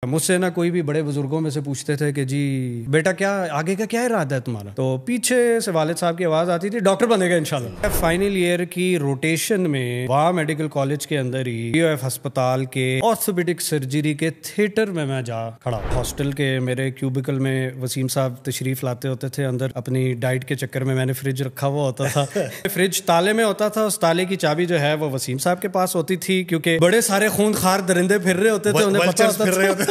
مجھ سے نا کوئی بھی بڑے بزرگوں میں سے پوچھتے تھے کہ جی بیٹا کیا آگے کا کیا ارادہ ہے تمہارا، تو پیچھے سے والد صاحب کی آواز آتی تھی ڈاکٹر بنے گا انشاءاللہ۔ فائنل ایئر کی روٹیشن میں وا میڈیکل کالج کے اندر ہی پی او ایف ہسپتال کے آرتھوپیڈک سرجری کے تھیٹر میں جا کھڑا۔ ہاسٹل کے میرے کیوبیکل میں وسیم صاحب تشریف لاتے ہوتے تھے، اندر اپنی ڈائٹ کے چکر میں نے فریج رکھا ہوا ہوتا تھا فریج تالے میں ہوتا تھا، اس تالے کی چابی جو ہے وہ وسیم صاحب کے پاس ہوتی تھی، کیونکہ بڑے سارے خون خار درندے پھر رہے ہوتے تھے، انہیں پتہ ہوتا تھا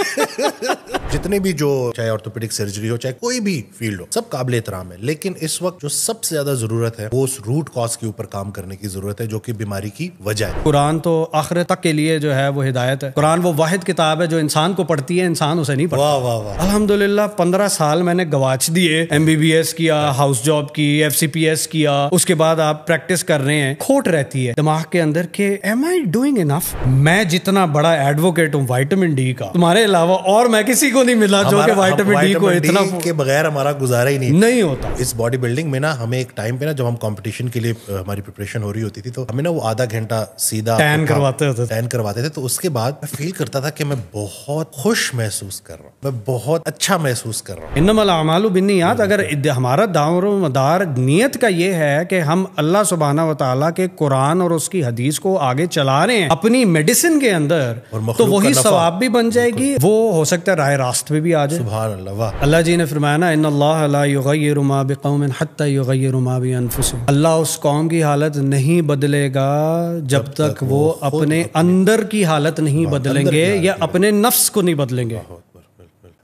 جتنے بھی جو چاہے آرتھوپیڈک سرجری ہو چاہے کوئی بھی فیلڈ ہو، سب قابل احترام ہے، لیکن اس وقت جو سب سے زیادہ ضرورت ہے وہ اس روٹ کاز کے اوپر کام کرنے کی ضرورت ہے جو کہ بیماری کی وجہ ہے۔ قرآن تو آخرت تک کے لیے جو ہے وہ ہدایت ہے۔ قرآن وہ واحد کتاب ہے جو انسان کو پڑھتی ہے، انسان اسے نہیں پڑھتا۔ واہ واہ واہ، الحمدللہ 15 سال میں نے گواچ دیے، ایم بی بی ایس کیا، ہاؤس جاب کی، ایف سی پی ایس کیا، اس کے بعد آپ پریکٹس کر رہے ہیں، کھوٹ رہتی ہے دماغ کے اندر کہ ایم آئی ڈوئنگ انف؟ میں جتنا بڑا ایڈوکیٹ ہوں وائٹامن ڈی کا، تمہارے علاوہ اور میں کسی کو نہیں ملا جو کہ وائٹامن ڈی کو اتنا کے بغیر ہمارا گزارا ہی نہیں ہوتا۔ اس باڈی بلڈنگ میں نا ہمیں ایک ٹائم پہ نا جب ہم کمپٹیشن کے لیے ہماری پریپریشن ہو رہی ہوتی تھی تو ہمیں نا وہ آدھا گھنٹہ سیدھا ٹین کرواتے تھے، تو اس کے بعد میں فیل کرتا تھا کہ میں بہت خوش محسوس کر رہا ہوں، میں بہت اچھا محسوس کر رہا ہوں۔ انما الاعمال بالنیات، اگر ہمارا دار و مدار نیت کا یہ ہے کہ ہم اللہ سبحانہ و تعالیٰ کے قرآن اور اس کی حدیث کو آگے چلا رہے ہیں اپنی میڈیسن کے اندر، تو وہی ثواب بھی بن جائے گی، وہ ہو سکتا ہے راہ راست پہ بھی آ جائے۔ سبحان اللہ، واہ۔ اللہ جی نے فرمایا نا ان اللہ لا یغیر ما بقوم حتی یغیر ما بانفسهم، اللہ اس قوم کی حالت نہیں بدلے گا جب تک وہ اپنے اندر کی حالت نہیں بدلیں گے یا اپنے نفس کو نہیں بدلیں گے۔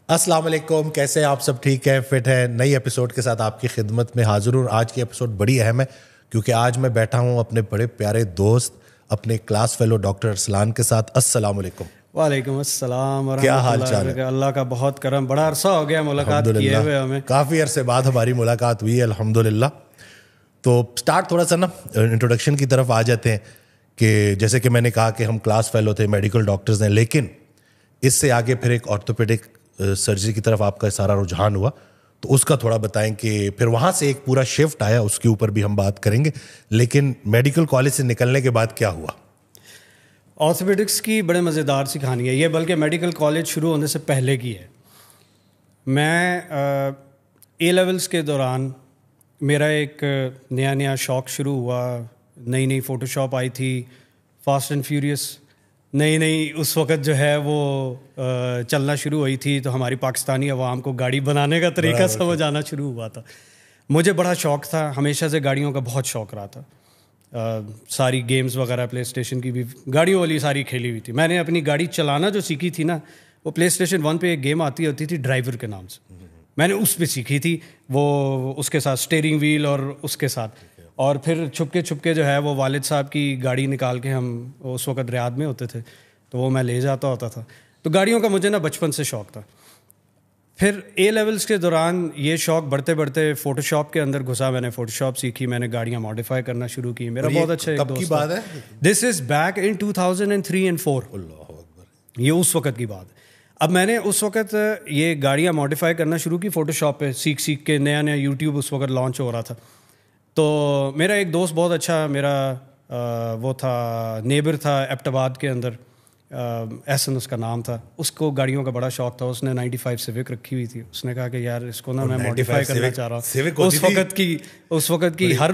السلام علیکم، کیسے آپ سب؟ ٹھیک ہیں، فٹ ہیں؟ نئی ایپیسوڈ کے ساتھ آپ کی خدمت میں حاضر ہوں۔ آج کی ایپیسوڈ بڑی اہم ہے کیونکہ آج میں بیٹھا ہوں اپنے بڑے پیارے دوست اپنے کلاس فیلو ڈاکٹر ارسلان کے ساتھ۔ السلام علیکم۔ وعلیکم السلام ورحمۃ اللہ۔ کیا حال چال ہے؟ اللہ کا بہت کرم، بڑا عرصہ ہو گیا ملاقات کیے ہوئے، ہمیں کافی عرصے بعد ہماری ملاقات ہوئی ہے الحمدللہ۔ تو سٹارٹ تھوڑا سا نا انٹروڈکشن کی طرف آ جاتے ہیں کہ جیسے کہ میں نے کہا کہ ہم کلاس فیلو تھے، میڈیکل ڈاکٹرز ہیں، لیکن اس سے آگے پھر ایک آرتھوپیڈک سرجری کی طرف آپ کا سارا رجحان ہوا، تو اس کا تھوڑا بتائیں کہ پھر وہاں سے ایک پورا شفٹ آیا، اس کے اوپر بھی ہم بات کریں گے، لیکن میڈیکل کالج سے نکلنے کے بعد کیا ہوا؟ آرتھوپیڈکس کی بڑے مزیدار سی کہانی ہے یہ، بلکہ میڈیکل کالج شروع ہونے سے پہلے کی ہے۔ میں اے لیولز کے دوران میرا ایک نیا شوق شروع ہوا، نئی فوٹو شاپ آئی تھی، فاسٹ اینڈ فیوریس نئی اس وقت جو ہے وہ چلنا شروع ہوئی تھی، تو ہماری پاکستانی عوام کو گاڑی بنانے کا طریقہ سمجھ آنا شروع ہوا تھا۔ مجھے بڑا شوق تھا، ہمیشہ سے گاڑیوں کا بہت شوق رہا تھا، ساری گیمز وغیرہ پلے اسٹیشن کی بھی گاڑیوں والی ساری کھیلی ہوئی تھی۔ میں نے اپنی گاڑی چلانا جو سیکھی تھی نا، وہ پلے اسٹیشن 1 پہ ایک گیم آتی ہوتی تھی ڈرائیور کے نام سے، میں نے اس پہ سیکھی تھی، وہ اس کے ساتھ اسٹیئرنگ ویل اور اس کے ساتھ، اور پھر چھپ کے جو ہے وہ والد صاحب کی گاڑی نکال کے، ہم اس وقت ریاض میں ہوتے تھے تو وہ میں لے جاتا ہوتا تھا۔ تو گاڑیوں کا مجھے نا بچپن سے شوق تھا۔ پھر اے لیولز کے دوران یہ شوق بڑھتے فوٹو شاپ کے اندر گھسا، میں نے فوٹو شاپ سیکھی، میں نے گاڑیاں ماڈیفائی کرنا شروع کی۔ میرا بہت اچھا ایک دوست، بات ہے دس از بیک ان 2003 and 4، اللہ اکبر، یہ اس وقت کی بات ہے۔ اب میں نے اس وقت یہ گاڑیاں ماڈیفائی کرنا شروع کی فوٹو شاپ پہ، سیکھ کے، نیا یوٹیوب اس وقت لانچ ہو رہا تھا۔ تو میرا ایک دوست بہت اچھا، میرا وہ تھا نیبر تھا ایبٹ آباد کے اندر، احسن اس کا نام تھا، اس کو گاڑیوں کا بڑا شوق تھا، اس نے 95 سیوک رکھی ہوئی تھی، اس نے کہا کہ یار اس کو نا میں ماڈیفائی کرنا چاہ رہا ہوں۔ اس وقت کی ہر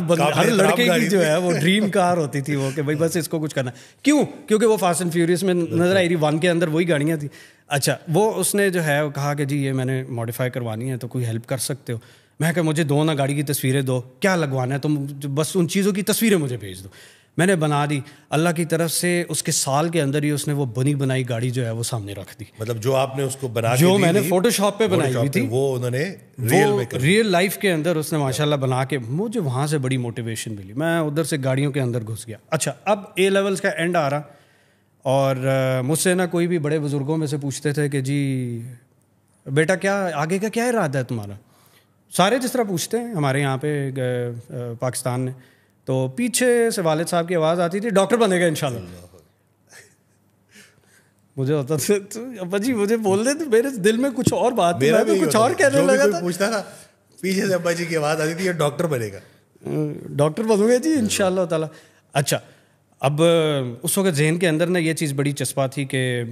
لڑکے کی جو ہے وہ ڈریم کار ہوتی تھی وہ، کہ بھائی بس اس کو کچھ کرنا، کیونکہ وہ فاسٹ اینڈ فیوریس میں نظر آئی تھی، 1 کے اندر وہی گاڑیاں تھیں۔ اچھا، وہ اس نے جو ہے وہ کہا کہ جی یہ میں نے ماڈیفائی کروانی ہے تو کوئی ہیلپ کر سکتے ہو؟ میں کہ مجھے دو نا گاڑی کی تصویریں دو، کیا لگوانا ہے تم بس ان چیزوں کی تصویریں مجھے بھیج دو۔ میں نے بنا دی، اللہ کی طرف سے اس کے سال کے اندر ہی اس نے وہ بنی بنائی گاڑی جو ہے وہ سامنے رکھ دی۔ مطلب جو آپ نے اس کو بنا جو میں نے فوٹو شاپ پہ بنائی ہوئی تھی، وہ انہوں نے ریئل لائف کے اندر اس نے ماشاءاللہ بنا کے، مجھے وہاں سے بڑی موٹیویشن ملی، میں ادھر سے گاڑیوں کے اندر گھس گیا۔ اچھا، اب اے لیولز کا اینڈ آ رہا، اور مجھ سے نا کوئی بھی بڑے بزرگوں میں سے پوچھتے تھے کہ جی بیٹا کیا آگے کا کیا ارادہ ہے تمہارا؟ سارے جس طرح پوچھتے ہیں ہمارے یہاں پہ پاکستان میں، تو پیچھے سے والد صاحب کی آواز آتی تھی ڈاکٹر بنے گا انشاءاللہ۔ مجھے ہوتا تھا ابا جی مجھے بول دے، تو میرے دل میں کچھ اور بات تھی، میں تو کچھ اور کہنے لگا تھا۔ پوچھتا تھا پیچھے سے ابا جی کی آواز آتی تھی، یہ ڈاکٹر بنے گا، ڈاکٹر بنوں گے جی انشاءاللہ تعالیٰ۔ اچھا، اب اس وقت ذہن کے اندر نا یہ چیز بڑی چسپا تھی کہ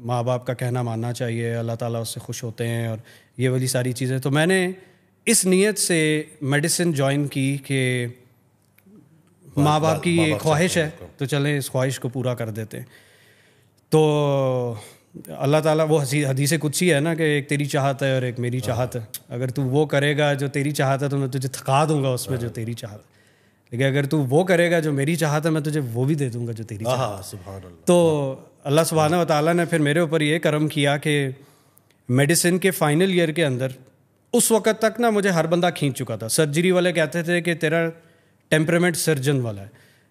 ماں باپ کا کہنا ماننا چاہیے, اللہ تعالیٰ اس سے خوش ہوتے ہیں, اور یہ والی ساری چیزیں. تو میں نے اس نیت سے میڈیسن جوائن کی کہ ماں باپ کی یہ خواہش ہے تو چلیں اس خواہش کو پورا کر دیتے ہیں. تو اللہ تعالیٰ, وہ حدیث قدسی ہے نا کہ ایک تیری چاہت ہے اور ایک میری چاہت ہے, اگر تو وہ کرے گا جو تیری چاہت ہے تو میں تجھے تھکا دوں گا اس میں جو تیری چاہت ہے, لیکن اگر تو وہ کرے گا جو میری چاہت ہے میں تجھے وہ بھی دے دوں گا جو تیری چاہت ہے. سبحان اللہ. تو اللہ سبحانہ و تعالیٰ نے پھر میرے اوپر یہ کرم کیا کہ میڈیسن کے فائنل ایئر کے اندر اس وقت تک نا مجھے ہر بندہ کھینچ چکا تھا. سرجری والے کہتے تھے کہ تیرا ٹیمپرامنٹ سرجن والا ہے,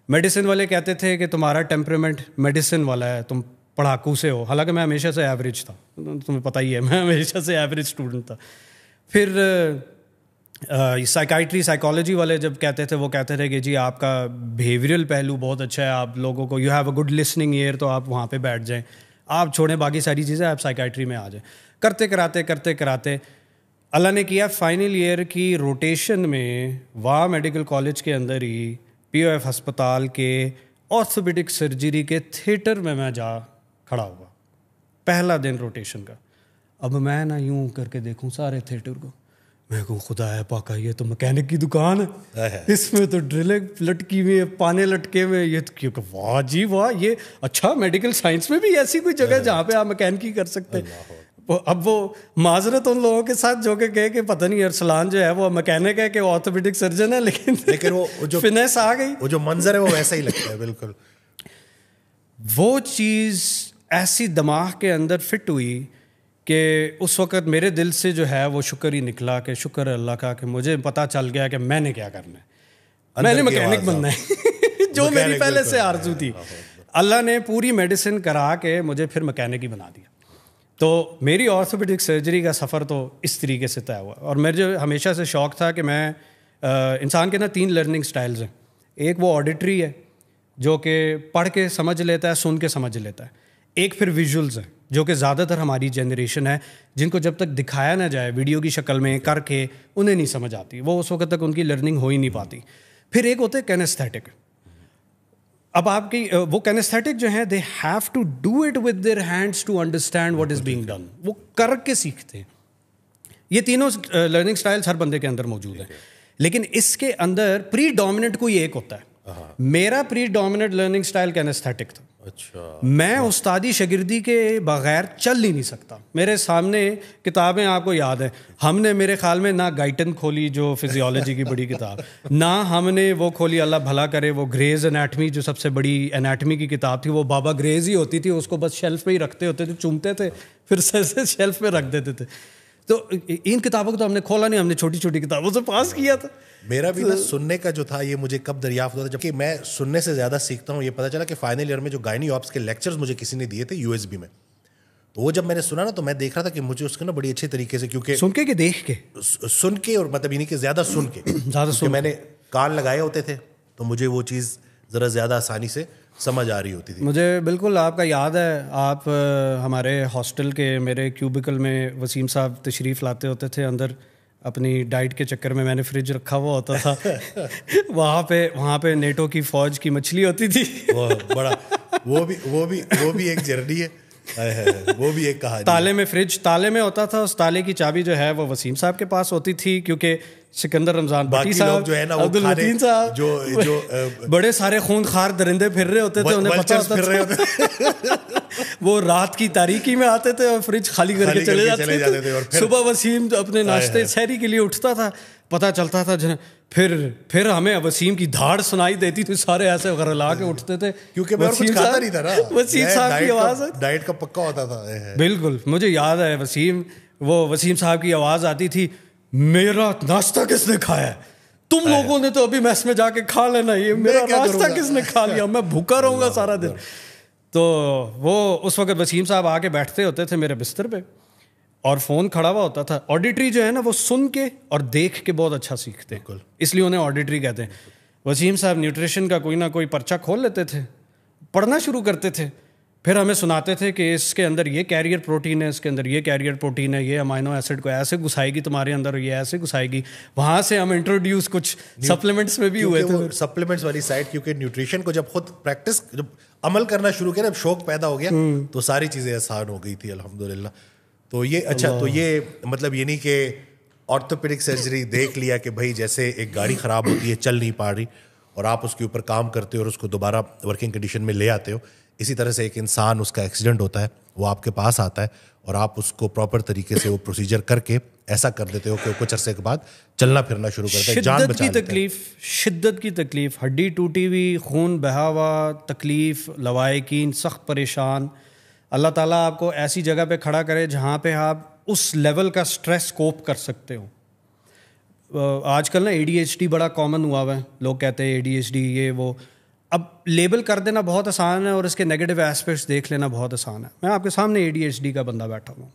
میڈیسن والے کہتے تھے کہ تمہارا ٹیمپرامنٹ میڈیسن والا ہے, تم پڑھاکو سے ہو. حالانکہ میں ہمیشہ سے ایوریج تھا, تمہیں پتہ ہی ہے میں ہمیشہ سے ایوریج اسٹوڈنٹ تھا. پھر سائیکائٹری سائیکالوجی والے جب کہتے تھے, وہ کہتے تھے کہ جی آپ کا بیہیویئرل پہلو بہت اچھا ہے, آپ لوگوں کو you have a good listening ear, تو آپ وہاں پہ بیٹھ جائیں, آپ چھوڑیں باقی ساری چیزیں, آپ سائیکائٹری میں آ جائیں. کرتے کراتے اللہ نے کیا فائنل ایئر کی روٹیشن میں واہ میڈیکل کالج کے اندر ہی پی او ایف ہسپتال کے آرتھوپیڈک سرجری کے تھیٹر میں جا کھڑا ہوا, پہلا دن روٹیشن کا. اب میں نا یوں کر کے دیکھوں سارے تھیٹر کو, میں کہوں خدا ہے پاکا یہ تو مکینک کی دکان ہے, اس میں تو ڈرلیں لٹکی ہوئی ہے, پانے لٹکے ہوئے, یہ کیونکہ واہ جی واہ, یہ اچھا میڈیکل سائنس میں بھی ایسی کوئی جگہ جہاں پہ آپ مکینکی کر سکتے ہیں. اب وہ معذرت ان لوگوں کے ساتھ جو کہ کہے کہ پتہ نہیں ارسلان جو ہے وہ مکینک ہے کہ وہ آرتھوپیڈک سرجن ہے, لیکن وہ جو فنیس آ گئی, وہ جو منظر ہے وہ ویسا ہی لگتا ہے بالکل. وہ چیز ایسی دماغ کے اندر فٹ ہوئی کہ اس وقت میرے دل سے جو ہے وہ شکر ہی نکلا کہ شکر ہے اللہ کا کہ مجھے پتہ چل گیا کہ میں نے کیا کرنا ہے, میں نے مکینک بننا ہے جو میری پہلے سے آرزو تھی. اللہ نے پوری میڈیسن کرا کے مجھے پھر مکینک ہی بنا دیا. تو میری آرتھوپیڈک سرجری کا سفر تو اس طریقے سے طے ہوا. اور میرے جو ہمیشہ سے شوق تھا کہ میں انسان کے نا 3 لرننگ سٹائلز ہیں. ایک وہ آڈیٹری ہے جو کہ پڑھ کے سمجھ لیتا ہے, سن کے سمجھ لیتا ہے. ایک پھر ویژولز ہیں جو کہ زیادہ تر ہماری جنریشن ہے جن کو جب تک دکھایا نہ جائے ویڈیو کی شکل میں کر کے انہیں نہیں سمجھ آتی, وہ اس وقت تک ان کی لرننگ ہو ہی نہیں پاتی. پھر ایک ہوتے کینیستھیٹک. اب آپ کی وہ کینیستھیٹک جو ہیں they have to do it with their hands to understand what is being done, وہ کر کے سیکھتے ہیں. یہ تینوں لرننگ سٹائلز ہر بندے کے اندر موجود ہیں, لیکن اس کے اندر پری ڈومیننٹ کوئی ایک ہوتا ہے. میرا پری ڈومیننٹ لرننگ سٹائل کینیستھیٹک تھا. اچھا, میں استادی شاگردی کے بغیر چل ہی نہیں سکتا. میرے سامنے کتابیں آپ کو یاد ہیں, ہم نے میرے خیال میں نہ گائٹن کھولی جو فزیولوجی کی بڑی کتاب, نہ ہم نے وہ کھولی اللہ بھلا کرے وہ گریز انیٹمی جو سب سے بڑی انیٹمی کی کتاب تھی, وہ بابا گریز ہی ہوتی تھی, اس کو بس شیلف پہ ہی رکھتے ہوتے تھے, چومتے تھے پھر سے شیلف پہ رکھ دیتے تھے. تو ان کتابوں کو تو ہم نے کھولا نہیں, ہم نے چھوٹی چھوٹی کتابوں سے پاس کیا تھا. میرا بھی نا سننے کا جو تھا یہ مجھے کب دریافت ہوا تھا, جبکہ میں سننے سے زیادہ سیکھتا ہوں. یہ پتہ چلا کہ فائنل ایئر میں جو گائنی آپس کے لیکچرز مجھے کسی نے دیے تھے USB میں, تو وہ جب میں نے سنا نا تو میں دیکھ رہا تھا کہ مجھے اس کو نا بڑی اچھے طریقے سے, کیونکہ سن کے کہ دیکھ کے, سن کے, اور مطلب یہ کہ زیادہ سن کے, زیادہ سن, میں نے کان لگائے ہوتے تھے تو مجھے وہ چیز ذرا زیادہ آسانی سے سمجھ آ رہی ہوتی تھی. مجھے بالکل آپ کا یاد ہے, آپ ہمارے ہاسٹل کے میرے کیوبیکل میں وسیم صاحب تشریف لاتے ہوتے تھے اندر, اپنی ڈائٹ کے چکر میں نے فریج رکھا ہوا ہوتا تھا وہاں پہ نیٹو کی فوج کی مچھلی ہوتی تھی. بڑا وہ بھی ایک جرنی ہے, وہ بھی ایک کہانی. تالے میں فریج تالے میں ہوتا تھا, اس تالے کی چابی جو ہے وہ وسیم صاحب کے پاس ہوتی تھی, کیونکہ سکندر رمضان بٹی صاحب جو ہے نا, عبد المتین صاحب, جو بڑے سارے خونخوار درندے پھر رہے ہوتے تھے, انہیں پتہ ہوتا تھا وہ رات کی تاریکی میں آتے تھے اور فریج خالی کر کے چلے جاتے تھے. صبح وسیم اپنے ناشتے سحری کے لیے اٹھتا تھا, پتہ چلتا تھا پھر ہمیں وسیم کی دھاڑ سنائی دیتی تھی, سارے ایسے غرلا کے اٹھتے تھے, کیونکہ میں کچھ کھاتا نہیں تھا نا, وسیم صاحب کی آواز ڈائٹ کا پکا ہوتا تھا. بالکل مجھے یاد ہے وسیم صاحب کی آواز آتی تھی, میرا ناشتہ کس نے کھایا ہے, تم لوگوں نے تو ابھی میس میں جا کے کھا لینا, یہ میرا ناشتہ کس نے کھا لیا, میں بھوکا رہوں گا سارا دن. تو وہ اس وقت وسیم صاحب آ کے بیٹھتے ہوتے تھے میرے بستر پہ, اور فون کھڑا ہوا ہوتا تھا. آڈیٹری جو ہے نا وہ سن کے اور دیکھ کے بہت اچھا سیکھتے ہیں, اس لیے انہیں آڈیٹری کہتے ہیں. وسیم صاحب نیوٹریشن کا کوئی نہ کوئی پرچہ کھول لیتے تھے, پڑھنا شروع کرتے تھے, پھر ہمیں سناتے تھے کہ اس کے اندر یہ کیریئر پروٹین ہے، اس کے اندر یہ کیریئر پروٹین ہے، یہ امائنو ایسڈ کو ایسے گھسائے گی تمہارے اندر، یہ ایسے گھسائے گی. وہاں سے ہم انٹروڈیوس کچھ سپلیمنٹس میں بھی ہوئے تھے. سپلیمنٹس والی سائڈ، کیونکہ نیوٹریشن کو جب خود پریکٹس جب عمل کرنا شروع کیا، جب شوق پیدا ہو گیا تو ساری چیزیں آسان ہو گئی تھی الحمدللہ. تو یہ اچھا، تو یہ مطلب یہ نہیں کہ آرتھوپیڈک سرجری دیکھ لیا کہ بھائی جیسے ایک گاڑی خراب ہوتی ہے چل نہیں پا رہی اور آپ اس کے اوپر کام کرتے ہو اور اس کو دوبارہ ورکنگ کنڈیشن میں لے آتے ہو، اسی طرح سے ایک انسان اس کا ایکسیڈنٹ ہوتا ہے، وہ آپ کے پاس آتا ہے اور آپ اس کو پراپر طریقے سے وہ پروسیجر کر کے ایسا کر دیتے ہو کہ کچھ عرصے کے بعد چلنا پھرنا شروع کرتا ہے، جان بچا لیتا ہے. شدت کی تکلیف، ہڈی ٹوٹی ہوئی، خون بہا ہوا، تکلیف، لوائقین، سخت پریشان. اللہ تعالیٰ آپ کو ایسی جگہ پہ کھڑا کرے جہاں پہ آپ اس لیول کا سٹریس کوپ کر سکتے ہو. آج کل نا ADHD بڑا کامن ہوا ہے، لوگ کہتے ہیں ADHD یہ وہ. اب لیبل کر دینا بہت آسان ہے اور اس کے نیگیٹو ایسپیکٹس دیکھ لینا بہت آسان ہے. میں آپ کے سامنے ADHD کا بندہ بیٹھا ہوں.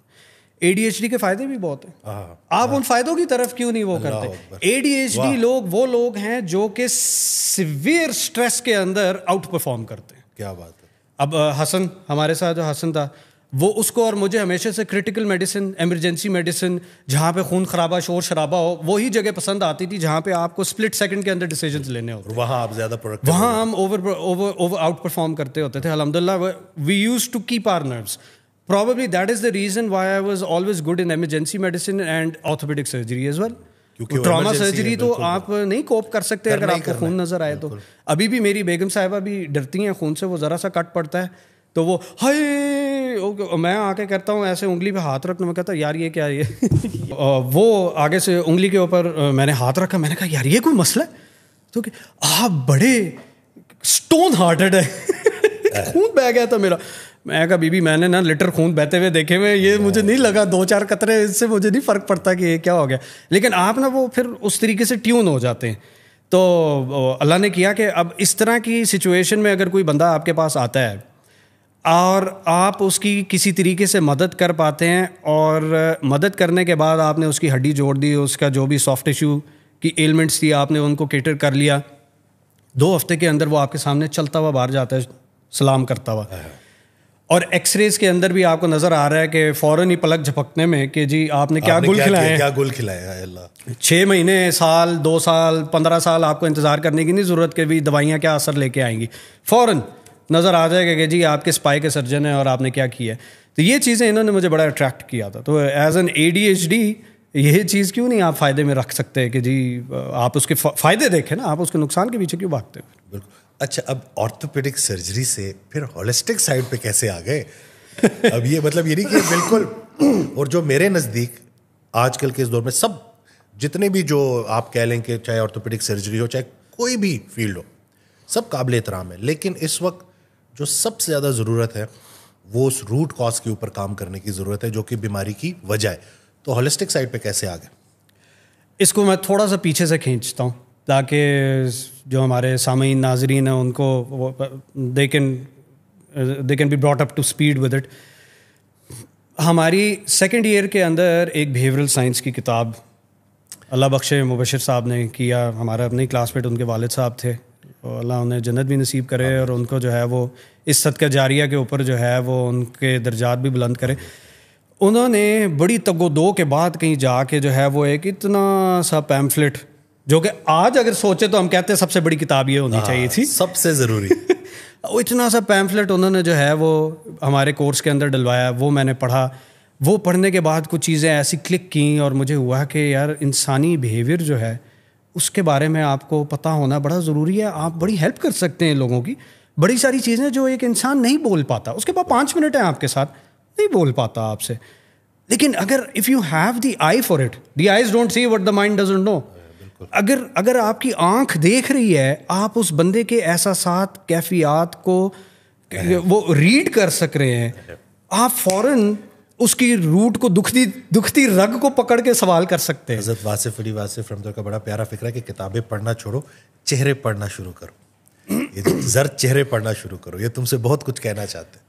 ADHD کے فائدے بھی بہت ہیں، آپ ان فائدوں کی طرف کیوں نہیں وہ کرتے؟ ADHD وہ لوگ ہیں جو کہ سیویئر سٹریس کے اندر آؤٹ پرفارم کرتے ہیں. کیا بات ہے. اب حسن ہمارے ساتھ جو حسن تھا، وہ اس کو اور مجھے ہمیشہ سے کرٹیکل میڈیسن، ایمرجنسی میڈیسن، جہاں پہ خون خرابہ، شور شرابہ ہو، وہی جگہ پسند آتی تھی جہاں پہ آپ کو سپلٹ سیکنڈ کے اندر ڈیسیجنز لینے ہوتے. وہاں آپ زیادہ پروڈکٹیو، وہاں ہم اوور آؤٹ پرفارم کرتے ہوتے تھے. الحمدللہ we used to keep our nerves. Probably that is the reason why I was always good in emergency medicine and orthopedic surgery as well. Trauma surgery تو آپ نہیں کوپ کر سکتے اگر آپ کو خون نظر آئے تو. ابھی بھی میری بیگم صاحبہ بھی ڈرتی ہیں خون سے، وہ ذرا سا کٹ پڑتا ہے تو وہ ہائے، میں آ کے کرتا ہوں ایسے انگلی پہ ہاتھ رکھنا، میں کہتا یار یہ کیا یہ وہ آگے سے انگلی کے اوپر میں نے ہاتھ رکھا، میں نے کہا یار یہ کوئی مسئلہ ہے؟ تو کہ آپ بڑے اسٹون ہارٹڈ ہے. خون بہہ گیا تھا میرا. میں کہا بی بی میں نے نا لیٹر خون بہتے ہوئے دیکھے ہوئے، یہ مجھے نہیں لگا 2-4 قطرے اس سے مجھے نہیں فرق پڑتا کہ یہ کیا ہو گیا. لیکن آپ نا وہ پھر اس طریقے سے ٹیون ہو جاتے ہیں. تو اللہ نے کیا کہ اب اس طرح کی سچویشن میں اگر کوئی بندہ آپ کے پاس آتا ہے اور آپ اس کی کسی طریقے سے مدد کر پاتے ہیں، اور مدد کرنے کے بعد آپ نے اس کی ہڈی جوڑ دی، اس کا جو بھی سافٹ ٹیشو کی ایلمنٹس تھی آپ نے ان کو کیٹر کر لیا، 2 ہفتے کے اندر وہ آپ کے سامنے چلتا ہوا باہر جاتا ہے سلام کرتا ہوا. اور ایکس ریز کے اندر بھی آپ کو نظر آ رہا ہے کہ فوراً ہی پلک جھپکنے میں کہ جی آپ نے کیا گل کھلائے ہیں، کیا گل کھلایا ہے. اللہ 6 مہینے، سال، 2 سال، 15 سال آپ کو انتظار کرنے کی نہیں ضرورت کہ بھی دوائیاں کیا اثر لے کے آئیں گی. فوراً نظر آ جائے گا کہ جی آپ کے اسپائی کے سرجن ہیں اور آپ نے کیا کیا ہے. تو یہ چیزیں انہوں نے مجھے بڑا اٹریکٹ کیا تھا. تو ایز این ADHD یہ چیز کیوں نہیں آپ فائدے میں رکھ سکتے کہ جی آپ اس کے فائدے دیکھیں نا، آپ اس کے نقصان کے پیچھے کیوں بھاگتے ہیں؟ بالکل. اچھا، اب آرتھوپیڈک سرجری سے پھر ہولسٹک سائڈ پہ کیسے آ گئے؟ اب یہ مطلب یہ نہیں کہ بالکل، اور جو میرے نزدیک آج کل کے اس دور میں سب جتنے بھی جو آپ کہہ لیں کہ چاہے آرتھوپیڈک سرجری ہو، چاہے کوئی بھی فیلڈ ہو، سب قابل احترام ہے. لیکن اس وقت جو سب سے زیادہ ضرورت ہے وہ اس روٹ کاز کے اوپر کام کرنے کی ضرورت ہے جو کہ بیماری کی وجہ ہے. تو ہولسٹک سائڈ پہ کیسے آ گئے؟ اس کو میں تھوڑا سا پیچھے سے کھینچتا ہوں تاکہ جو ہمارے سامعین ناظرین ہیں ان کو they can be brought up to speed with it. ہماری 2nd ایئر کے اندر ایک بیہیورل سائنس کی کتاب اللہ بخشے مبشر صاحب نے کیا، ہمارا اپنے کلاس میٹ ان کے والد صاحب تھے، اللہ انہیں جنت بھی نصیب کرے اور ان کو جو ہے وہ اس صدقہ جاریہ کے اوپر جو ہے وہ ان کے درجات بھی بلند کرے. انہوں نے بڑی تگ و دو کے بعد کہیں جا کے جو ہے وہ ایک اتنا سا پیمفلٹ، جو کہ آج اگر سوچے تو ہم کہتے ہیں سب سے بڑی کتاب یہ ہونی چاہیے تھی، سب سے ضروری. اتنا سا پیمفلٹ انہوں نے جو ہے وہ ہمارے کورس کے اندر ڈلوایا. وہ میں نے پڑھا. وہ پڑھنے کے بعد کچھ چیزیں ایسی کلک کیں اور مجھے ہوا کہ یار انسانی بیہیویئر جو ہے اس کے بارے میں آپ کو پتہ ہونا بڑا ضروری ہے. آپ بڑی ہیلپ کر سکتے ہیں لوگوں کی. بڑی ساری چیزیں جو ایک انسان نہیں بول پاتا، اس کے پاس 5 منٹ ہیں آپ کے ساتھ، نہیں بول پاتا آپ سے. لیکن اگر if you have the eye for it, the eyes don't see what the mind doesn't know. اگر آپ کی آنکھ دیکھ رہی ہے، آپ اس بندے کے احساسات، کیفیات کو وہ ریڈ کر سک رہے ہیں، آپ فوراً اس کی روٹ کو، دکھتی رگ کو پکڑ کے سوال کر سکتے ہیں. حضرت واصف علی واصف رحمۃ اللہ کا بڑا پیارا فکر ہے کہ کتابیں پڑھنا چھوڑو، چہرے پڑھنا شروع کرو. یہ زرد چہرے پڑھنا شروع کرو. یہ تم سے بہت کچھ کہنا چاہتے ہیں.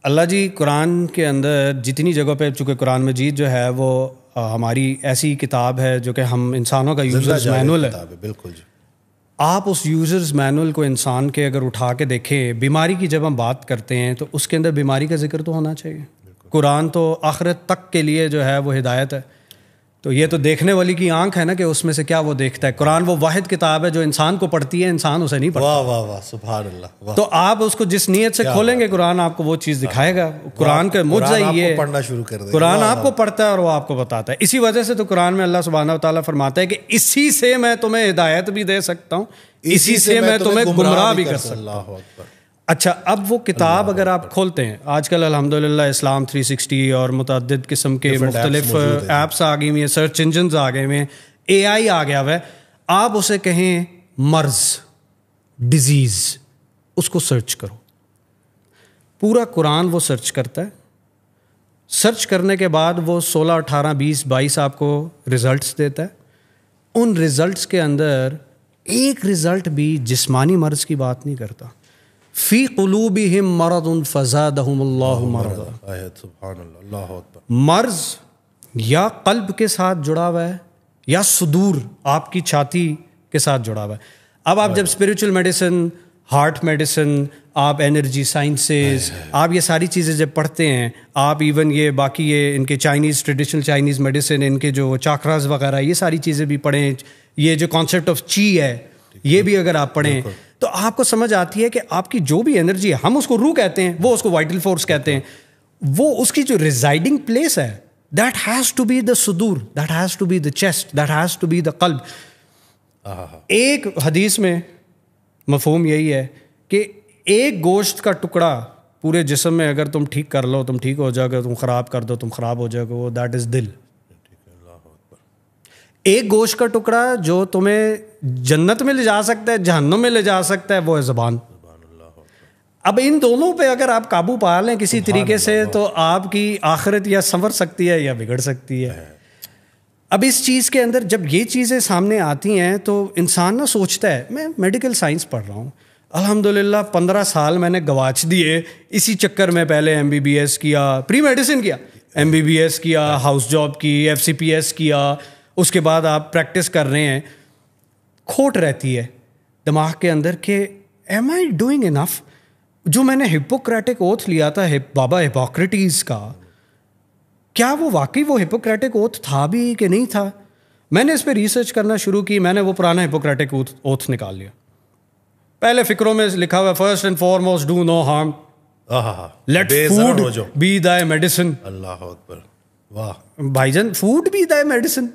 اللہ جی قرآن کے اندر جتنی جگہوں پہ، چونکہ قرآن مجید جو ہے وہ ہماری ایسی کتاب ہے جو کہ ہم انسانوں کا یوزرز مینول ہے. بالکل جی. آپ اس یوزرز مینول کو انسان کے اگر اٹھا کے دیکھیں، بیماری کی جب ہم بات کرتے ہیں تو اس کے اندر بیماری کا ذکر تو ہونا چاہیے. قرآن تو آخرت تک کے لیے جو ہے وہ ہدایت ہے. تو یہ تو دیکھنے والی کی آنکھ ہے نا کہ اس میں سے کیا وہ دیکھتا ہے. قرآن وہ واحد کتاب ہے جو انسان کو پڑھتی ہے، انسان اسے نہیں پڑھتا. واہ واہ واہ سبحان اللہ. تو آپ اس کو جس نیت سے کھولیں گے قرآن آپ کو وہ چیز دکھائے گا. قرآن کا معجزہ یہ پڑھنا شروع کر دیں، قرآن آپ کو پڑھتا ہے اور وہ آپ کو بتاتا ہے. اسی وجہ سے تو قرآن میں اللہ سبحانہ و تعالیٰ فرماتا ہے کہ اسی سے میں تمہیں ہدایت بھی دے سکتا ہوں، اسی سے میں تمہیں گمراہ بھی کر سکتا ہوں. اچھا، اب وہ کتاب اگر آپ کھولتے ہیں، آج کل الحمدللہ اسلام 360 اور متعدد قسم کے مختلف ایپس آ گئی ہوئی ہیں، سرچ انجنز آ گئے ہوئے ہیں، اے آئی آ گیا ہوا ہے. آپ اسے کہیں مرض، ڈیزیز، اس کو سرچ کرو، پورا قرآن وہ سرچ کرتا ہے. سرچ کرنے کے بعد وہ 16 18 20 22 آپ کو ریزلٹس دیتا ہے. ان ریزلٹس کے اندر ایک ریزلٹ بھی جسمانی مرض کی بات نہیں کرتا. فی قلوبہم مرض فزادہم اللہ مرضا. سبحان اللہ، اللہ اکبر. مرض یا قلب کے ساتھ جڑا ہوا ہے یا صدور، آپ کی چھاتی کے ساتھ جڑا ہوا ہے. اب آپ جب اسپریچول میڈیسن، ہارٹ میڈیسن، آپ انرجی سائنسز، آپ یہ ساری چیزیں جب پڑھتے ہیں، آپ ایون یہ باقی یہ ان کے چائنیز، ٹریڈیشنل چائنیز میڈیسن، ان کے جو چاکراز وغیرہ، یہ ساری چیزیں بھی پڑھیں. یہ جو کانسیپٹ آف چی ہے یہ بھی اگر آپ پڑھیں تو آپ کو سمجھ آتی ہے کہ آپ کی جو بھی انرجی ہے، ہم اس کو روح کہتے ہیں، وہ اس کو وائٹل فورس کہتے ہیں، وہ اس کی جو ریزائڈنگ پلیس ہے، that has to be the صدور، that has to be the chest, that has to be the قلب. ایک حدیث میں مفہوم یہی ہے کہ ایک گوشت کا ٹکڑا پورے جسم میں اگر تم ٹھیک کر لو تم ٹھیک ہو جاؤ گے، تم خراب کر دو تم خراب ہو جاؤ گے، وہ دیٹ از دل. ایک گوشت کا ٹکڑا جو تمہیں جنت میں لے جا سکتا ہے، جہنم میں لے جا سکتا ہے، وہ ہے زبان. اب ان دونوں پہ اگر آپ قابو پا لیں کسی طریقے سے تو آپ کی آخرت یا سنور سکتی ہے یا بگڑ سکتی ہے. اب اس چیز کے اندر جب یہ چیزیں سامنے آتی ہیں تو انسان نہ سوچتا ہے، میں میڈیکل سائنس پڑھ رہا ہوں، الحمدللہ 15 سال میں نے گواچ دیے اسی چکر میں. پہلے MBBS کیا، پری میڈیسن کیا، MBBS کیا، ہاؤس جاب کی، FCPS کیا، اس کے بعد آپ پریکٹس کر رہے ہیں. کھوٹ رہتی ہے دماغ کے اندر کہ ایم آئی ڈوئنگ انف. جو میں نے ہپوکریٹک اوتھ لیا تھا بابا ہپوکریٹس کا، کیا وہ واقعی وہ ہپوکریٹک اوتھ تھا بھی کہ نہیں تھا؟ میں نے اس پہ ریسرچ کرنا شروع کی، میں نے وہ پرانا ہپوکریٹک اوتھ نکال لیا. پہلے فکروں میں لکھا ہوا first and foremost do no harm, let food be thy medicine. اللہ اکبر. واہ بھائی جان، فوڈ بھی thy میڈیسن.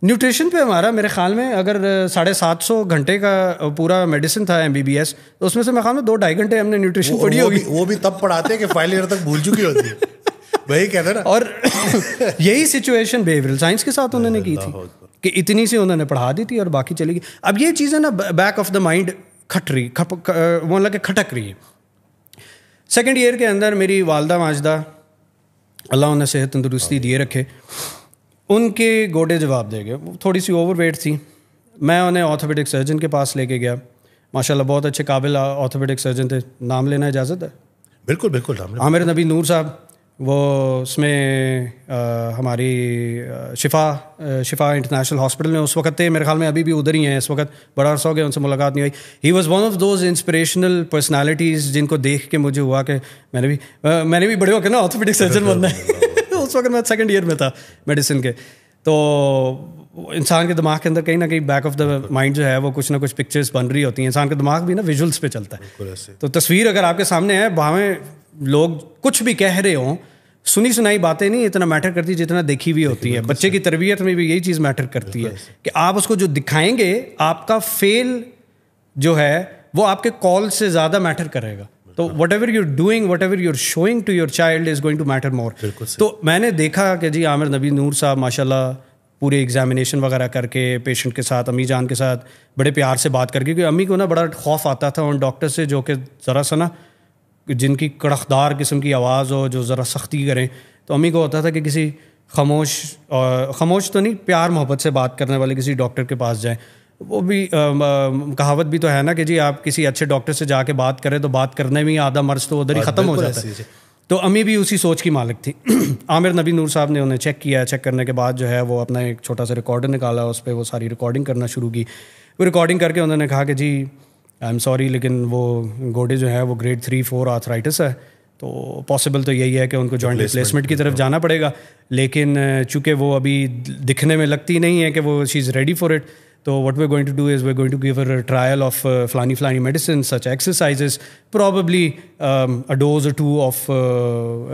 نیوٹریشن پہ ہمارا میرے خیال میں اگر 750 گھنٹے کا پورا میڈیسن تھا MBBS، تو اس میں سے میرے خیال میں 2-2.5 گھنٹے ہم نے نیوٹریشن پڑھی ہوگی. وہ بھی تب پڑھاتے کہ فائنل ایئر تک بھول چکی ہوتی ہے. وہی کہتے ہیں نا. اور یہی سچویشن بیہیویئرل سائنس کے ساتھ انہوں نے کی تھی کہ اتنی سی انہوں نے پڑھا دی تھی اور باقی چلی گئی. اب یہ چیزیں نا بیک آف دا مائنڈ کھٹک رہی ہے. سیکنڈ ایئر کے اندر میری والدہ ماجدہ، اللہ انہیں صحت تندرستی دیے رکھے، ان کے گوڈے جواب دے گئے. وہ تھوڑی سی اوور ویٹ تھی. میں انہیں آرتھوپیڈک سرجن کے پاس لے کے گیا. ماشاءاللہ بہت اچھے قابل آرتھوپیڈک سرجن تھے. نام لینا اجازت ہے؟ بالکل بالکل. عامر نبی نور صاحب، وہ اس میں ہماری شفا انٹرنیشنل ہاسپٹل میں اس وقت تھے. میرے خیال میں ابھی بھی ادھر ہی ہیں اس وقت. بڑا عرصہ ہو گیا ان سے ملاقات نہیں ہوئی. He was one of those inspirational personalities جن کو دیکھ کے مجھے ہوا کہ میں نے بھی بڑے ہو کے نا آرتھوپیڈک سرجن بننا ہے. اس وقت میں سیکنڈ ایئر میں تھا میڈیسن کے. تو انسان کے دماغ کے اندر کہیں نہ کہیں بیک آف دا مائنڈ جو ہے وہ کچھ نہ کچھ پکچرز بن رہی ہوتی ہیں. انسان کا دماغ بھی نا ویژولس پہ چلتا ہے. تو تصویر اگر آپ کے سامنے ہے، بھاویں لوگ کچھ بھی کہہ رہے ہوں، سنی سنائی باتیں نہیں اتنا میٹر کرتی جتنا دیکھی ہوئی ہوتی ہے. بچے کی تربیت میں بھی یہی چیز میٹر کرتی ہے کہ آپ اس کو جو دکھائیں گے، آپ کا فیل جو ہے وہ آپ کے کال سے زیادہ میٹر کرے گا. تو whatever you doing, whatever you showing to your child is going to matter more. تو میں نے دیکھا کہ جی عامر نبی نور صاحب ماشاء اللہ پورے ایگزامینیشن وغیرہ کر کے پیشنٹ کے ساتھ، امی جان کے ساتھ بڑے پیار سے بات کر کے، کیونکہ امی کو نا بڑا خوف آتا تھا ان ڈاکٹر سے جو کہ ذرا سا نا جن کی کڑکدار قسم کی آواز ہو، جو ذرا سختی کریں. تو امی کو ہوتا تھا کہ کسی خاموش تو نہیں، پیار محبت سے بات کرنے والے کسی ڈاکٹر کے پاس جائیں. وہ بھی کہاوت بھی تو ہے نا کہ جی آپ کسی اچھے ڈاکٹر سے جا کے بات کریں تو بات کرنے میں ہی آدھا مرض تو ادھر ہی ختم ہو جاتا ہے. تو امی بھی اسی سوچ کی مالک تھی. عامر نبی نور صاحب نے انہیں چیک کیا. چیک کرنے کے بعد جو ہے وہ اپنا ایک چھوٹا سا ریکارڈر نکالا، اس پہ وہ ساری ریکارڈنگ کرنا شروع کی. وہ ریکارڈنگ کر کے انہوں نے کہا کہ جی آئی ایم سوری لیکن وہ گوڈے جو ہے وہ گریڈ 3-4 آرتھرائٹس ہے, تو پاسبل تو یہی ہے کہ ان کو جوائنٹ ریپلیسمنٹ کی طرف جانا پڑے گا, لیکن چونکہ وہ ابھی دکھنے میں لگتی نہیں ہے کہ وہ شی از ریڈی فار اٹ, تو what we're going to do is we're going to give her a trial of flani medicine, such exercises, probably a dose or two of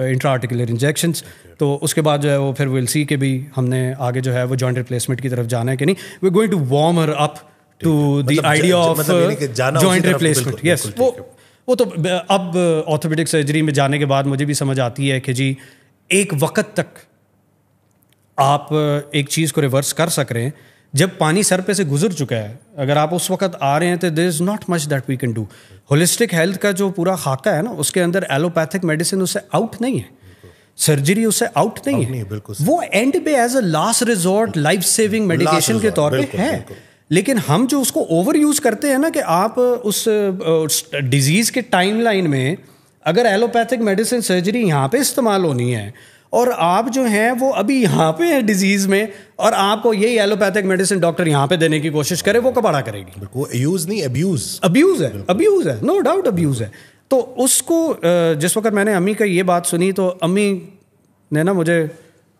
intra-articular injections. تو اس کے بعد جو ہے وہ پھر we'll see کہ بھی ہم نے آگے جو ہے وہ joint replacement کی طرف جانا ہے کہ نہیں. we're going to warm her up to the idea of joint replacement. Yes, وہ تو اب orthopedic surgery میں جانے کے بعد مجھے بھی سمجھ آتی ہے کہ جی ایک وقت تک آپ ایک چیز کو ریورس کر سک رہے ہیں جب پانی سر پہ سے گزر چکا ہے. اگر آپ اس وقت آ رہے ہیں تو there is not much that we can do. Holistic health کا جو پورا خاکہ ہے نا, اس کے اندر ایلوپیتھک میڈیسن اس سے آؤٹ نہیں ہے, سرجری اس سے آؤٹ نہیں ہے, وہ اینڈ پہ as a last resort life saving medication کے طور پہ ہے. لیکن ہم جو اس کو اوور یوز کرتے ہیں نا کہ آپ اس ڈیزیز کے ٹائم لائن میں اگر ایلوپیتھک میڈیسن سرجری یہاں پہ استعمال ہونی ہے اور آپ جو ہیں وہ ابھی یہاں پہ ہیں ڈیزیز میں, اور آپ کو یہی ایلوپیتھک میڈیسن ڈاکٹر یہاں پہ دینے کی کوشش کرے, وہ کباڑا کرے گی. وہ یوز نہیں, ابیوز ہے, نو ڈاؤٹ ابیوز ہے. تو اس کو جس وقت میں نے امی کا یہ بات سنی تو امی نے نا مجھے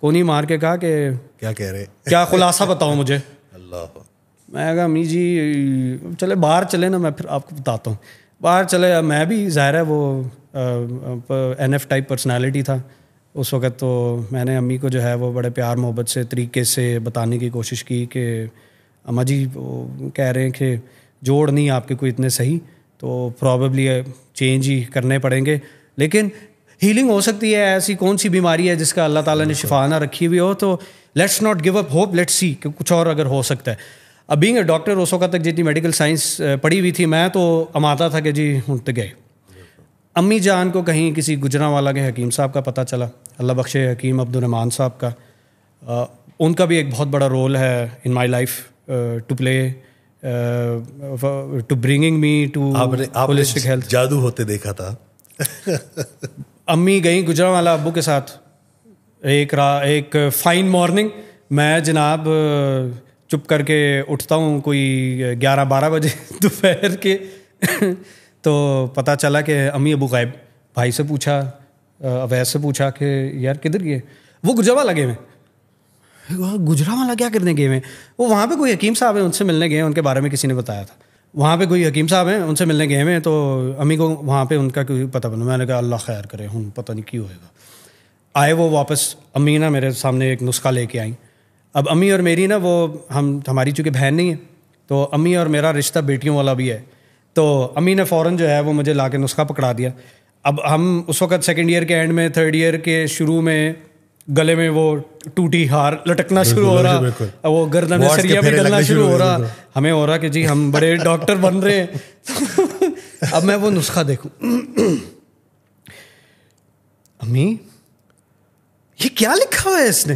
کونی مار کے کہا کہ کیا کہہ رہے, کیا خلاصہ بتاؤ مجھے. اللہ, میں کہا امی جی چلے باہر چلے نا, میں پھر آپ کو بتاتا ہوں. باہر چلے, میں بھی ظاہر ہے وہ NF ٹائپ پرسنالٹی تھا اس وقت, تو میں نے امی کو جو ہے وہ بڑے پیار محبت سے طریقے سے بتانے کی کوشش کی کہ اماں جی وہ کہہ رہے ہیں کہ جوڑ نہیں آپ کے کوئی اتنے صحیح, تو پرابیبلی چینج ہی کرنے پڑیں گے, لیکن ہیلنگ ہو سکتی ہے. ایسی کون سی بیماری ہے جس کا اللہ تعالیٰ نے شفا نہ رکھی ہوئی ہو, تو let's not give up hope, let's see کہ کچھ اور اگر ہو سکتا ہے. اب بینگ اے ڈاکٹر اس وقت تک جتنی میڈیکل سائنس پڑھی ہوئی تھی میں, تو اماتا تھا کہ جی ہوں تو گئے. امی جان کو کہیں کسی گجرانوالا کے حکیم صاحب کا پتہ چلا, اللہ بخشے حکیم عبدالرحمان صاحب کا. ان کا بھی ایک بہت بڑا رول ہے in my life to play to bringing me to holistic health. جادو ہوتے دیکھا تھا. امی گئیں گجرانوالا ابو کے ساتھ ایک فائن مارننگ. میں جناب چپ کر کے اٹھتا ہوں کوئی 11-12 بجے دوپہر کے, تو پتہ چلا کہ امی ابو غائب. بھائی سے پوچھا, اویس سے پوچھا کہ یار کدھر گئے, وہ گجرانوالا گئے ہیں. گجرانوالا کیا کرنے گئے ہیں؟ وہ وہاں پہ کوئی حکیم صاحب ہیں ان سے ملنے گئے ہیں, ان کے بارے میں کسی نے بتایا تھا. وہاں پہ کوئی حکیم صاحب ہیں ان سے ملنے گئے ہیں, تو امی کو وہاں پہ ان کا کوئی پتہ بنا. میں نے کہا اللہ خیر کرے, ہوں پتہ نہیں کیوں ہوئے گا. آئے وہ واپس, امی نا میرے سامنے ایک نسخہ لے کے آئیں. اب امی اور میری نا وہ ہماری چونکہ بہن نہیں ہے, تو امی اور میرا رشتہ بیٹیوں والا بھی ہے, تو امی نے فوراً جو ہے وہ مجھے لا کے نسخہ پکڑا دیا. اب ہم اس وقت سیکنڈ ایئر کے اینڈ میں, تھرڈ ایئر کے شروع میں گلے میں وہ ٹوٹی ہار لٹکنا شروع ہو رہا, وہ گردن میں سریا بھی ڈلنا شروع ہو رہا. ہمیں ہو رہا کہ جی ہم بڑے ڈاکٹر بن رہے ہیں. اب میں وہ نسخہ دیکھوں, امی یہ کیا لکھا ہوا ہے اس نے,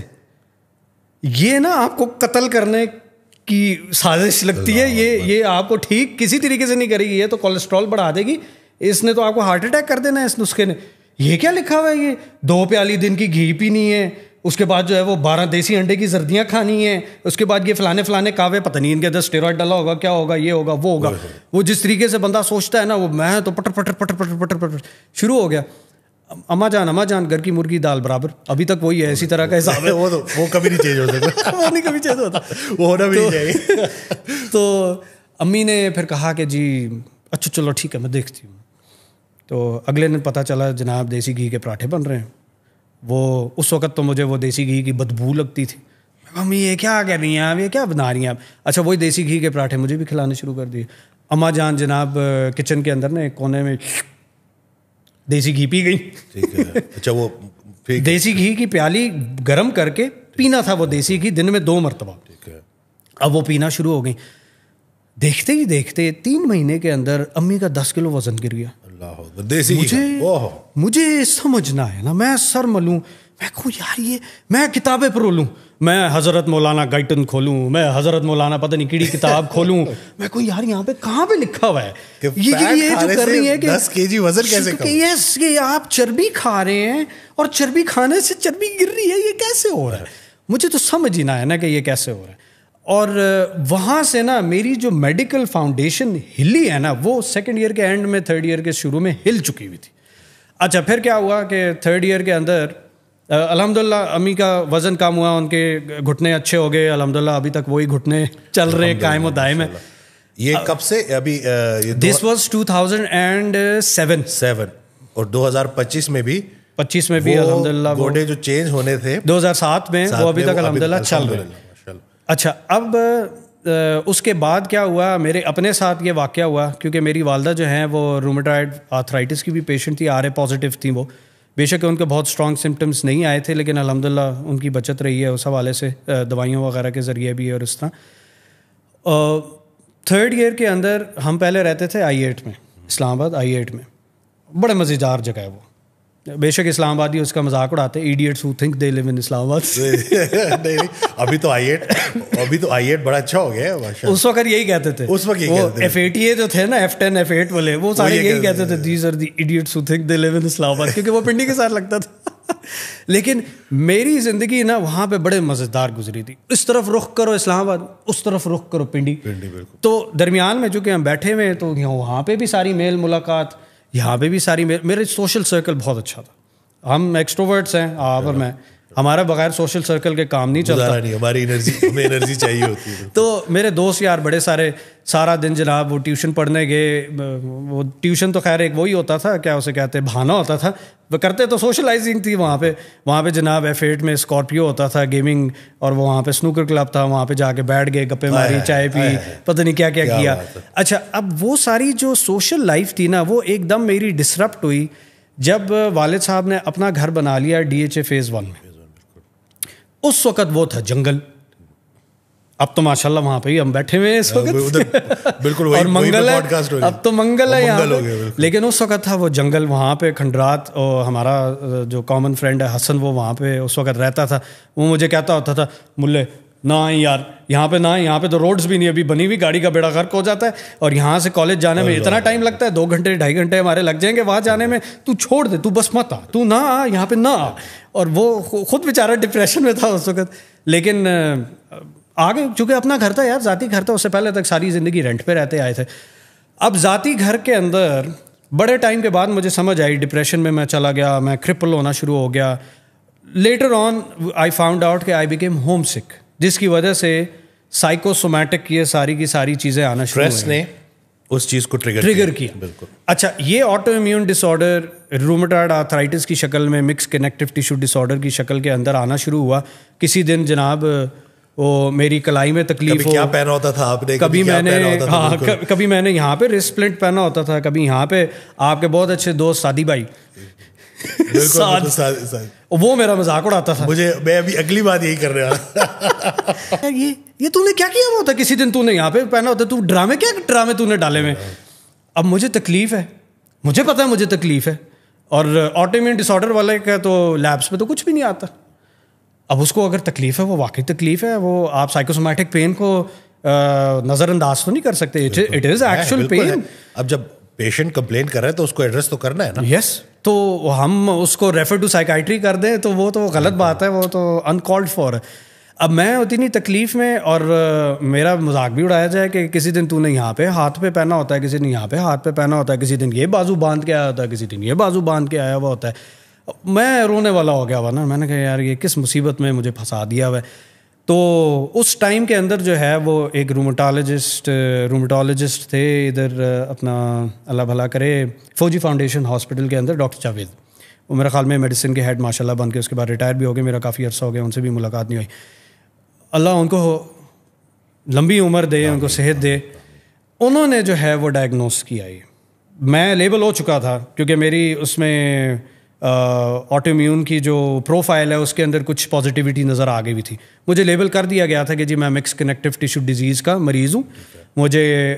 یہ نا آپ کو قتل کرنے کی سازش لگتی ہے, یہ آپ کو ٹھیک کسی طریقے سے نہیں کرے گی, یہ تو کولیسٹرول بڑھا دے گی, اس نے تو آپ کو ہارٹ اٹیک کر دینا ہے اس نسخے نے. یہ کیا لکھا ہوا ہے, یہ 2 پیالی دن کی گھی پینی ہے, اس کے بعد جو ہے وہ 12 دیسی انڈے کی زردیاں کھانی ہیں, اس کے بعد یہ فلانے کہوے, پتہ نہیں ان کے اندر اسٹیرائڈ ڈالا ہوگا, کیا ہوگا, یہ ہوگا وہ ہوگا. وہ جس طریقے سے بندہ سوچتا ہے نا, وہ میں تو پٹر پٹر پٹر پٹر پٹر پٹر شروع ہو گیا. اماں جان گھر کی مرغی دال برابر, ابھی تک وہی ہے, اسی طرح کا حساب ہے. وہ کبھی نہیں چینج ہو سکتا, وہ نہیں کبھی چینج ہوتا, وہ ہونا بھی نہیں چاہیے. تو امی نے پھر کہا کہ جی اچھا چلو ٹھیک ہے میں دیکھتی ہوں. تو اگلے دن پتہ چلا جناب دیسی گھی کے پراٹھے بن رہے ہیں. وہ اس وقت تو مجھے وہ دیسی گھی کی بدبو لگتی تھی. امی یہ کیا کر رہی ہیں آپ, یہ کیا بنا رہی ہیں آپ؟ اچھا وہی دیسی گھی کے پراٹھے مجھے بھی کھلانے شروع کر دیے. اماں جان جناب کچن کے اندر نا ایک کونے میں دیسی گھی پی گئی. اچھا وہ دیسی گھی کی پیالی گرم کر کے پینا تھا وہ دیسی گھی دن میں 2 مرتبہ. اب وہ پینا شروع ہو گئی. دیکھتے ہی دیکھتے 3 مہینے کے اندر امی کا 10 کلو وزن گر گیا. مجھے سمجھنا ہے نا, میں سر ملوں, میں کہوں یار یہ میں کتابیں پرولوں, میں حضرت مولانا گائٹن کھولوں, میں حضرت مولانا پتہ نہیں کیڑی کتاب کھولوں, میں کہوں یار یہاں پہ کہاں پہ لکھا ہوا ہے یہ جو کر رہی ہے کہ 10 kg وزن کیسے کم. یس کہ آپ چربی کھا رہے ہیں اور چربی کھانے سے چربی گر رہی ہے, یہ کیسے ہو رہا ہے؟ مجھے تو سمجھ ہی نہ ہے نا کہ یہ کیسے ہو رہا ہے. اور وہاں سے نا میری جو میڈیکل فاؤنڈیشن ہلی ہے نا وہ سیکنڈ ایئر کے اینڈ میں تھرڈ ایئر کے شروع میں ہل چکی ہوئی تھی. اچھا پھر کیا ہوا کہ تھرڈ ایئر کے اندر الحمدللہ امی کا وزن کم ہوا, ان کے گھٹنے اچھے ہو گئے الحمدللہ, ابھی تک وہی گھٹنے چل رہے قائم و دائم ہے. یہ کب سے ابھی؟ دس واز 2007 اور 2025 میں بھی 25 میں بھی الحمدللہ گوڈے جو چینج ہونے تھے 2007 میں وہ ابھی تک الحمدللہ چل رہے ہیں. اچھا اب اس کے بعد کیا ہوا, میرے اپنے ساتھ یہ واقعہ ہوا کیونکہ میری والدہ جو ہیں وہ رومیٹائڈ آرتھرائٹس کی بھی پیشنٹ تھی, RA پازیٹیو تھیں وہ. بے شک ان کے بہت اسٹرانگ سمٹمس نہیں آئے تھے لیکن الحمدللہ ان کی بچت رہی ہے اس حوالے سے, دوائیوں وغیرہ کے ذریعے بھی. اور اس طرح تھرڈ ایئر کے اندر ہم پہلے رہتے تھے I8 میں, اسلام آباد I8 میں. بڑے مزیدار جگہ ہے وہ, بے شک اسلام آبادی اس کا مذاق اڑاتے, idiots who think they live in اسلام آباد. ابھی تو I8 بڑا اچھا ہو گیا ہے. اس وقت یہی کہتے تھے, اس وقت وہ F80 جو تھے نا F10 F8 والے, وہ سارے یہی کہتے تھے these are the idiots who think they live in Islamabad, کیونکہ وہ پنڈی کے ساتھ لگتا تھا. لیکن میری زندگی نا وہاں پہ بڑے مزیدار گزری تھی. اس طرف رخ کرو اسلام آباد, اس طرف رخ کرو پنڈی. تو درمیان میں چونکہ ہم بیٹھے ہوئے تو وہاں پہ بھی ساری میل ملاقات, یہاں پہ بھی ساری میرے سوشل سرکل بہت اچھا تھا. ہم ایکسٹروورٹس ہیں آپ اور میں, ہمارا بغیر سوشل سرکل کے کام نہیں چلتا, ہماری انرجی چاہیے ہوتی ہے. تو میرے دوست یار بڑے سارے سارا دن جناب وہ ٹیوشن پڑھنے گئے. وہ ٹیوشن تو خیر ایک وہی ہوتا تھا, کیا اسے کہتے ہیں, بہانہ ہوتا تھا. وہ کرتے تو سوشلائزنگ تھی وہاں پہ جناب F8 میں اسکارپیو ہوتا تھا گیمنگ, اور وہاں پہ سنوکر کلب تھا, وہاں پہ جا کے بیٹھ گئے, گپے ماری, چائے پی, پتہ نہیں کیا کیا. اچھا اب وہ ساری جو سوشل لائف تھی نا وہ ایک دم میری ڈسرپٹ ہوئی جب والد صاحب نے اپنا گھر بنا لیا DHA فیز 1 میں. اس وقت وہ تھا جنگل. اب تو ماشاءاللہ وہاں پہ ہی ہم بیٹھے ہوئے ہیں اس وقت, بالکل, اور منگل ہے, اب تو منگل ہے یہاں پہ. لیکن اس وقت تھا وہ جنگل. وہاں پہ کھنڈرات, اور ہمارا جو کامن فرینڈ ہے حسن, وہ وہاں پہ اس وقت رہتا تھا. وہ مجھے کہتا ہوتا تھا, ملے نہ یار یہاں پہ نہ, یہاں پہ تو روڈز بھی نہیں ابھی بنی ہوئی, گاڑی کا بیڑا غرق ہو جاتا ہے, اور یہاں سے کالج جانے میں اتنا ٹائم لگتا ہے, 2 گھنٹے 2.5 گھنٹے ہمارے لگ جائیں گے وہاں جانے میں. تو چھوڑ دے, تو بس مت آ, تو نہ آ یہاں پہ, نہ آ. اور وہ خود بیچارہ ڈپریشن میں تھا اس وقت. لیکن آگے چونکہ اپنا گھر تھا یار, ذاتی گھر تھا. اس سے پہلے تک ساری زندگی رینٹ پہ رہتے آئے تھے. اب ذاتی گھر کے اندر بڑے ٹائم کے بعد مجھے سمجھ آئی, ڈپریشن میں چلا گیا, میں کرپل ہونا شروع ہو گیا. Later on I found out کہ آئی بیکیم ہوم سک, جس کی وجہ سے سائیکوسومیٹک یہ ساری کی ساری چیزیں آنا شروع ہوئی. اسٹریس نے اس چیز کو ٹریگر کیا. بالکل. اچھا یہ آٹو امیون ڈس آرڈر رومیٹائڈ آرتھرائٹس کی شکل میں, مکس کنیکٹیو ٹیشو ڈس آرڈر کی شکل کے اندر آنا شروع ہوا. کسی دن جناب وہ میری کلائی میں تکلیف ہو, کیا پہنا ہوتا تھا آپ نے, کبھی میں نے یہاں پہ ریسٹ پلنٹ پہنا ہوتا تھا, کبھی یہاں پہ آپ کے بہت اچھے دوست سادی بھائی, وہ میرا مذاق اڑاتا تھا. میں ابھی اگلی بات یہی کر رہا ہوں, یہ تو نے کیا کیا ہوا ہوتا, کسی دن تو نے یہاں پہ پہنا ہوتا, تو ڈرامے تو نے ڈالے میں. اب مجھے تکلیف ہے, مجھے پتا ہے مجھے تکلیف ہے, اور آٹو امیون ڈس آرڈر والے کا تو لیبس پہ تو کچھ بھی نہیں آتا. اب اس کو اگر تکلیف ہے, وہ واقعی تکلیف ہے, وہ آپ سائیکوسومیٹک پین کو نظر انداز تو نہیں کر سکتے. It is actual pain. اب جب پیشنٹ کمپلین کر رہے ہیں تو اس کو ایڈریس تو کرنا ہے نا. یس, تو ہم اس کو ریفر ٹو سائیکائٹری کر دیں تو وہ تو غلط بات ہے, وہ تو انکالڈ فار ہے. اب میں اتنی تکلیف میں, اور میرا مذاق بھی اڑایا جائے کہ کسی دن تو نے یہاں پہ ہاتھ پہ پہنا ہوتا ہے, کسی دن یہاں پہ ہاتھ پہ پہنا ہوتا ہے, کسی دن یہ بازو باندھ کے آیا ہوتا ہے, کسی دن یہ بازو باندھ کے آیا ہوا ہوتا ہے. میں رونے والا ہو گیا ہوا نا, میں نے کہا یار یہ کس مصیبت میں مجھے پھنسا دیا ہوا ہے. تو اس ٹائم کے اندر جو ہے وہ ایک رومیٹالوجسٹ تھے ادھر اپنا اللہ بھلا کرے فوجی فاؤنڈیشن ہاسپٹل کے اندر, ڈاکٹر جاوید. وہ میرے خیال میں میڈیسن کے ہیڈ ماشاء اللہ بن کے اس کے بعد ریٹائر بھی ہو گئے, میرا کافی عرصہ ہو گیا ان سے بھی ملاقات نہیں ہوئی. اللہ ان کو لمبی عمر دے, ان کو صحت دے. انہوں نے جو ہے وہ ڈائگنوس کیا. میں لیبل ہو چکا تھا کیونکہ میری اس میں آٹو امیون کی جو پروفائل ہے اس کے اندر کچھ پازیٹیوٹی نظر آ گئی تھی. مجھے لیبل کر دیا گیا تھا کہ جی میں مکس کنیکٹیو ٹیشو ڈیزیز کا مریض ہوں. مجھے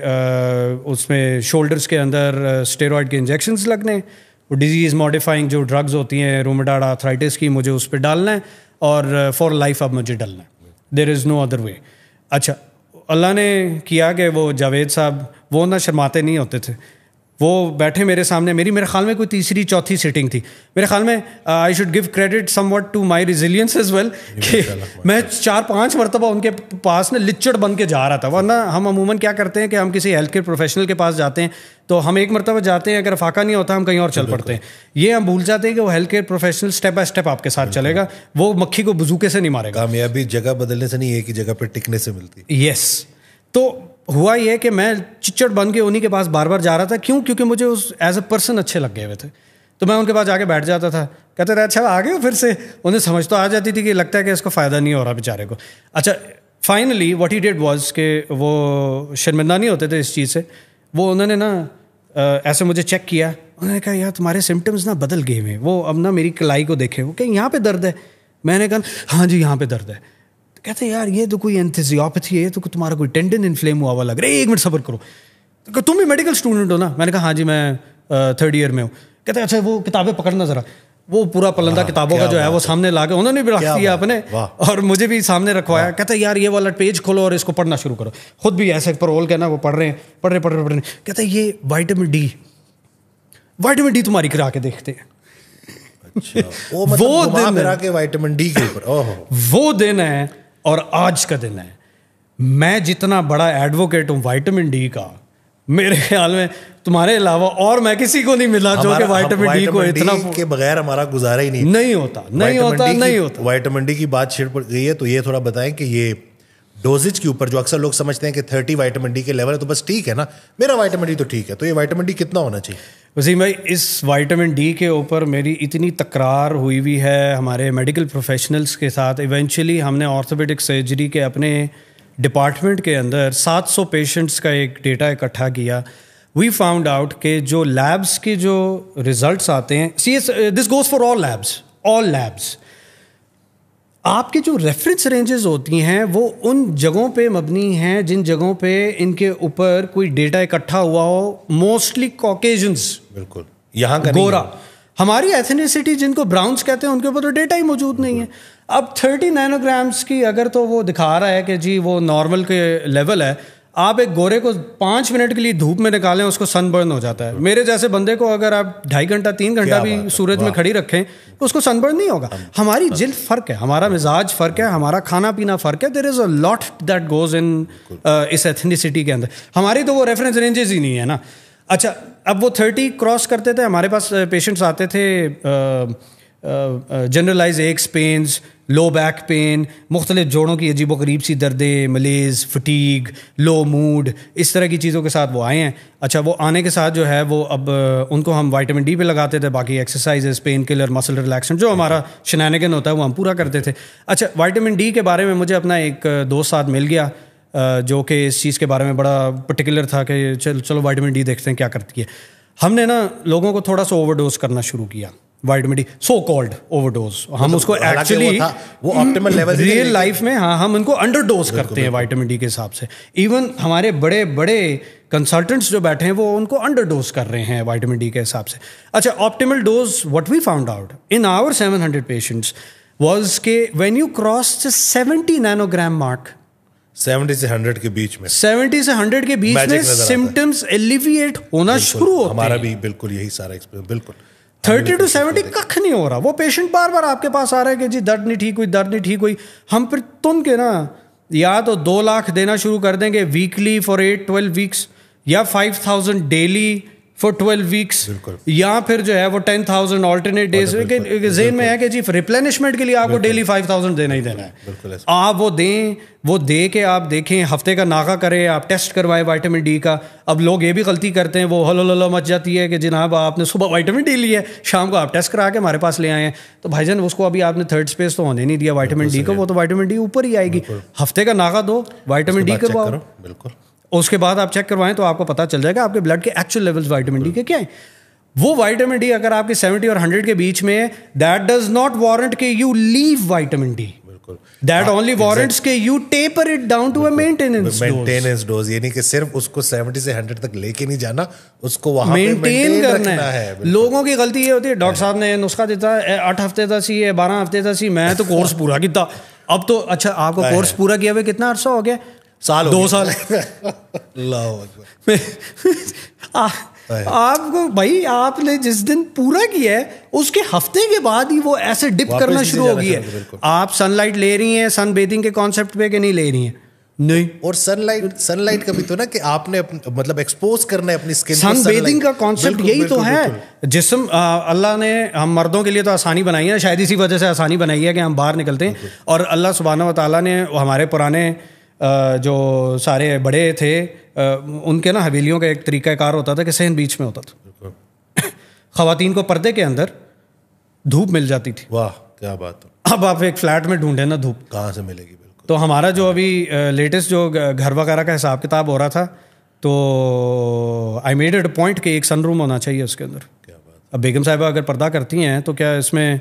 اس میں شولڈرز کے اندر اسٹیرائڈ کے انجیکشنز لگنے, وہ ڈیزیز ماڈیفائنگ جو ڈرگز ہوتی ہیں رومیٹائڈ آرتھرائٹس کی, مجھے اس پہ ڈالنا ہے, اور فار لائف اب مجھے ڈالنا ہے. There is no other way. اچھا اللہ نے کیا کہ وہ جاوید صاحب وہ نہ شرماتے نہیں ہوتے تھے, وہ بیٹھے میرے سامنے, میرے خیال میں کوئی تیسری چوتھی سیٹنگ تھی میرے خیال میں. I should give credit somewhat to my resilience as well کہ میں 4-5 مرتبہ ان کے پاس نا لچڑ بن کے جا رہا تھا. ورنہ ہم عموماً کیا کرتے ہیں کہ ہم کسی ہیلتھ کیئر پروفیشنل کے پاس جاتے ہیں تو ہم ایک مرتبہ جاتے ہیں, اگر فاقہ نہیں ہوتا ہم کہیں اور چل پڑتے ہیں. یہ ہم بھول جاتے ہیں کہ وہ health care professional step by step آپ کے ساتھ چلے گا, وہ مکھی کو بزوکے سے نہیں مارے گا. کامیابی جگہ بدلنے سے نہیں, ایک ہی جگہ پہ ٹکنے سے ملتی. یس. تو ہوا یہ کہ میں چچڑ بن کے انہیں کے پاس بار بار جا رہا تھا. کیوں؟ کیونکہ مجھے اس ایز اے پرسن اچھے لگ گئے ہوئے تھے. تو میں ان کے پاس جا کے بیٹھ جاتا تھا, کہتے رہے اچھا آ گئے ہو پھر سے. انہیں سمجھ تو آ جاتی تھی کہ لگتا ہے کہ اس کو فائدہ نہیں ہو رہا بیچارے کو. اچھا finally what he did was کہ وہ شرمندہ نہیں ہوتے تھے اس چیز سے. وہ انہوں نے نا ایسے مجھے چیک کیا, انہوں نے کہا یار تمہارے سمٹمز نا بدل گئے ہوئے. وہ اب نا میری کلائی کو دیکھے, وہ کہ یہاں پہ درد ہے. میں نے کہا ہاں جی یہاں پہ درد ہے. کہتے یار یہ تو کوئی اینتھیزیوپیتھی ہے, یہ تو تمہارا کوئی ٹینڈن انفلیم ہوا ہوا لگ رہا ہے, 1 منٹ صبر کرو. تم بھی میڈیکل اسٹوڈنٹ ہو نا؟ میں نے کہا ہاں جی میں 3rd ایئر میں ہوں. کہتے اچھا وہ کتابیں پکڑنا ذرا. وہ پورا پلندہ کتابوں کا جو ہے وہ سامنے لا کے انہوں نے بھی رکھ دیا اپنے, اور مجھے بھی سامنے رکھوایا. کہتے یار یہ والا پیج کھولو اور اس کو پڑھنا شروع کرو. خود بھی ایسے پرول کے نا وہ پڑھ رہے ہیں. کہتے یہ وائٹامن ڈی تمہاری کرا کے دیکھتے ہیں. وہ دن ہے اور آج کا دن ہے. میں جتنا بڑا ایڈوکیٹ ہوں وائٹامن ڈی کا, میرے خیال میں تمہارے علاوہ اور میں کسی کو نہیں ملا جو کہ وائٹامن ڈی کو اتنا کے بغیر ہمارا گزارا ہی نہیں ہوتا. وائٹامن ڈی کی بات چھڑ پڑ گئی ہے تو یہ تھوڑا بتائیں کہ یہ ڈوزج کے اوپر جو اکثر لوگ سمجھتے ہیں کہ 30 وائٹامن ڈی کے لیول ہے تو بس ٹھیک ہے نا, میرا وائٹامن ڈی تو ٹھیک ہے, تو یہ وائٹامن ڈی کتنا ہونا چاہیے؟ وسیم بھائی اس وائٹامن ڈی کے اوپر میری اتنی تکرار ہوئی ہے ہمارے میڈیکل پروفیشنلز کے ساتھ. ایونچولی ہم نے آرتھوپیڈک سرجری کے اپنے ڈپارٹمنٹ کے اندر 700 پیشنٹس کا ایک ڈیٹا اکٹھا کیا. وی فاؤنڈ آؤٹ کہ جو لیبس کے جو ریزلٹس آتے ہیں, this goes for all labs, آپ کے جو ریفرنس رینجز ہوتی ہیں وہ ان جگہوں پہ مبنی ہیں جن جگہوں پہ ان کے اوپر کوئی ڈیٹا اکٹھا ہوا ہو. موسٹلی کاکیشنز, بالکل یہاں کا گورا. ہماری ایتھنیسٹی جن کو براؤنس کہتے ہیں ان کے اوپر تو ڈیٹا ہی موجود نہیں ہے. اب 30 نینوگرامس کی اگر تو وہ دکھا رہا ہے کہ جی وہ نارمل کے لیول ہے, آپ ایک گورے کو 5 منٹ کے لیے دھوپ میں نکالیں اس کو سن برن ہو جاتا ہے. میرے جیسے بندے کو اگر آپ 2.5 گھنٹہ 3 گھنٹہ بھی سورج میں کھڑی رکھیں تو اس کو سن برن نہیں ہوگا. ہماری جلد فرق ہے, ہمارا مزاج فرق ہے, ہمارا کھانا پینا فرق ہے. There is a lot that goes in اس ایتھنیسٹی کے اندر. ہماری تو وہ ریفرنس رینجز ہی نہیں ہے نا. اچھا اب وہ 30 کراس کرتے تھے, ہمارے پاس پیشنٹس آتے تھے جنرلائز ایکس پینز, لو بیک پین, مختلف جوڑوں کی عجیب و غریب سی دردیں, ملیز, فٹیگ, لو موڈ, اس طرح کی چیزوں کے ساتھ وہ آئے ہیں. اچھا وہ آنے کے ساتھ جو ہے وہ اب ان کو ہم وائٹامن ڈی پہ لگاتے تھے, باقی ایکسرسائزز, پین کلر, مسل ریلیکسنٹ, جو ہمارا شنینگن ہوتا ہے وہ ہم پورا کرتے تھے. اچھا وائٹامن ڈی کے بارے میں مجھے اپنا ایک دوست ساتھ مل گیا جو کہ اس چیز کے بارے میں بڑا پرٹیکولر تھا کہ چلو وائٹامن ڈی دیکھتے ہیں کیا کرتی ہے. ہم نے نا لوگوں کو تھوڑا سا اوور ڈوز کرنا شروع کیا vitamin D, so called overdose. ہم اس کو ایکچولی وہ آپٹیمل لیول ریئل لائف میں ہم ان کو انڈر ڈوز کرتے ہیں وائٹامن ڈی کے حساب سے. ایون ہمارے بڑے بڑے کنسلٹنٹس جو بیٹھے ہیں وہ ان کو انڈر ڈوز کر رہے ہیں وائٹامن ڈی کے حساب سے. اچھا optimal dose what we found out in our 700 patients was کہ when you cross 70 nanogram mark, 70 سے 100 کے بیچ میں, 70 سے 100 کے بیچ میں سمٹمز ایلیویٹ ہونا شروع ہوتے ہیں. ہمارا بھی بالکل یہی سارا ایکسپیرینس. بالکل 30 to 70 ککھ نہیں ہو رہا. وہ پیشنٹ بار بار آپ کے پاس آ رہا ہے کہ جی درد نہیں ٹھیک ہوئی. ہم پھر تن کے نا یا تو 2 لاکھ دینا شروع کر دیں گے ویکلی فار 8-12 ویکس, یا 5000 ڈیلی فار 12 ویکس, یا پھر جو ہے وہ 10,000 آلٹرنیٹ ڈیز. ذہن میں ہے کہ جی ریپلینشمنٹ کے لیے آپ کو ڈیلی 5000 دینا ہی دینا ہے. آپ وہ دیں, وہ دے کے آپ دیکھیں, ہفتے کا ناغہ کریں, آپ ٹیسٹ کروائیں وائٹامن ڈی کا. اب لوگ یہ بھی غلطی کرتے ہیں, وہ ہلو مچ جاتی ہے کہ جناب آپ نے صبح وائٹامن ڈی لی ہے, شام کو آپ ٹیسٹ کرا کے ہمارے پاس لے آئے ہیں. تو بھائی جان اس کو ابھی آپ نے 3rd اسپیس تو ہونے نہیں دیا وائٹامن ڈی کو, وہ تو وائٹامن ڈی اوپر ہی آئے گی. ہفتے کا ناغہ دو, وائٹامن ڈی کرواؤ, بالکل. اس کے بعد آپ چیک کروائیں تو آپ کو پتہ چل جائے گا آپ کے بلڈ کے ایکچوئل لیولز وائٹامن ڈی کے کیا ہیں. وہ وائٹامن ڈی اگر آپ کے 70 اور 100 کے بیچ میں ہے, دیٹ ڈز ناٹ وارنٹ کہ you leave vitamin D, that only warrants کہ you taper it down to a maintenance dose. یعنی کہ صرف اس کو 70 سے 100 تک لے کے نہیں جانا, اس کو وہاں مینٹین کرنا ہے. لوگوں کی غلطی یہ ہوتی ہے, ڈاکٹر صاحب نے نسخہ دیتا ہے 8 ہفتے دا سی, 12 ہفتے دا سی, میں تو کورس پورا کیتا. اب تو اچھا آپ کو کورس پورا کیا ہوئے کتنا عرصہ ہو گیا؟ 2 سال. اللہ اکبر. آپ کو بھائی آپ نے جس دن پورا کیا ہے اس کے ہفتے کے بعد ہی وہ ایسے ڈپ کرنا شروع ہو گئی ہے. آپ سن لائٹ لے رہی ہیں سن بیتھنگ کے کانسیپٹ پہ کہ نہیں لے رہی ہیں؟ نہیں. اور سن لائٹ کا بھی تو نا کہ آپ نے مطلب ایکسپوز کرنا ہے اپنی اسکن. سن بیتھنگ کا کانسیپٹ یہی تو ہے. جسم اللہ نے ہم مردوں کے لیے تو آسانی بنائی ہے, شاید اسی وجہ سے آسانی بنائی ہے کہ ہم باہر نکلتے ہیں. اور اللہ سبحانہ و تعالیٰ نے ہمارے پرانے جو سارے بڑے تھے ان کے نا حویلیوں کا ایک طریقہ کار ہوتا تھا کہ صحن بیچ میں ہوتا تھا. خواتین کو پردے کے اندر دھوپ مل جاتی تھی. واہ کیا بات ہے. اب آپ ایک فلیٹ میں ڈھونڈیں نا دھوپ کہاں سے ملے گی. تو ہمارا جو ابھی لیٹسٹ جو گھر وغیرہ کا حساب کتاب ہو رہا تھا تو I made it a point کہ ایک سن روم ہونا چاہیے اس کے اندر. اب بیگم صاحبہ اگر پردہ کرتی ہیں تو کیا اس میں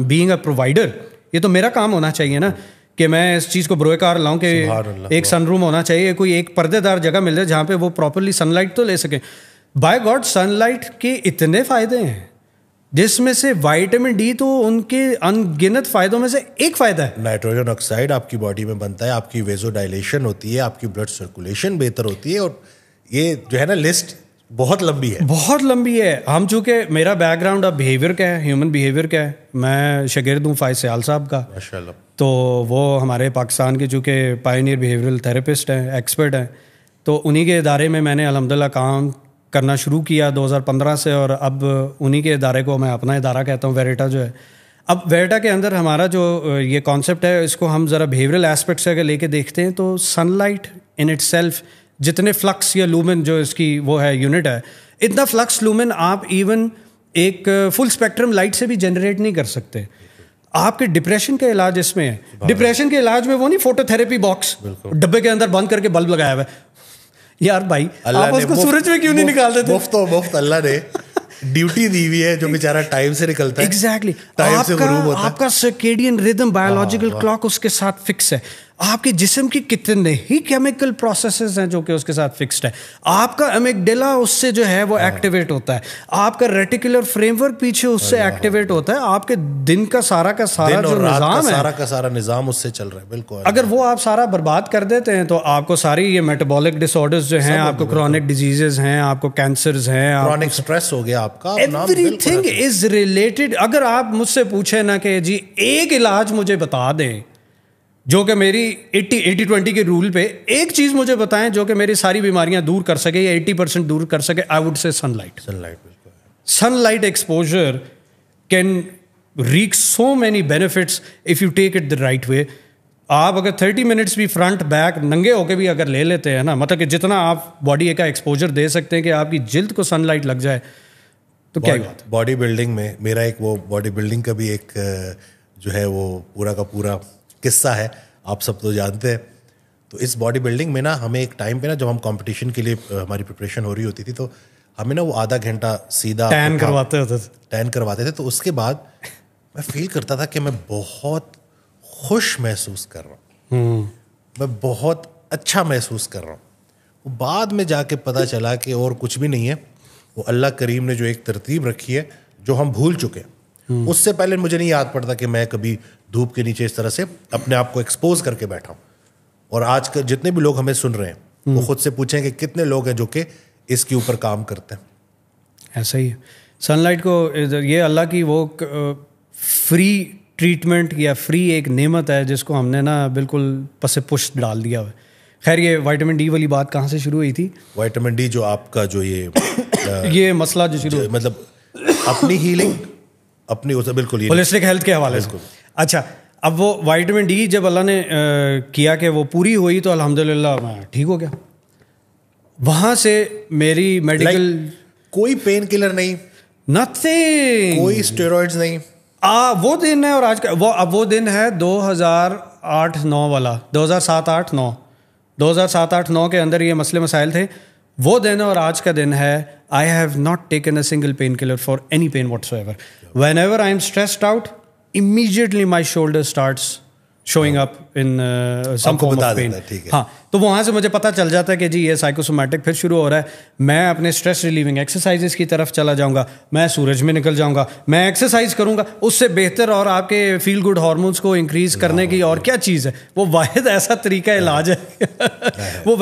بینگ اے پرووائڈر یہ تو میرا کام ہونا چاہیے نا کہ میں اس چیز کو بروئے کار لاؤں کہ ایک سن روم ہونا چاہیے, کوئی ایک پردے دار جگہ مل جائے جہاں پہ وہ پراپرلی سن لائٹ تو لے سکیں. بائی گاڈ سن لائٹ کے اتنے فائدے ہیں جس میں سے وائٹامن ڈی تو ان کے ان گنت فائدوں میں سے ایک فائدہ ہے. نائٹروجن آکسائڈ آپ کی باڈی میں بنتا ہے, آپ کی ویزو ڈائلیشن ہوتی ہے, آپ کی بلڈ سرکولیشن بہتر ہوتی ہے. اور یہ جو ہے نا لسٹ بہت لمبی ہے, بہت لمبی ہے. ہم چونکہ میرا بیک گراؤنڈ اب بیہیویئر کا ہے, ہیومن بیہیویئر کا ہے, میں شاگرد ہوں فائز سیال صاحب کا ماشاء اللہ. تو وہ ہمارے پاکستان کے چونکہ پائنیئر بیہیویئرل تھراپسٹ ہیں, ایکسپرٹ ہیں, تو انہی کے ادارے میں نے الحمدللہ کام کرنا شروع کیا 2015 سے. اور اب انہی کے ادارے کو میں اپنا ادارہ کہتا ہوں, ویریٹا جو ہے. اب ویریٹا کے اندر ہمارا جو یہ کانسیپٹ ہے اس کو ہم ذرا بیہیویئرل ایسپیکٹ سے اگر لے کے دیکھتے ہیں تو sun light in it self جتنے فلکس یا لومن جو اس کی وہ ہے یونٹ ہے, اتنا فلکس لومن آپ ایون ایک فل اسپیکٹرم لائٹ سے بھی جنریٹ نہیں کر سکتے. آپ کے ڈپریشن کا علاج اس میں ہے. ڈپریشن کے علاج میں وہ نہیں فوٹو تھراپی باکس ڈبے کے اندر بند کر کے بلب لگایا ہوا ہے. یار بھائی آپ اس کو سورج میں کیوں نہیں نکال دیتے؟ مفت اللہ نے ڈیوٹی دی ہوئی ہے جو بیچارہ ٹائم سے نکلتا ہے. ایگزیکٹلی. ٹائم سے غروب ہوتا ہے. آپ کا سرکیڈین ردم بایولوجیکل کلاک اس کے ساتھ فکس ہے. آپ کے جسم کی کتنے ہی کیمیکل پروسیسز ہیں جو کہ اس کے ساتھ فکسڈ ہے. آپ کا امیگڈیلا اس سے جو ہے وہ ایکٹیویٹ ہوتا ہے. آپ کا ریٹیکولر فریم ورک پیچھے اس سے ایکٹیویٹ ہوتا ہے. آپ کے دن کا سارا جو نظام ہے سارا کا سارا نظام اس سے چل رہا ہے. بالکل. اگر وہ آپ سارا برباد کر دیتے ہیں تو آپ کو ساری یہ میٹابولک ڈس آرڈرز جو ہیں, آپ کو کرونک ڈیزیزز ہیں, آپ کو کینسرز ہیں, کرونک سٹریس ہو گیا آپ کا, ایوری تھنگ از ریلیٹڈ. اگر آپ مجھ سے پوچھیں نا کہ جی ایک علاج مجھے بتا دیں جو کہ میری 80-20 کے رول پہ ایک چیز مجھے بتائیں جو کہ میری ساری بیماریاں دور کر سکے یا 80% دور کر سکے, I would say sunlight. Sunlight exposure can reap so many benefits if you take it the right way. آپ اگر 30 منٹس بھی فرنٹ بیک ننگے ہو کے بھی اگر لے لیتے ہیں نا, مطلب کہ جتنا آپ باڈی کا ایکسپوجر دے سکتے ہیں کہ آپ کی جلد کو سن لائٹ لگ جائے تو کیا بات ہے. باڈی بلڈنگ میں میرا ایک وہ باڈی بلڈنگ کا بھی ایک جو ہے وہ پورا کا پورا قصہ ہے, آپ سب تو جانتے ہیں. تو اس باڈی بلڈنگ میں نا ہمیں ایک ٹائم پہ نا جب ہم کمپٹیشن کے لیے ہماری پریپریشن ہو رہی ہوتی تھی تو ہمیں نا وہ آدھا گھنٹہ سیدھا ٹین کرواتے تھے. تو اس کے بعد میں فیل کرتا تھا کہ میں بہت خوش محسوس کر رہا ہوں, میں بہت اچھا محسوس کر رہا ہوں. وہ بعد میں جا کے پتہ چلا کہ اور کچھ بھی نہیں ہے, وہ اللہ کریم نے جو ایک ترتیب رکھی ہے جو ہم بھول چکے ہیں. اس سے پہلے مجھے نہیں یاد پڑتا کہ میں کبھی دھوپ کے نیچے اس طرح سے اپنے آپ کو ایکسپوز کر کے بیٹھا ہوں. اور آج کل جتنے بھی لوگ ہمیں سن رہے ہیں وہ خود سے پوچھیں کہ کتنے لوگ ہیں جو کہ اس کے اوپر کام کرتے ہیں. ایسا ہی ہے. سن لائٹ کو یہ اللہ کی وہ فری ٹریٹمنٹ یا فری ایک نعمت ہے جس کو ہم نے نا بالکل پس پش ڈال دیا ہوا ہے. خیر یہ وائٹامن ڈی والی بات کہاں سے شروع ہوئی تھی؟ وائٹامن ڈی جو آپ کا جو یہ مسئلہ جو شروع مطلب اپنی ہیلنگ اپنی بالکل ہولسٹک ہیلتھ کے حوالے سے. اچھا اب وہ وائٹامن ڈی جب اللہ نے کیا کہ وہ پوری ہوئی تو الحمدللہ میں ٹھیک ہو گیا. وہاں سے میری میڈیکل کوئی پین کلر نہیں, نتھنگ, کوئی اسٹیرائڈز نہیں. وہ دن ہے اور آج کا وہ دن ہے 2008-9 والا, 2007-8-9 کے اندر یہ مسئلے مسائل تھے. وہ دن اور آج کا دن ہے. I have not taken a single painkiller for any pain whatsoever. Whenever I am stressed out, immediately my shoulder starts showing up in some form of pain. ہاں تو وہاں سے مجھے پتہ چل جاتا ہے کہ جی یہ سائیکوسومیٹک پھر شروع ہو رہا ہے. میں اپنے اسٹریس ریلیونگ ایکسرسائزز کی طرف چلا جاؤں گا, میں سورج میں نکل جاؤں گا, میں ایکسرسائز کروں گا, اس سے بہتر اور آپ کے فیل گڈ ہارمونس کو انکریز کرنے کی اور کیا چیز ہے. وہ واحد ایسا طریقہ علاج ہے, وہ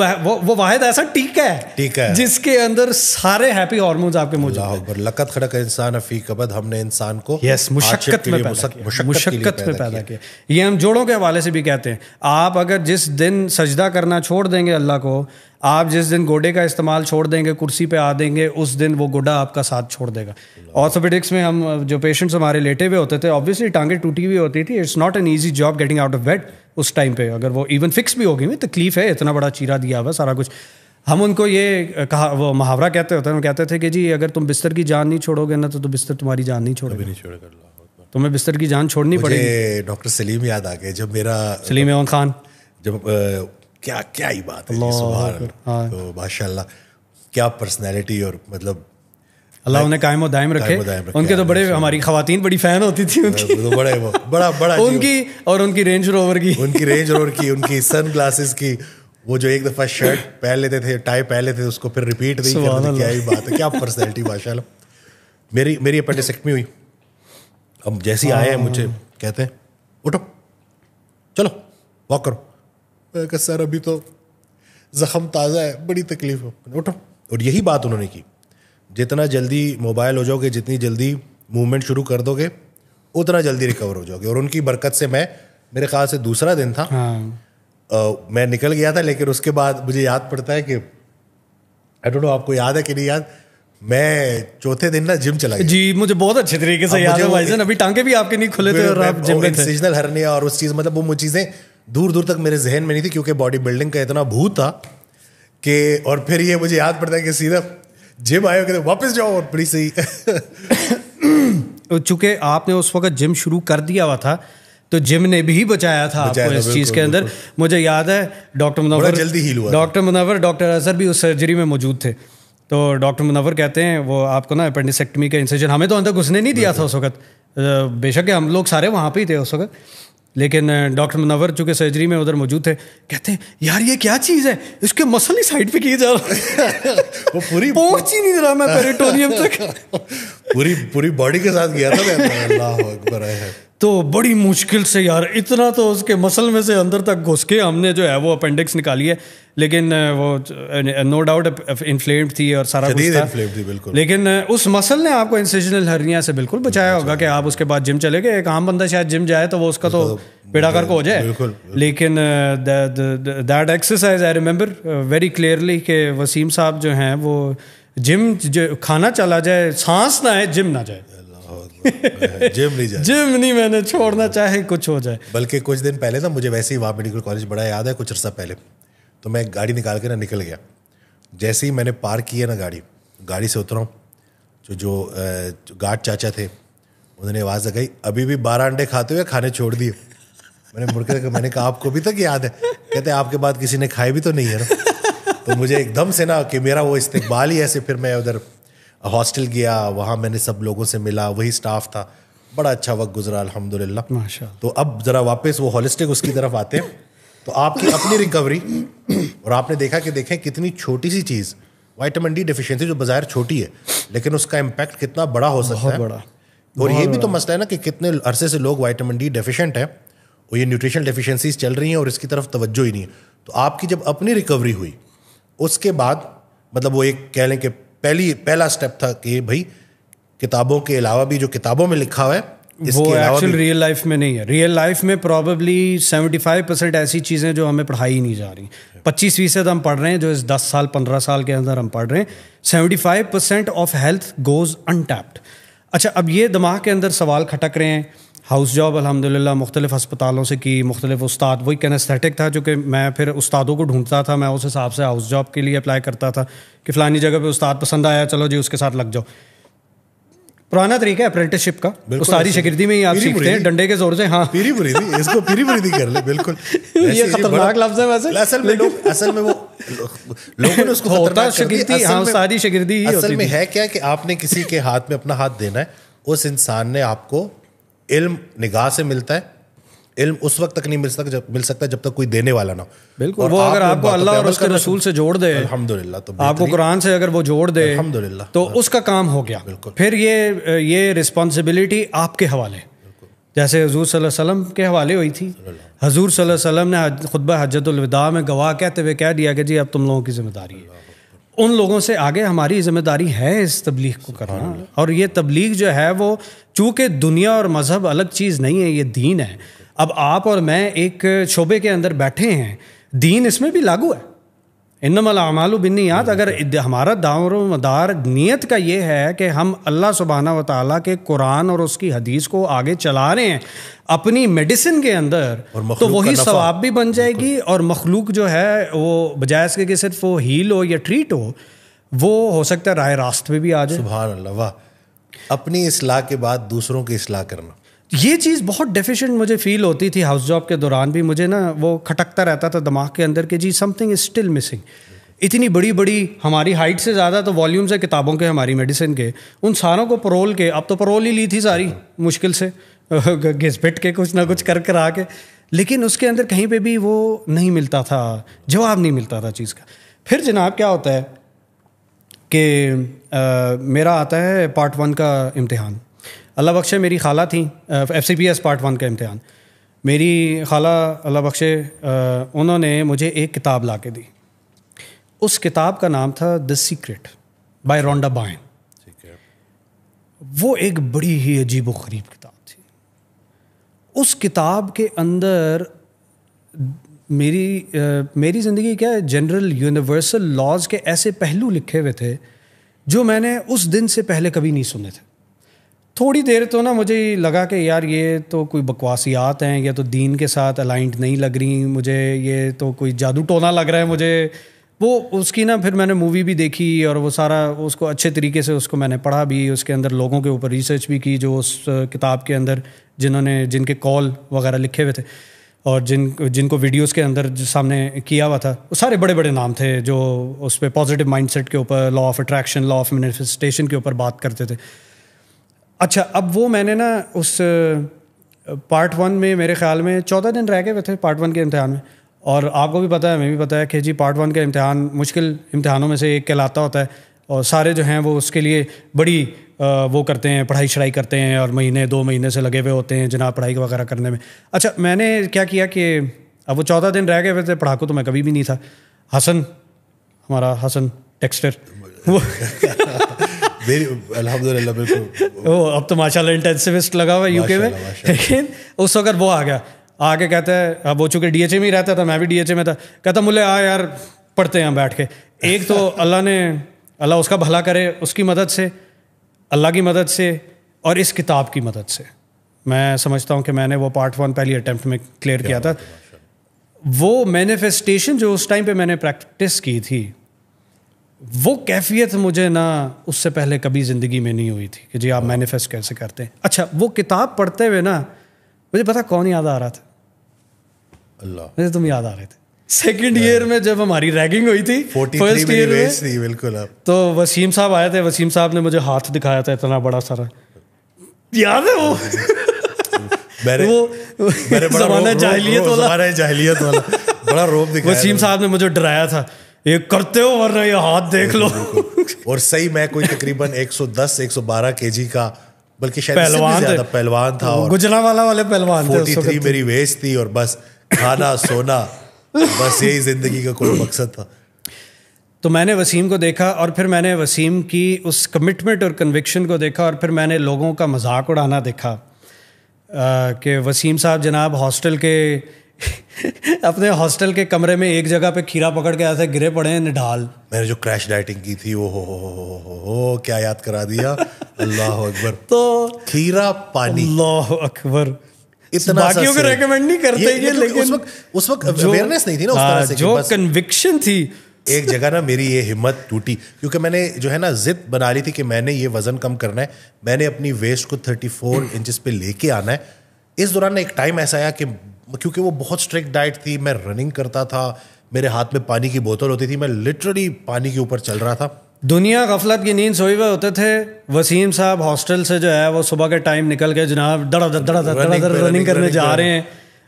واحد ایسا ٹیکہ ہے جس کے اندر سارے ہیپی ہارمونس آپ کے موجود ہیں. لقد خلق الانسان فی کبد, ہم نے انسان کو مشقت میں پیدا کیا. یہ ہم جوڑوں کے حوالے سے بھی کہتے ہیں. آپ اگر جس دن سجدہ کرنا چھوڑ دیں گے اللہ کو, آپ جس دن گوڈے کا استعمال چھوڑ دیں گے, کرسی پہ آ دیں گے, اس دن وہ گوڈا آپ کا ساتھ چھوڑ دے گا. آرتھوپیڈکس میں ہم جو پیشنٹس ہمارے لیٹے ہوئے ہوتے تھے, آبویسلی ٹانگیں ٹوٹی ہوئی ہوتی تھی. It's not an easy job getting out of bed اس ٹائم پہ. اگر وہ ایون فکس بھی ہوگی, تکلیف ہے, اتنا بڑا چیرا دیا ہوا سارا کچھ. ہم ان کو یہ کہا, وہ محاورہ کہتے ہوتے ہیں, ہم کہتے تھے کہ جی اگر تم بستر کی جان نہیں چھوڑو گے نا تو بستر تمہاری جان نہیں چھوڑے گا, تمہیں بستر کی جان چھوڑنی پڑے گی. ڈاکٹر سلیم یاد آ گئے, جب میرا سلیم احمد خان, جب کیا ہی بات ہے, تو ماشاء اللہ کیا پرسنالٹی, اور مطلب اللہ انہیں قائم و دائم رکھے. ان کے تو بڑے, ہماری خواتین بڑی فین ہوتی تھی ان کی, بڑا ان کی, اور ان کی رینج روور کی, ان کی سن گلاسز کی. وہ جو ایک دفعہ شرٹ پہن لیتے تھے, ٹائی پہن لیتے تھے, اس کو پھر ریپیٹ نہیں کرتے. کیا ہی بات ہے, کیا پرسنالٹی ماشاء اللہ. میری اپینڈیسیکٹمی ہوئی, اب جیسے آئے ہیں مجھے کہتے ہیں اٹھو چلو واک کرو. میں کہا سر ابھی تو زخم تازہ ہے, بڑی تکلیف ہو, اٹھو. اور یہی بات انہوں نے کی, جتنا جلدی موبائل ہو جاؤ گے, جتنی جلدی موومنٹ شروع کر دو گے, اتنا جلدی ریکور ہو جاؤ گے. اور ان کی برکت سے میں, میرے خیال سے دوسرا دن تھا, میں نکل گیا تھا, لیکن اس کے بعد مجھے یاد پڑتا ہے کہ آئی ڈونٹ نو آپ کو یاد ہے کہ نہیں یاد, میں چوتھے دن نا جم چلا گیا. جی مجھے بہت اچھے طریقے سے یاد ہے بھائی جان, ابھی ٹانکے بھی آپ کے نہیں کھلے تھے اور آپ جم میں تھے. انسیجنل ہرنیا اور اس چیز, مطلب وہ چیزیں دور دور تک میرے ذہن میں نہیں تھی, کیونکہ باڈی بلڈنگ کا اتنا بھوت تھا کہ. اور پھر یہ مجھے یاد پڑتا ہے کہ سیدھا جم آئے کہ واپس جاؤ, اور بڑی صحیح. چونکہ آپ نے اس وقت جم شروع کر دیا ہوا تھا, تو جم نے بھی بچایا تھا آپ کو اس چیز کے اندر. مجھے یاد ہے ڈاکٹر منور, جلدی ہیل ہوا, ڈاکٹر منور, ڈاکٹر اظہر بھی اس سرجری میں موجود تھے. تو ڈاکٹر منور کہتے ہیں وہ آپ کو نا اپینڈیسیکٹمی کا انسیجن, ہمیں تو اندر گھسنے نہیں دیا تھا اس وقت, بے شک ہم لوگ سارے وہاں پہ ہی تھے اس وقت, لیکن ڈاکٹر منور چونکہ سرجری میں ادھر موجود تھے, کہتے ہیں یار یہ کیا چیز ہے, اس کے مسل ہی سائڈ پہ کیے جا رہا, وہ پوری پہنچ ہی نہیں رہا میں پیریٹونیم تک, پوری باڈی کے ساتھ گیا تھا. اللہ اکبر ہے. تو بڑی مشکل سے یار, اتنا تو اس کے مسل میں سے اندر تک گھس کے ہم نے جو ہے وہ اپینڈکس نکالی ہے, لیکن وہ نو ڈاؤٹ انفلیمڈ تھی اور سارا کچھ تھا, لیکن اس مسل نے آپ کو انسیجنل ہرنیا سے بالکل بچایا ہوگا کہ آپ اس کے بعد جم چلے گئے. ایک عام بندہ شاید جم جائے تو وہ اس کا تو بیڑا کر کو ہو جائے, لیکن that exercise I remember very clearly کہ وسیم صاحب جو ہیں وہ جم, کھانا چلا جائے, سانس نہ آئے, جم نہ جائے. جم نہیں میں نے چھوڑنا, چاہے کچھ ہو جائے. بلکہ کچھ دن پہلے نا مجھے ویسے ہی وہاں میڈیکل کالج بڑا یاد ہے, کچھ عرصہ پہلے, تو میں گاڑی نکال کے نا نکل گیا. جیسے ہی میں نے پارک کیا نا گاڑی سے اترا ہوں, جو گارڈ چاچا تھے انہوں نے آواز لگائی, ابھی بھی 12 انڈے کھاتے ہوئے کھانے چھوڑ دیے. میں نے مڑ کے میں نے کہا آپ کو ابھی تک یاد ہے؟ کہتے آپ کے بعد کسی نے کھائے بھی تو نہیں ہے نا. تو مجھے ایک دم سے نا کہ میرا وہ استقبال ہی ایسے. پھر میں ادھر ہاسٹل گیا, وہاں میں نے سب لوگوں سے ملا, وہی اسٹاف تھا, بڑا اچھا وقت گزرا الحمدللہ. تو اب ذرا واپس وہ ہولسٹک اس کی طرف آتے ہیں. تو آپ کی اپنی ریکوری, اور آپ نے دیکھا کہ دیکھیں کتنی چھوٹی سی چیز وائٹامن ڈی ڈیفیشینسی, جو بظاہر چھوٹی ہے لیکن اس کا امپیکٹ کتنا بڑا ہو سکتا ہے. اور یہ بھی تو مسئلہ ہے نا کہ کتنے عرصے سے لوگ وائٹامن ڈی ڈیفیشینٹ ہیں, اور یہ نیوٹریشنل ڈیفیشینسیز چل رہی ہیں اور اس کی طرف توجہ ہی نہیں ہے. تو آپ کی جب اپنی ریکوری ہوئی, اس کے بعد مطلب وہ ایک کہہ لیں کہ پہلا اسٹیپ تھا کہ بھائی کتابوں کے علاوہ بھی جو کتابوں میں لکھا ہوا ہے وہ ایکچوئل ریئل لائف میں نہیں ہے. ریئل لائف میں پرابیبلی 75% ایسی چیزیں جو ہمیں پڑھائی نہیں جا رہی. 25% ہم پڑھ رہے ہیں جو اس 10 سال 15 سال کے اندر ہم پڑھ رہے ہیں. 75% آف ہیلتھ گوز انٹیپڈ. اچھا, اب یہ دماغ کے اندر سوال کھٹک رہے ہیں. ہاؤس جاب الحمدللہ مختلف ہسپتالوں سے کی, مختلف استاد, وہی کینیستھیٹک تھا جو کہ میں پھر استادوں کو ڈھونڈتا تھا, میں اس حساب سے ہاؤس جاب کے لیے اپلائی کرتا تھا کہ فلانی جگہ پہ استاد پسند آیا, چلو جی اس کے ساتھ لگ جاؤ. پرانا طریقہ ہے اپرینٹسشپ کا, استادی شاگردی میں ہی آپ سیکھتے ہیں ڈنڈے کے زور سے. ہاں پیری بریدی, اس کو پیری بریدی کر لیں. بالکل یہ خطرناک لفظ ہے ویسے. اصل میں وہ لوگوں نے اس کو ہوتا شاگردی, ہاں استادی شاگردی ہی اصل میں ہے کیا کہ آپ نے کسی کے ہاتھ میں اپنا ہاتھ دینا ہے, اس انسان نے آپ کو علم نگاہ سے ملتا ہے, علم اس وقت تک نہیں مل سکتا جب تک کوئی دینے والا نہ ہو. بالکل, وہ اگر آپ کو اللہ اور اس کے رسول سے جوڑ دے, الحمدللہ, تو آپ کو قرآن سے اگر وہ جوڑ دے الحمدللہ, تو اس کا کام ہو گیا. پھر یہ رسپانسبلٹی آپ کے حوالے, جیسے حضور صلی اللہ علیہ وسلم کے حوالے ہوئی تھی. حضور صلی اللہ علیہ وسلم نے خطبہ حجۃ الوداع میں گواہ کہتے ہوئے کہہ دیا کہ جی اب تم لوگوں کی ذمہ داری ہے. ان لوگوں سے آگے ہماری ذمہ داری ہے اس تبلیغ کو کرنا. اور یہ تبلیغ جو ہے وہ چونکہ دنیا اور مذہب الگ چیز نہیں ہے, یہ دین ہے. اب آپ اور میں ایک شعبے کے اندر بیٹھے ہیں, دین اس میں بھی لاگو ہے. انما الاعمال بالنیات. اگر ہمارا دار و مدار نیت کا یہ ہے کہ ہم اللہ سبحانہ و تعالیٰ کے قرآن اور اس کی حدیث کو آگے چلا رہے ہیں اپنی میڈیسن کے اندر, تو وہی ثواب بھی بن جائے گی, اور مخلوق جو ہے وہ بجائے اس کے کہ صرف وہ ہیل ہو یا ٹریٹ ہو, وہ ہو سکتا ہے راہ راست پہ بھی آ جائے. سبحان اللہ, واہ. اپنی اصلاح کے بعد دوسروں کی اصلاح کرنا, یہ چیز بہت ڈیفیشینٹ مجھے فیل ہوتی تھی ہاؤس جاب کے دوران بھی. مجھے نا وہ کھٹکتا رہتا تھا دماغ کے اندر کہ جی something is still missing. اتنی بڑی بڑی ہماری ہائٹ سے زیادہ تو والیومز ہے کتابوں کے, ہماری میڈیسن کے, ان ساروں کو پرول کے, اب تو پرول ہی لی تھی ساری مشکل سے گھس پٹ کے کچھ نہ کچھ کر آ کے, لیکن اس کے اندر کہیں پہ بھی وہ نہیں ملتا تھا, جواب نہیں ملتا تھا چیز کا. پھر جناب کیا ہوتا ہے کہ میرا آتا ہے پارٹ 1 کا امتحان. اللہ بخشے میری خالہ تھیں, FCPS پارٹ 1 کا امتحان. میری خالہ اللہ بخشے انہوں نے مجھے ایک کتاب لا کے دی. اس کتاب کا نام تھا The Secret بائی رونڈا بائن. وہ ایک بڑی ہی عجیب و غریب کتاب تھی. اس کتاب کے اندر میری زندگی کیا ہے جنرل یونیورسل لاز کے ایسے پہلو لکھے ہوئے تھے جو میں نے اس دن سے پہلے کبھی نہیں سنے تھے. تھوڑی دیر تو نا مجھے لگا کہ یار یہ تو کوئی بکواسیات ہیں, یا تو دین کے ساتھ الائنڈ نہیں لگ رہی مجھے, یہ تو کوئی جادو ٹونا لگ رہا ہے مجھے. وہ اس کی نا پھر میں نے مووی بھی دیکھی اور وہ سارا اس کو اچھے طریقے سے اس کو میں نے پڑھا بھی, اس کے اندر لوگوں کے اوپر ریسرچ بھی کی جو اس کتاب کے اندر جن کے کال وغیرہ لکھے ہوئے تھے اور جن کو ویڈیوز کے اندر جو سامنے کیا ہوا تھا, وہ سارے بڑے بڑے نام تھے جو اس پہ پازیٹیو مائنڈ سیٹ کے اوپر, لا of attraction, law of manifestation کے اوپر بات کرتے تھے. اچھا, اب وہ میں نے نا اس پارٹ 1 میں میرے خیال میں 14 دن رہ گئے ہوئے تھے پارٹ 1 کے امتحان میں. اور آپ کو بھی پتہ ہے, ہمیں بھی پتہ ہے کہ جی پارٹ 1 کا امتحان مشکل امتحانوں میں سے ایک کہلاتا ہوتا ہے, اور سارے جو ہیں وہ اس کے لیے بڑی وہ کرتے ہیں, پڑھائی شڑائی کرتے ہیں, اور 2 مہینے سے لگے ہوئے ہوتے ہیں جناب پڑھائی وغیرہ کرنے میں. اچھا, میں نے کیا کیا کہ اب وہ 14 دن رہ گئے ہوئے تھے, پڑھاکو تو میں کبھی بھی نہیں تھا. حسن, ہمارا حسن ٹیکسٹر, وہ الحمدللہ بالکل, اب تو ماشاء اللہ انٹینسوسٹ لگا ہوا ہے UK میں, لیکن اس وقت وہ آ کے کہتا ہے, اب وہ چونکہ DHA میں ہی رہتا تھا, میں بھی DHA میں تھا, کہتا ملے آ یار پڑھتے ہیں بیٹھ کے. ایک تو اللہ اس کا بھلا کرے, اس کی مدد سے, اللہ کی مدد سے, اور اس کتاب کی مدد سے میں سمجھتا ہوں کہ میں نے وہ پارٹ 1 پہلی اٹیمپٹ میں کلیئر کیا تھا. وہ مینیفیسٹیشن جو اس ٹائم پہ میں نے پریکٹس کی تھی, وہ کیفیت مجھے نا اس سے پہلے کبھی زندگی میں نہیں ہوئی تھی کہ جی آپ مینیفیسٹ کیسے کرتے ہیں. اچھا, وہ کتاب پڑھتے ہوئے نا مجھے پتا کون یاد آ رہا تھا, اللہ مجھے تم یاد آ رہے تھے. سیکنڈ ایئر میں جب ہماری ریگنگ ہوئی تھی, فرسٹ ایئر میں, بالکل, تو وسیم صاحب آئے تھے. وسیم صاحب نے مجھے ہاتھ دکھایا تھا اتنا بڑا سارا, یاد ہے وہ زمانہ جاہلیت والا بڑا روب دکھایا. وسیم صاحب نے مجھے ڈرایا تھا, یہ کرتے ہو ورنہ یہ ہاتھ دیکھ لو. اور صحیح میں کوئی تقریباً 110-112 kg کا, بلکہ شاید پہلوان تھا, اور گجرانوالہ والے پہلوان تھے. 43 میری ویسٹ تھی, اور بس کھانا سونا, بس یہی زندگی کا کوئی مقصد تھا. تو میں نے وسیم کو دیکھا, اور پھر میں نے وسیم کی اس کمٹمنٹ اور کنوکشن کو دیکھا, اور پھر میں نے لوگوں کا مذاق اڑانا دیکھا کہ وسیم صاحب جناب ہاسٹل کے اپنے ہاسٹل کے کمرے میں ایک جگہ پہ کھیرا پکڑ کے ایسے گرے پڑے ہیں نڈال. میں نے جو کریش ڈائٹنگ کی تھی, وہ کیا یاد کرا دیا. اللہ اکبر. تو کھیرا پانی, اللہ اکبر, اتنا باقیوں کو ریکمینڈ نہیں کرتے یہ, لیکن اس وقت اویئرنیس نہیں تھی نا اس طرح سے, جو کنوکشن تھی. ایک جگہ نا میری یہ ہمت ٹوٹی, کیونکہ میں نے جو ہے نا ضد بنا لی تھی کہ میں نے یہ وزن کم کرنا ہے, میں نے اپنی ویسٹ کو 34 انچز پہ لے کے آنا ہے. اس دوران ایک ٹائم ایسا آیا کہ کیونکہ وہ بہت اسٹرکٹ ڈائٹ تھی, میں رننگ کرتا تھا, میرے ہاتھ میں پانی کی بوتل ہوتی تھی, میں لٹرلی پانی کے اوپر چل رہا تھا. دنیا غفلت کی نیند سوئے ہوئے ہوتے تھے. وسیم صاحب ہاسٹل سے جو ہے وہ صبح کے ٹائم نکل کے جناب دڑا دڑ رننگ کرنے جا رہے ہیں,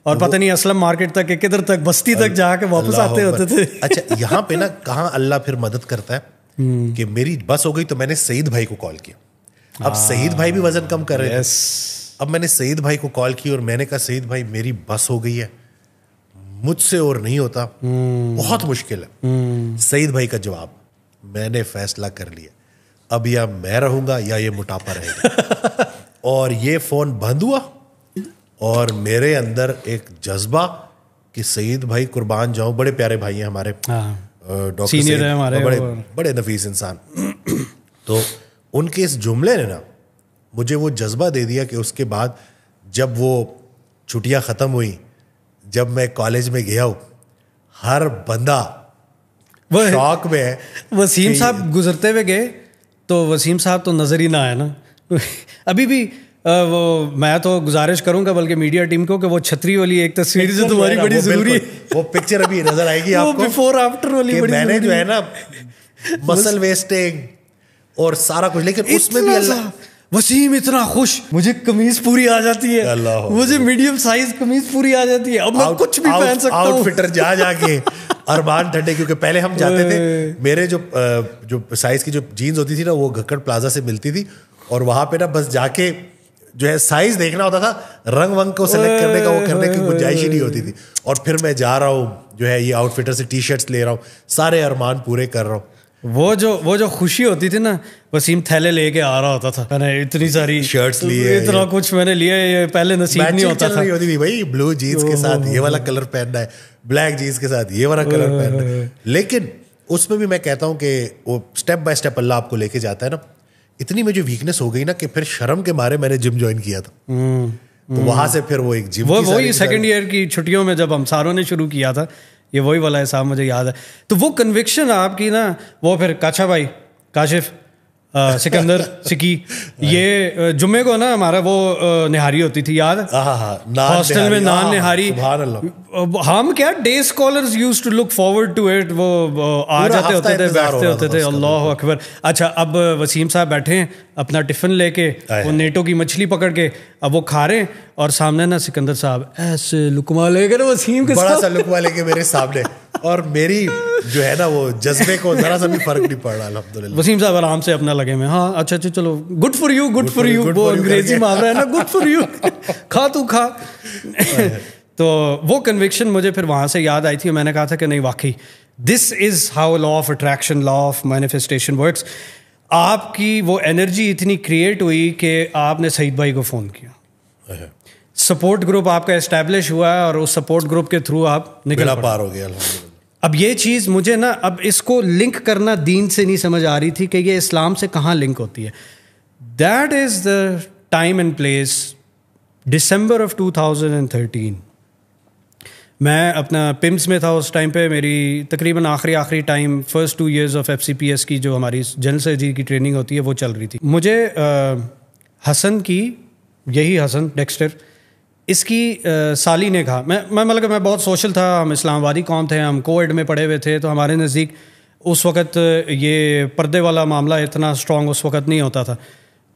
اور پتہ نہیں اسلم مارکیٹ تک کدھر تک بستی تک جا کے واپس آتے ہوتے تھے. اچھا یہاں پہ نا کہاں اللہ پھر مدد کرتا ہے کہ میری بس ہو گئی تو میں نے سعید بھائی کو کال کیا. اب سعید بھائی بھی وزن کم کر رہے تھے. اب میں نے سعید بھائی کو کال کی اور میں نے کہا سعید بھائی میری بس ہو گئی ہے, مجھ سے اور نہیں ہوتا, بہت مشکل ہے. سعید بھائی کا جواب, میں نے فیصلہ کر لیا اب یا میں رہوں گا یا یہ موٹاپا رہے گا. اور یہ فون بند ہوا اور میرے اندر ایک جذبہ کہ سعید بھائی قربان جاؤں, بڑے پیارے بھائی ہیں ہمارے, ڈاکٹر بڑے نفیس انسان. تو ان کے اس جملے نے نا مجھے وہ جذبہ دے دیا کہ اس کے بعد جب وہ چھٹیاں ختم ہوئی, جب میں کالج میں گیا ہوں, ہر بندہ شوق میں ہے. وسیم صاحب گزرتے ہوئے گئے تو وسیم صاحب تو نظر ہی نہ آیا نا. ابھی بھی وہ میں تو گزارش کروں گا بلکہ میڈیا ٹیم کو کہ وہ چھتری والی ایک تصویر جو تمہاری بڑی ضروری ہے, وہ پکچر ابھی نظر آئے گی آپ کو, بیفور آفٹر والی. میں نے جو ہے نا مسل ویسٹنگ اور سارا کچھ, لیکن اس میں بھی اللہ وسیم اتنا خوش, مجھے قمیض پوری آ جاتی ہے, مجھے میڈیم سائز قمیض پوری آ جاتی ہے, اب میں کچھ بھی پہن سکتا ہوں. آؤٹ فٹر جا کے ارمان ٹھنڈے, کیونکہ پہلے ہم جاتے تھے, میرے جو سائز کی جو جینز ہوتی تھی نا وہ گھکڑ پلازا سے ملتی تھی, اور وہاں پہ نا بس جا کے جو ہے سائز دیکھنا ہوتا تھا, رنگ ونگ کو سلیکٹ کرنے کا وہ کرنے کی گنجائش ہی نہیں ہوتی تھی. اور پھر میں جا رہا ہوں جو ہے یہ آؤٹ فٹر سے ٹی شرٹس لے رہا ہوں, سارے ارمان پورے کر رہا ہوں. وہ جو خوشی ہوتی تھی نا, وسیم تھیلے لے کے آ رہا ہوتا تھا, میں نے اتنی ساری شرٹس لیے, اتنا کچھ میں نے لیا, یہ پہلے نصیب نہیں ہوتا تھا. ہوتی تھی بھائی بلو جینس کے ساتھ یہ والا کلر پہننا ہے, بلیک جینس کے ساتھ یہ والا کلر پہننا ہے. لیکن اس میں بھی میں کہتا ہوں کہ وہ اسٹیپ بائی اسٹیپ اللہ آپ کو لے کے جاتا ہے نا. اتنی مجھے ویکنیس ہو گئی نا کہ پھر شرم کے مارے میں نے جم جوائن کیا تھا, تو وہاں سے پھر وہ ایک جم, وہی سیکنڈ ایئر کی چھٹیوں میں جب ہم ساروں نے شروع کیا تھا, یہ وہی والا حساب مجھے یاد ہے. تو وہ کنوکشن آپ کی نا, وہ پھر کاچھا بھائی, کاشف, سکندر, سکی, یہ جمعے کو نا ہمارا وہ نہاری ہوتی تھی, یاد ہے ہاسٹل میں نان نہاری. ہم کیا day scholars used to look forward to it, وہ آ جاتے ہوتے تھے, بیٹھتے ہوتے تھے. اللہ اکبر. اچھا اب وسیم صاحب بیٹھے ہیں اپنا ٹفن لے کے, وہ نیٹو کی مچھلی پکڑ کے, اب وہ کھا رہے ہیں, اور سامنے نا سکندر صاحب ایسے لکما لے کر وسیم کے بڑا سا لکما لے کے میرے سامنے, اور میری جو ہے نا وہ جذبے کو ذرا سا بھی فرق نہیں پڑ رہا الحمدللہ. وسیم صاحب آرام سے اپنا لگے میں, ہاں اچھا چلو, good for you, good for you, وہ انگریزی محاورہ ہے نا, گڈ فار یو, کھا تو کھا. تو وہ کنوکشن مجھے پھر وہاں سے یاد آئی تھی, میں نے کہا تھا کہ نہیں واقعی this is how law of attraction, law of manifestation works. آپ کی وہ انرجی اتنی کریٹ ہوئی کہ آپ نے سعید بھائی کو فون کیا, سپورٹ گروپ آپ کا اسٹیبلش ہوا ہے, اور اس سپورٹ گروپ کے تھرو آپ نکل پار ہو گیا الحمدللہ. اب یہ چیز مجھے نا اب اس کو لنک کرنا دین سے نہیں سمجھ آ رہی تھی کہ یہ اسلام سے کہاں لنک ہوتی ہے. That is the time and place, December of 2013. میں اپنا پمس میں تھا اس ٹائم پہ, میری تقریباً آخری time first 2 years of FCPS کی جو ہماری جنرل سرجری کی ٹریننگ ہوتی ہے وہ چل رہی تھی. مجھے حسن کی, یہی حسن ڈیکسٹر, اس کی سالی نے کہا, میں بہت سوشل تھا, ہم اسلام آبادی قوم تھے, ہم کو ایڈ میں پڑھے ہوئے تھے, تو ہمارے نزدیک اس وقت یہ پردے والا معاملہ اتنا اسٹرانگ اس وقت نہیں ہوتا تھا.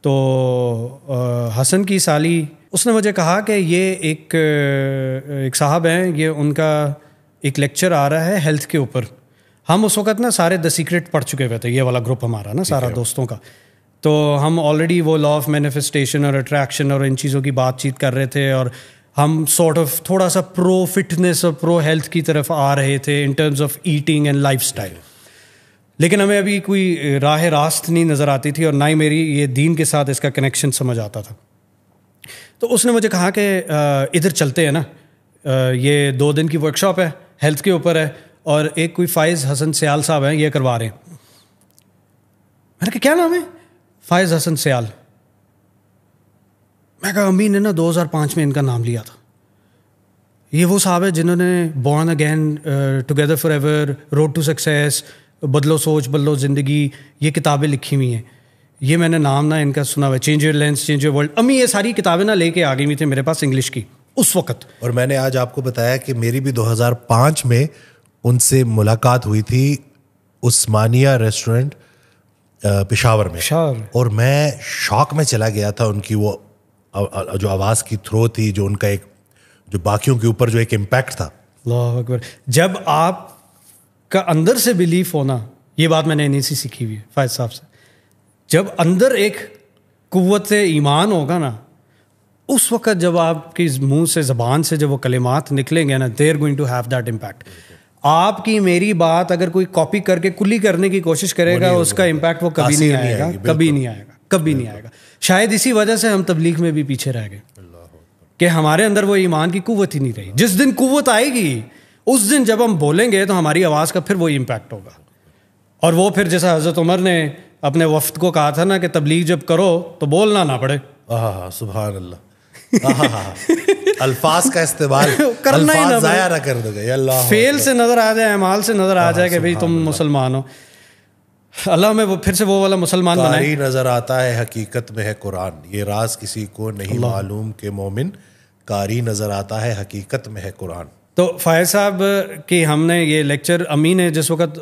تو حسن کی سالی, اس نے مجھے کہا کہ یہ ایک صاحب ہیں, یہ ان کا ایک لیکچر آ رہا ہے ہیلتھ کے اوپر. ہم اس وقت نا سارے دا سیکرٹ پڑھ چکے ہوئے تھے, یہ والا گروپ ہمارا نا سارا دوستوں کا. تو ہم آلریڈی وہ لا آف مینیفیسٹیشن اور اٹریکشن اور ان چیزوں کی بات چیت کر رہے تھے, اور ہم سارٹ آف تھوڑا سا پرو فٹنس اور پرو ہیلتھ کی طرف آ رہے تھے in terms of eating and life style. لیکن ہمیں ابھی کوئی راہ راست نہیں نظر آتی تھی, اور نہ ہی میری یہ دین کے ساتھ اس کا کنیکشن سمجھ آتا تھا. تو اس نے مجھے کہا کہ ادھر چلتے ہیں نا, یہ 2 دن کی ورک شاپ ہے, ہیلتھ کے اوپر ہے, اور ایک کوئی فائز حسن سیال صاحب ہیں, یہ کروا رہے ہیں. میں نے کہا کیا نام ہے؟ فائز حسن سیال. میں کہا امی نے نا 2005 میں ان کا نام لیا تھا. یہ وہ صاحب ہے جنہوں نے born again, together forever road, to ٹو سکسیس, بدلو سوچ بدلو زندگی, یہ کتابیں لکھی ہوئی ہیں. یہ میں نے نام نہ ان کا سنا ہوا ہے, change your lens change your world. امی یہ ساری کتابیں نہ لے کے آ گئی ہوئی تھیں میرے پاس انگلش کی اس وقت. اور میں نے آج آپ کو بتایا کہ میری بھی 2005 میں ان سے ملاقات ہوئی تھی عثمانیہ ریسٹورنٹ پشاور میں, اور میں شوق میں چلا گیا تھا. ان کی وہ جو آواز کی تھرو تھی, جو ان کا ایک جو باقیوں کے اوپر جو ایک امپیکٹ تھا. اللہ اکبر. جب آپ کا اندر سے بلیف ہونا, یہ بات میں نے انہیں سے سیکھی ہوئی ہے فائز صاحب سے, جب اندر ایک قوت ایمان ہوگا نا, اس وقت جب آپ کی منہ سے زبان سے جب وہ کلمات نکلیں گے نا, they are going to have that impact. آپ کی میری بات اگر کوئی کاپی کر کے کلی کرنے کی کوشش کرے گا, اس کا امپیکٹ وہ کبھی نہیں آئے گا, کبھی نہیں آئے گا, کبھی نہیں آئے گا. شاید اسی وجہ سے ہم تبلیغ میں بھی پیچھے رہ گئے کہ ہمارے اندر وہ ایمان کی قوت ہی نہیں رہی. جس دن قوت آئے گی اس دن جب ہم بولیں گے تو ہماری آواز کا پھر وہی امپیکٹ ہوگا. اور وہ پھر جیسا حضرت عمر نے اپنے وفد کو کہا تھا نا کہ تبلیغ جب کرو تو بولنا نہ پڑے. سبحان اللہ. الفاظ کا استعمال کرنا ہی نہ, ضائع نہ کر دو گے. اللہ فیل سے نظر آ جائے, اعمال سے نظر آ جائے کہ بھئی تم مسلمان ہو. اللہ میں وہ پھر سے وہ والا مسلمان بنائے. قاری نظر آتا ہے حقیقت میں ہے قرآن, یہ راز کسی کو نہیں معلوم کہ مومن قاری نظر آتا ہے حقیقت میں ہے قرآن. تو فائز صاحب کی ہم نے یہ لیکچر امی نے جس وقت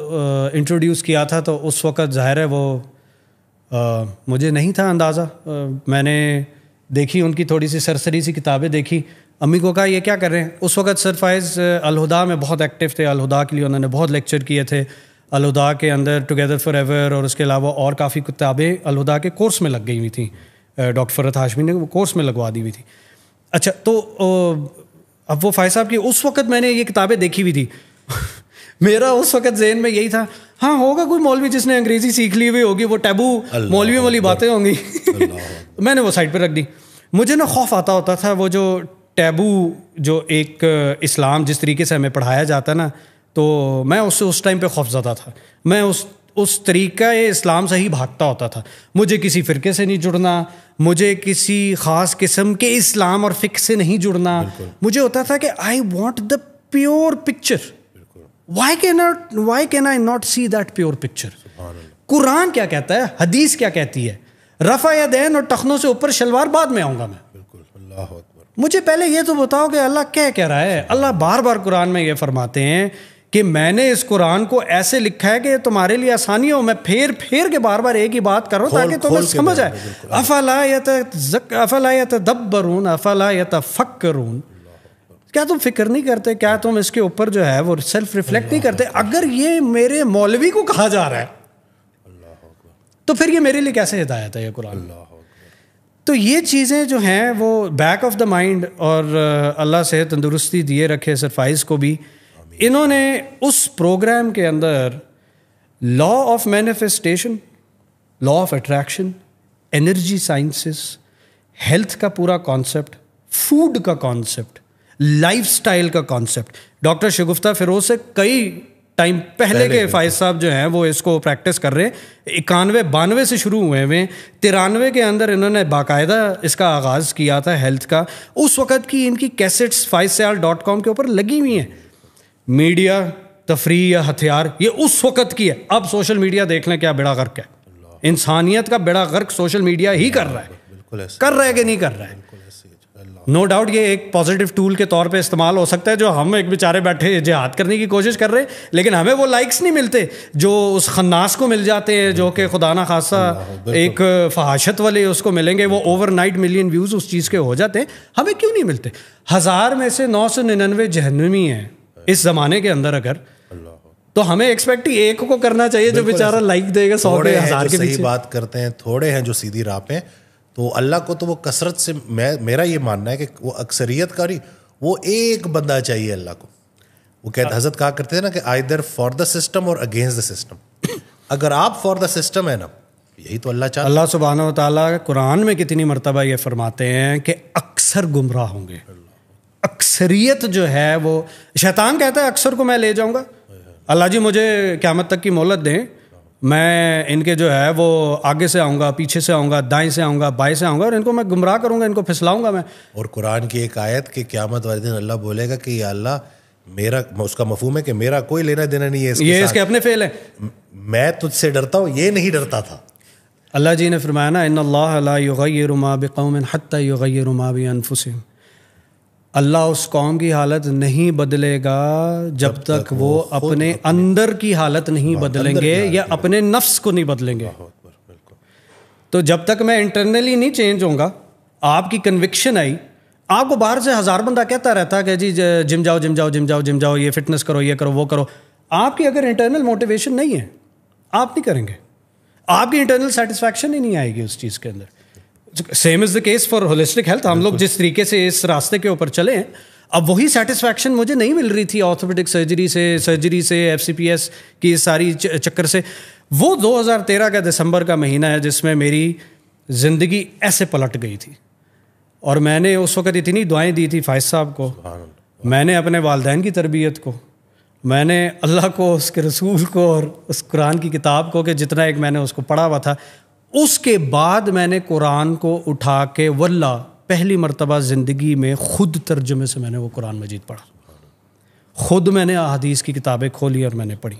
انٹروڈیوس کیا تھا تو اس وقت ظاہر ہے وہ مجھے نہیں تھا اندازہ. میں نے دیکھی ان کی تھوڑی سی سرسری سی کتابیں دیکھی, امی کو کہا یہ کیا کر رہے ہیں. اس وقت سر فائز الہدا میں بہت ایکٹیو تھے, الہدا کے لیے انہوں نے بہت لیکچر کیے تھے. الہدا کے اندر ٹوگیدر فار ایور اور اس کے علاوہ اور کافی کتابیں الہدا کے کورس میں لگ گئی ہوئی تھیں. ڈاکٹر فرحت ہاشمی نے وہ کورس میں لگوا دی ہوئی تھی. اچھا, تو اب وہ فائز صاحب کی اس وقت میں نے یہ کتابیں دیکھی ہوئی تھی. میرا اس وقت ذہن میں یہی تھا, ہاں ہوگا کوئی مولوی جس نے انگریزی سیکھ لی ہوئی ہوگی, وہ ٹیبو مولویوں والی باتیں ہوں گی. میں نے وہ سائڈ پہ رکھ دی. مجھے نا خوف آتا ہوتا تھا وہ جو ٹیبو جو ایک اسلام جس طریقے سے ہمیں پڑھایا جاتا نا, تو میں اس سے اس ٹائم پہ خوف زدہ تھا. میں اس طریقہ اسلام سے ہی بھاگتا ہوتا تھا. مجھے کسی فرقے سے نہیں جڑنا, مجھے کسی خاص قسم کے اسلام اور فقہ سے نہیں جڑنا. مجھے ہوتا تھا کہ I want the pure picture. Why can I not see that pure picture. قرآن کیا کہتا ہے, حدیث کیا کہتی ہے, رفع یدین اور ٹخنوں سے اوپر شلوار بعد میں آؤں گا میں. مجھے پہلے یہ تو بتاؤ کہ اللہ کہہ رہا ہے. اللہ بار بار قرآن میں یہ فرماتے ہیں کہ میں نے اس قرآن کو ایسے لکھا ہے کہ تمہارے لیے آسانی ہو. میں پھیر کے بار بار ایک ہی بات کروں تاکہ تمہیں سمجھ آئے. افلا یتدبرون افلا یتفکرون. کیا تم فکر نہیں کرتے, کیا تم اس کے اوپر جو ہے وہ سیلف ریفلیکٹ نہیں کرتے؟ اگر یہ میرے مولوی کو کہا جا رہا ہے تو پھر یہ میرے لیے کیسے ہدایت ہے یہ قرآن. تو یہ چیزیں جو ہیں وہ بیک آف دا مائنڈ, اور اللہ سے تندرستی دیے رکھے سر فائز کو بھی, انہوں نے اس پروگرام کے اندر law of manifestation, law of attraction, energy sciences, health کا پورا کانسیپٹ, فوڈ کا کانسیپٹ, لائف سٹائل کا کانسیپٹ. ڈاکٹر شگفتہ فیروز سے کئی ٹائم پہلے کے فائز صاحب جو ہیں وہ اس کو پریکٹس کر رہے ہیں. 91-92 سے شروع ہوئے ہوئے, 93 کے اندر انہوں نے باقاعدہ اس کا آغاز کیا تھا ہیلتھ کا. اس وقت کی ان کی کیسٹس faizsyal.com کے اوپر لگی ہوئی ہیں. میڈیا, تفریح یا ہتھیار, یہ اس وقت کی ہے. اب سوشل میڈیا دیکھ لیں کیا بیڑا غرق ہے. انسانیت کا بیڑا غرق سوشل میڈیا ہی کر رہا ہے. کر رہا ہے کہ نہیں کر رہا ہے؟ نو ڈاؤٹ یہ ایک پازیٹیو ٹول کے طور پہ استعمال ہو سکتا ہے, جو ہم ایک بیچارے بیٹھے جہاد کرنے کی کوشش کر رہے ہیں, لیکن ہمیں وہ لائکس نہیں ملتے جو اس خناس کو مل جاتے ہیں, جو کہ خدا نہ خاصہ ایک فحاشت والے اس کو ملیں گے. وہ اوور نائٹ ملین ویوز اس چیز کے ہو جاتے ہیں, ہمیں کیوں نہیں ملتے؟ 1000 میں سے 999 جہنمی ہیں اس زمانے کے اندر. اگر تو ہمیں ایکسپیکٹ ہی ایک کو کرنا چاہیے جو بیچارہ لائک دے گا 100 کے 1000 کے پیچھے. صحیح بات کرتے ہیں, تھوڑے ہیں جو سیدھی راہ پہ. تو اللہ کو تو وہ کثرت سے, میرا یہ ماننا ہے کہ وہ اکثریت کا نہیں, وہ ایک بندہ چاہیے اللہ کو. وہ کہتے حضرت کہا کرتے ہیں نا کہ آئدر فار دا سسٹم اور اگینسٹ دا سسٹم. اگر آپ فار دا سسٹم ہے نا, یہی تو اللہ چاہتا ہے. اللہ سبحانہ و تعالیٰ قرآن میں کتنی مرتبہ یہ فرماتے ہیں کہ اکثر گمراہ ہوں گے. اکثریت جو ہے وہ, شیطان کہتا ہے اکثر کو میں لے جاؤں گا. اللہ جی مجھے قیامت تک کی مہلت دیں, میں ان کے جو ہے وہ آگے سے آؤں گا, پیچھے سے آؤں گا, دائیں سے آؤں گا, بائیں سے آؤں گا, اور ان کو میں گمراہ کروں گا, ان کو پھسلاؤں گا میں. اور قرآن کی ایک آیت کہ قیامت والے دن اللہ بولے گا کہ یا اللہ میرا, اس کا مفہوم ہے کہ میرا کوئی لینا دینا نہیں ہے, یہ اس کے اپنے فعل ہیں, میں تجھ سے ڈرتا ہوں, یہ نہیں ڈرتا تھا. اللہ جی نے فرمایا نا ان اللہ لا یغیر ما بقوم حتی یغیر ما بانفسہم. اللہ اس قوم کی حالت نہیں بدلے گا جب تک وہ اپنے اندر کی حالت نہیں بدلیں گے یا اپنے نفس کو نہیں بدلیں گے. تو جب تک میں انٹرنلی نہیں چینج ہوں گا, آپ کی کنوکشن آئی, آپ کو باہر سے 1000 بندہ کہتا رہتا کہ جی جم جاؤ جم جاؤ جم جاؤ جم جاؤ، یہ فٹنس کرو، یہ کرو، وہ کرو. آپ کی اگر انٹرنل موٹیویشن نہیں ہے آپ نہیں کریں گے، آپ کی انٹرنل سیٹسفیکشن ہی نہیں آئے گی اس چیز کے اندر. Same is the case for holistic health. ہم لوگ جس طریقے سے اس راستے کے اوپر چلے ہیں، اب وہی سیٹسفیکشن مجھے نہیں مل رہی تھی آرتھوپیڈک سرجری سے ایف سی پی ایس کی ساری چکر سے. وہ 2013 کا دسمبر کا مہینہ ہے جس میں میری زندگی ایسے پلٹ گئی تھی. اور میں نے اس وقت اتنی دعائیں دی تھی فائز صاحب کو، میں نے اپنے والدین کی تربیت کو، میں نے اللہ کو، اس کے رسول کو اور اس قرآن کی کتاب کو، کہ جتنا ایک میں نے اس کو پڑھا ہوا تھا. اس کے بعد میں نے قرآن کو اٹھا کے واللہ پہلی مرتبہ زندگی میں خود ترجمے سے میں نے وہ قرآن مجید پڑھا. خود میں نے احادیث کی کتابیں کھولی اور میں نے پڑھی.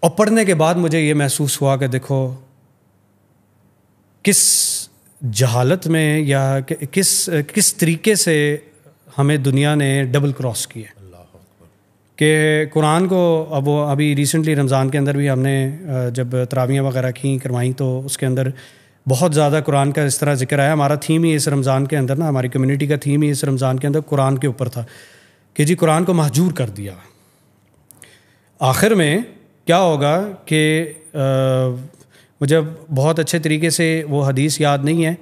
اور پڑھنے کے بعد مجھے یہ محسوس ہوا کہ دیکھو کس جہالت میں یا کس طریقے سے ہمیں دنیا نے ڈبل کراس کیا کہ قرآن کو. اب وہ ابھی ریسنٹلی رمضان کے اندر بھی ہم نے جب تراویحیں وغیرہ کروائیں تو اس کے اندر بہت زیادہ قرآن کا اس طرح ذکر آیا. ہمارا تھیم ہی اس رمضان کے اندر نا، ہماری کمیونٹی کا تھیم ہی اس رمضان کے اندر قرآن کے اوپر تھا کہ جی قرآن کو مہجور کر دیا. آخر میں کیا ہوگا کہ مجھے بہت اچھے طریقے سے وہ حدیث یاد نہیں ہے،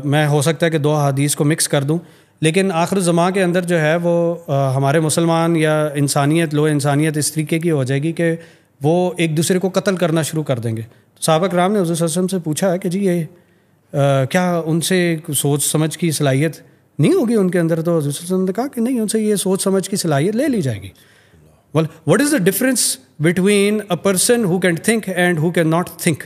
میں ہو سکتا ہے کہ 2 حدیث کو مکس کر دوں، لیکن آخر زمان کے اندر جو ہے وہ ہمارے مسلمان یا انسانیت، لو انسانیت اس طریقے کی ہو جائے گی کہ وہ ایک دوسرے کو قتل کرنا شروع کر دیں گے. صحابہ کرام نے حضور صلی اللہ علیہ وسلم سے پوچھا ہے کہ جی یہ کیا ان سے سوچ سمجھ کی صلاحیت نہیں ہوگی ان کے اندر؟ تو حضور صلی اللہ علیہ وسلم نے کہا کہ نہیں، ان سے یہ سوچ سمجھ کی صلاحیت لے لی جائے گی. Well, what is the difference between a person who can think and who cannot think?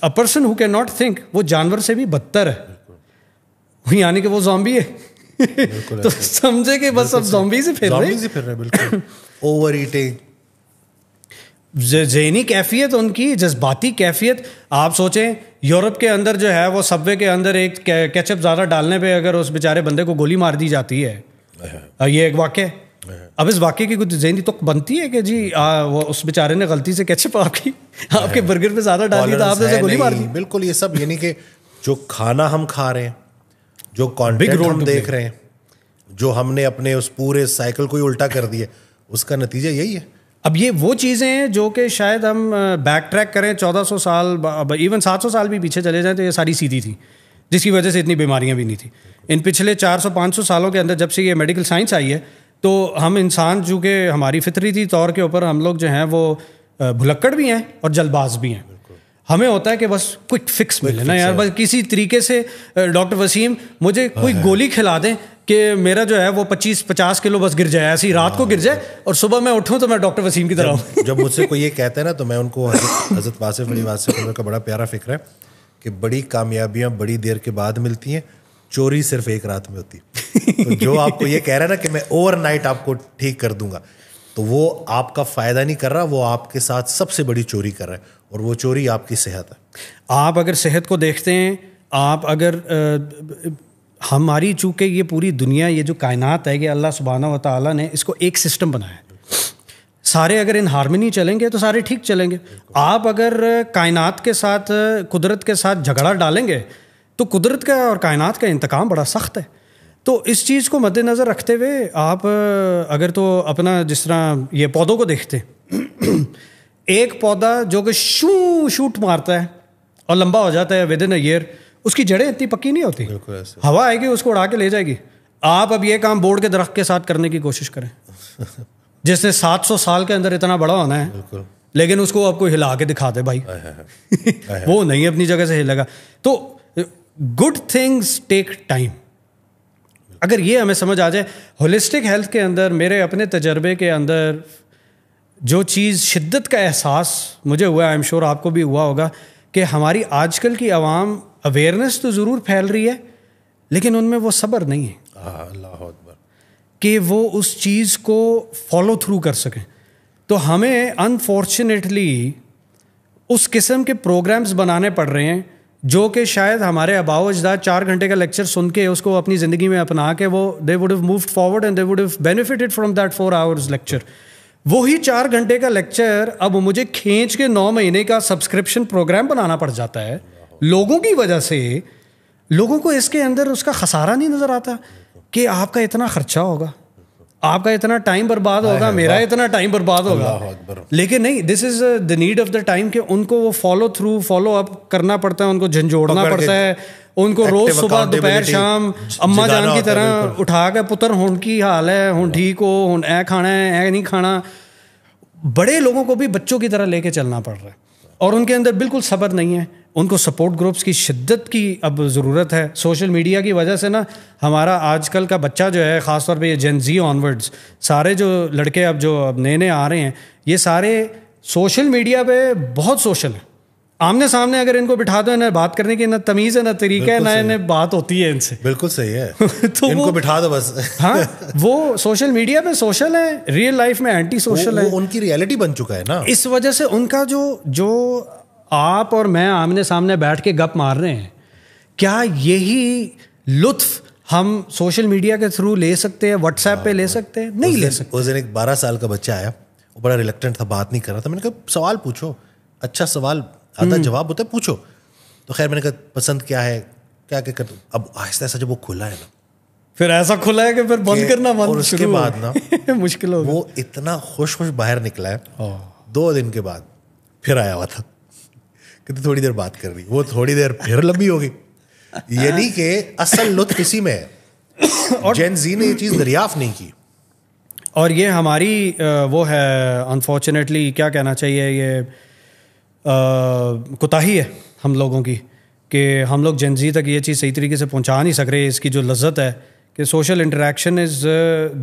A person who cannot think وہ جانور سے بھی بدتر ہے، یعنی کہ وہ زومبی ہے. تو سمجھے کہ بس اب زومبی سے پھر رہے. بالکل اوور ایٹنگ، ذہنی کیفیت ان کی، جذباتی کیفیت. آپ سوچیں یورپ کے اندر جو ہے وہ سب وے کے اندر ایک کیچپ زیادہ ڈالنے پہ اگر اس بیچارے بندے کو گولی مار دی جاتی ہے، یہ ایک واقعہ. اب اس واقعے کی کچھ ذہنی تک بنتی ہے کہ جی وہ اس بیچارے نے غلطی سے کیچپ آپ کے برگر پہ زیادہ ڈال دی تو آپ نے اسے گولی مار دی. بالکل یہ سب یعنی کہ جو کھانا ہم کھا رہے ہیں، جو کانٹینٹ ہم دیکھ رہے ہیں، جو ہم نے اپنے اس پورے سائیکل کو ہی الٹا کر دیا، اس کا نتیجہ یہی ہے. اب یہ وہ چیزیں ہیں جو کہ شاید ہم بیک ٹریک کریں 1400 سال، ایون 700 سال بھی پیچھے چلے جائیں تو یہ ساری سیدھی تھی، جس کی وجہ سے اتنی بیماریاں بھی نہیں تھیں. ان پچھلے 400-500 سالوں کے اندر جب سے یہ میڈیکل سائنس آئی ہے تو ہم انسان چونکہ ہماری فطری طور کے اوپر ہم لوگ جو ہیں وہ بھلکڑ بھی ہیں اور جلد باز بھی ہیں. ہمیں ہوتا ہے کہ بس کوئک فکس ملے نا یار، بس کسی طریقے سے ڈاکٹر وسیم مجھے کوئی گولی کھلا دیں کہ میرا جو ہے وہ 25-50 کلو بس گر جائے، ایسی رات کو گر جائے اور صبح میں اٹھوں تو میں ڈاکٹر وسیم کی طرح ہوں. جب مجھ سے کوئی یہ کہتا ہے نا تو میں ان کو حضرت واصف علی واصف عمر کا بڑا پیارا فکر ہے کہ بڑی کامیابیاں بڑی دیر کے بعد ملتی ہیں، چوری صرف ایک رات میں ہوتی. تو جو آپ کو یہ کہہ رہا ہے نا کہ میں اوور نائٹ آپ کو ٹھیک کر دوں گا، تو وہ آپ کا فائدہ نہیں کر رہا، وہ آپ کے ساتھ سب سے بڑی چوری کر رہا ہے، اور وہ چوری آپ کی صحت ہے. آپ اگر صحت کو دیکھتے ہیں، آپ اگر ہماری چونکہ یہ پوری دنیا، یہ جو کائنات ہے، یہ اللہ سبحانہ و تعالیٰ نے اس کو ایک سسٹم بنایا ہے. سارے اگر ان ہارمنی چلیں گے تو سارے ٹھیک چلیں گے. آپ اگر کائنات کے ساتھ، قدرت کے ساتھ جھگڑا ڈالیں گے تو قدرت کا اور کائنات کا انتقام بڑا سخت ہے. تو اس چیز کو مد نظر رکھتے ہوئے آپ اگر تو اپنا جس طرح یہ پودوں کو دیکھتے ہیں، ایک پودا جو کہ شوٹ مارتا ہے اور لمبا ہو جاتا ہے ود ان اے ایئر، اس کی جڑیں اتنی پکی نہیں ہوتی، ہوا آئے گی اس کو اڑا کے لے جائے گی. آپ اب یہ کام بورڈ کے درخت کے ساتھ کرنے کی کوشش کریں جس نے 700 سال کے اندر اتنا بڑا ہونا ہے، لیکن اس کو آپ کو ہلا کے دکھا دے بھائی وہ نہیں اپنی جگہ سے ہلے گا. تو گڈ تھنگس ٹیک ٹائم. اگر یہ ہمیں سمجھ آ جائے ہولسٹک ہیلتھ کے اندر، میرے اپنے تجربے کے اندر جو چیز شدت کا احساس مجھے ہوا، آئی ایم شور آپ کو بھی ہوا ہوگا، کہ ہماری آج کل کی عوام اویئرنیس تو ضرور پھیل رہی ہے لیکن ان میں وہ صبر نہیں ہے اللہ اکبر کہ وہ اس چیز کو فالو تھرو کر سکیں. تو ہمیں انفارچونیٹلی اس قسم کے پروگرامز بنانے پڑ رہے ہیں جو کہ شاید ہمارے آباء و اجداد 4 گھنٹے کا لیکچر سن کے اس کو اپنی زندگی میں اپنا کے وہ they would have moved forward and they would have benefited from that 4 hours lecture. وہی 4 گھنٹے کا لیکچر اب مجھے کھینچ کے 9 مہینے کا سبسکرپشن پروگرام بنانا پڑ جاتا ہے لوگوں کی وجہ سے. لوگوں کو اس کے اندر اس کا خسارہ نہیں نظر آتا کہ آپ کا اتنا خرچہ ہوگا, آپ کا اتنا ٹائم برباد ہوگا, میرا اتنا ٹائم برباد ہوگا, لیکن نہیں, this is the need of the time کہ ان کو وہ فالو اپ کرنا پڑتا ہے, ان کو جھنجھوڑنا پڑتا ہے, ان کو روز صبح دوپہر شام اماں جان کی طرح اٹھا کے پتر ہن کی حال ہے, ہن ٹھیک ہو, ہن اے کھانا ہے, اے نہیں کھانا. بڑے لوگوں کو بھی بچوں کی طرح لے کے چلنا پڑ رہا ہے اور ان کے اندر بالکل صبر نہیں ہے. ان کو سپورٹ گروپس کی شدت کی اب ضرورت ہے. سوشل میڈیا کی وجہ سے نا ہمارا آج کل کا بچہ جو ہے, خاص طور پہ یہ جین زی آنورڈز, سارے جو لڑکے اب جو نئے آ رہے ہیں, یہ سارے سوشل میڈیا پہ بہت سوشل ہیں. آمنے سامنے اگر ان کو بٹھا دو, نہ بات کرنے کی نہ تمیز ہے نہ طریقہ ہے, نہ انہیں بات ہوتی ہے ان سے. بالکل صحیح ہے, تو ان کو بٹھا دو بس. ہاں, وہ سوشل میڈیا پہ سوشل ہے, ریئل لائف میں اینٹی سوشل ہے. ان کی ریئلٹی بن چکا ہے نا. اس وجہ سے ان کا جو آپ اور میں آمنے سامنے بیٹھ کے گپ مار رہے ہیں, کیا یہی لطف ہم سوشل میڈیا کے تھرو لے سکتے ہیں, واٹس ایپ پہ لے سکتے ہیں؟ نہیں لے سکتے. اس دن ایک 12 سال کا بچہ آیا, وہ بڑا ریلیکٹنٹ تھا, بات نہیں کر رہا تھا. میں نے کہا سوال پوچھو, اچھا سوال آدھا جواب ہوتا ہے, پوچھو. تو خیر میں نے کہا پسند کیا ہے, کیا کیا کرتے. اب آہستہ آہستہ جب وہ کھلا ہے نا, پھر ایسا کھلا ہے کہ پھر بند کرنا بند, اور اس کے بعد نا مشکل ہو. وہ اتنا خوش باہر نکلا ہے. 2 دن کے بعد پھر آیا ہوا تھا کہ تھوڑی دیر بات کر رہی, وہ تھوڑی دیر پھر لمبی ہوگی. یعنی کہ اصل لطف اسی میں ہے. جین زی نے یہ چیز دریافت نہیں کی. اور یہ ہماری وہ ہے انفارچونیٹلی, کیا کہنا چاہیے, یہ کوتاہی ہے ہم لوگوں کی کہ ہم لوگ جین زی تک یہ چیز صحیح طریقے سے پہنچا نہیں سک رہے. اس کی جو لذت ہے کہ social interaction is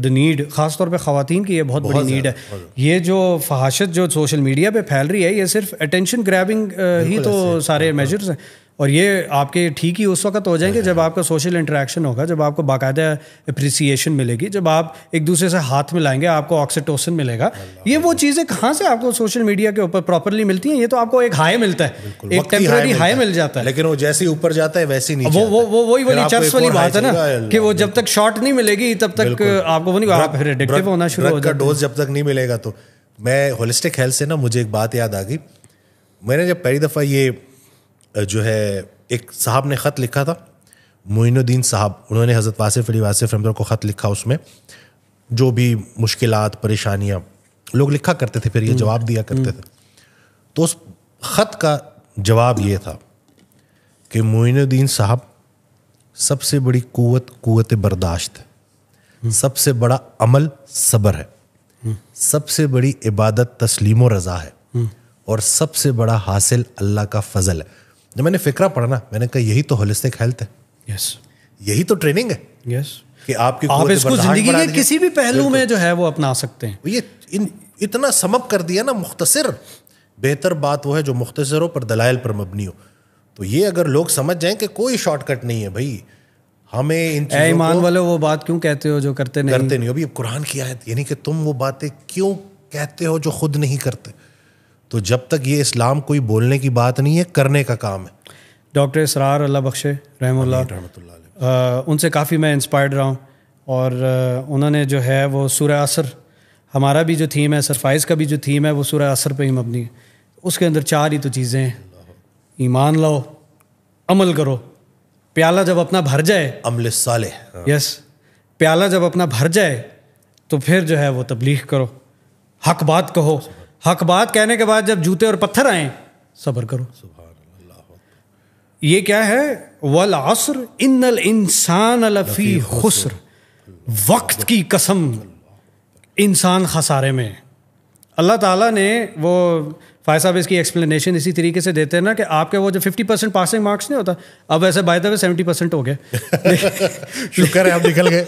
the need, خاص طور پہ خواتین کی یہ بہت بڑی نیڈ ہے. یہ جو فحاشت جو سوشل میڈیا پہ پھیل رہی ہے, یہ صرف اٹینشن گریبنگ ہی تو سارے میجرز ہیں. اور یہ آپ کے ٹھیک ہی اس وقت ہو جائیں گے جب آپ کا سوشل انٹریکشن ہوگا, جب آپ کو باقاعدہ اپریسیشن ملے گی, جب آپ ایک دوسرے سے ہاتھ ملائیں گے, آپ کو آکسیٹوسن ملے گا. یہ وہ چیزیں کہاں سے آپ کو سوشل میڈیا کے اوپر پراپرلی ملتی ہیں؟ یہ تو آپ کو ایک ہائی ملتا ہے, ایک ٹیمپرری ہائی مل جاتا ہے, لیکن وہ جیسے اوپر جاتا ہے ویسے نہیں. وہی چرس والی بات ہے نا کہ وہ جب تک شارٹ نہیں ملے گی تب تک آپ کو پھر ایڈکٹیو ہونا شروع ہو جاتا ہے. ڈوز جب تک نہیں ملے گا. تو میں ہولسٹک ہیلتھ سے نا مجھے ایک بات یاد آ گئی. میں نے جب پہلی دفعہ یہ جو ہے, ایک صاحب نے خط لکھا تھا, معین الدین صاحب, انہوں نے حضرت واصف علی واصف رحمۃ اللہ کو خط لکھا. اس میں جو بھی مشکلات پریشانیاں لوگ لکھا کرتے تھے, پھر یہ جواب دیا کرتے تھے. تو اس خط کا جواب یہ تھا کہ معین الدین صاحب, سب سے بڑی قوت برداشت ہے, سب سے بڑا عمل صبر ہے, سب سے بڑی عبادت تسلیم و رضا ہے, اور سب سے بڑا حاصل اللہ کا فضل ہے. جب میں نے فکرہ پڑھنا, میں نے کہا یہی تو ہولسٹک ہیلتھ ہے. یہی تو ٹریننگ ہے کہ آپ کی اس کو زندگی کے کسی بھی پہلو میں جو ہے وہ اپنا سکتے ہیں. یہ اتنا سمپ کر دیا نا, مختصر. بہتر بات وہ ہے جو مختصر ہو پر دلائل پر مبنی ہو. تو یہ اگر لوگ سمجھ جائیں کہ کوئی شارٹ کٹ نہیں ہے بھائی, ہمیں ان چیزوں ایمان والے وہ بات کیوں کہتے ہو جو کرتے نہیں. ابھی قرآن کی آیت, یعنی کہ تم وہ باتیں کیوں کہتے ہو جو خود نہیں کرتے. تو جب تک یہ اسلام کوئی بولنے کی بات نہیں ہے, کرنے کا کام ہے. ڈاکٹر اسرار اللہ بخشے رحمہ اللہ, ان سے کافی میں انسپائرڈ رہا ہوں. اور انہوں نے جو ہے وہ سورہ عصر, ہمارا بھی جو تھیم ہے, سرفائز کا بھی جو تھیم ہے, وہ سورہ عصر پہ ہی مبنی ہے. اس کے اندر 4 ہی تو چیزیں ہیں, ایمان لاؤ, عمل کرو, پیالہ جب اپنا بھر جائے, عمل صالح. یس, پیالہ جب اپنا بھر جائے تو پھر جو ہے وہ تبلیغ کرو, حق بات کہو. حق بات کہنے کے بعد جب جوتے اور پتھر آئیں, صبر کرو. یہ کیا ہے, والعصر ان الانسان لفی خسر, وقت کی قسم انسان خسارے میں. اللہ تعالیٰ نے وہ فائز صاحب اس کی ایکسپلینیشن اسی طریقے سے دیتے ہیں نا کہ آپ کے وہ جو 50% پاسنگ مارکس نہیں ہوتا, اب ویسے بائی دا وے 70% ہو گئے. شکر ہے آپ نکل گئے.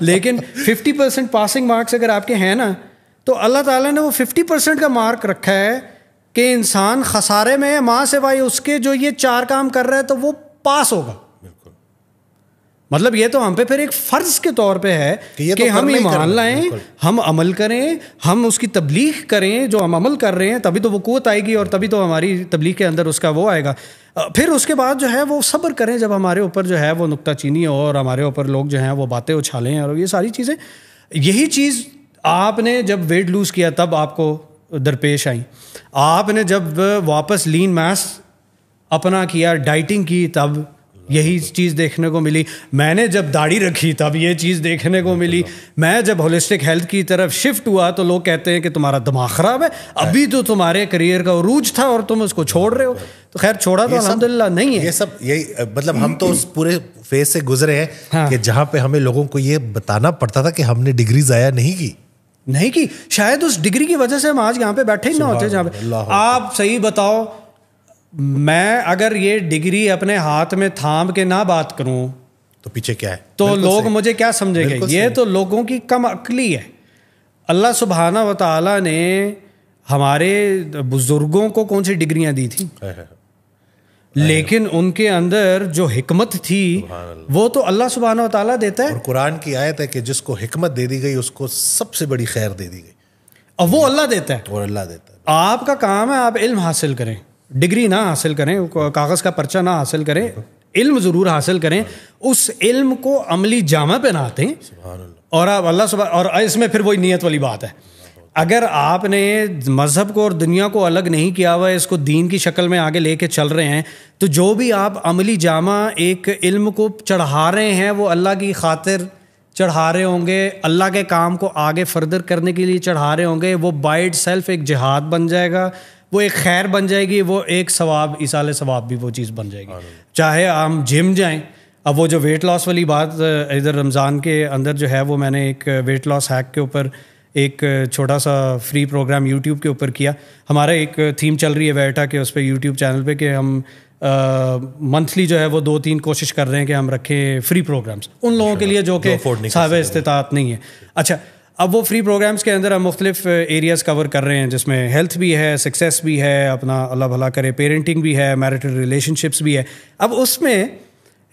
لیکن 50% پاسنگ مارکس اگر آپ کے ہیں نا, تو اللہ تعالیٰ نے وہ 50% کا مارک رکھا ہے کہ انسان خسارے میں, ماں سے بھائی اس کے جو یہ 4 کام کر رہا ہے تو وہ پاس ہوگا. مطلب یہ تو ہم پہ پھر ایک فرض کے طور پہ ہے کہ ہم ایمان لائیں, ہم عمل کریں, ہم اس کی تبلیغ کریں. جو ہم عمل کر رہے ہیں تبھی تو وہ قوت آئے گی, اور تبھی تو ہماری تبلیغ کے اندر اس کا وہ آئے گا. پھر اس کے بعد جو ہے وہ صبر کریں جب ہمارے اوپر جو ہے وہ نکتہ چینی ہو, اور ہمارے اوپر لوگ جو ہیں وہ باتیں اچھالیں, اور یہ ساری چیزیں. یہی چیز آپ نے جب ویٹ لوز کیا تب آپ کو درپیش آئیں. آپ نے جب واپس لین میس اپنا کیا, ڈائٹنگ کی, تب یہی چیز دیکھنے کو ملی. میں نے جب داڑھی رکھی تب یہ چیز دیکھنے کو ملی. میں جب ہولسٹک ہیلتھ کی طرف شفٹ ہوا تو لوگ کہتے ہیں کہ تمہارا دماغ خراب ہے, ابھی تو تمہارے کریئر کا عروج تھا اور تم اس کو چھوڑ رہے ہو. تو خیر چھوڑا تو الحمدللہ نہیں ہے. یہ سب یہی مطلب ہم تو اس پورے فیز سے گزرے ہیں کہ جہاں پہ ہمیں لوگوں کو یہ بتانا پڑتا تھا کہ ہم نے ڈگری ضائع نہیں کی. شاید اس ڈگری کی وجہ سے ہم آج یہاں پہ بیٹھے ہی نہ ہوتے جہاں پہ. آپ صحیح بتاؤ, میں اگر یہ ڈگری اپنے ہاتھ میں تھام کے نہ بات کروں تو پیچھے کیا ہے, تو لوگ مجھے کیا سمجھیں گے؟ یہ تو لوگوں کی کم عقلی ہے. اللہ سبحانہ و تعالیٰ نے ہمارے بزرگوں کو کون سی ڈگریاں دی تھیں, لیکن ان کے اندر جو حکمت تھی وہ تو اللہ سبحانہ و تعالیٰ دیتا ہے. اور قرآن کی آیت ہے کہ جس کو حکمت دے دی گئی اس کو سب سے بڑی خیر دے دی گئی, اور وہ اللہ دیتا ہے. اور اللہ دیتا ہے. آپ کا کام ہے آپ علم حاصل کریں, ڈگری نہ حاصل کریں, کاغذ کا پرچہ نہ حاصل کریں, علم ضرور حاصل کریں, اس علم کو عملی جامہ پہناتے ہیں. اور آپ اللہ اور اس میں پھر وہی نیت والی بات ہے. اگر آپ نے مذہب کو اور دنیا کو الگ نہیں کیا ہوا ہے, اس کو دین کی شکل میں آگے لے کے چل رہے ہیں, تو جو بھی آپ عملی جامہ ایک علم کو چڑھا رہے ہیں وہ اللہ کی خاطر چڑھا رہے ہوں گے, اللہ کے کام کو آگے فردر کرنے کے لیے چڑھا رہے ہوں گے. وہ بائی اٹ سیلف ایک جہاد بن جائے گا, وہ ایک خیر بن جائے گی, وہ ایک ثواب, ایصال ثواب بھی وہ چیز بن جائے گی. چاہے ہم جم جائیں. اب وہ جو ویٹ لاس والی بات ادھر رمضان کے اندر جو ہے, وہ میں نے ایک ویٹ لاس ہیک کے اوپر ایک چھوٹا سا فری پروگرام یوٹیوب کے اوپر کیا. ہمارا ایک تھیم چل رہی ہے ویٹا کے اس پہ یوٹیوب چینل پہ کہ ہم منتھلی جو ہے وہ 2-3 کوشش کر رہے ہیں کہ ہم رکھیں فری پروگرامس ان لوگوں کے لیے جو کہ صاحب استطاعت نہیں ہے. اچھا, اب وہ فری پروگرامس کے اندر ہم مختلف ایریاز کور کر رہے ہیں, جس میں ہیلتھ بھی ہے, سکسیس بھی ہے, اپنا اللہ بھلا کرے پیرنٹنگ بھی ہے, میرٹل ریلیشن شپس بھی ہے. اب اس میں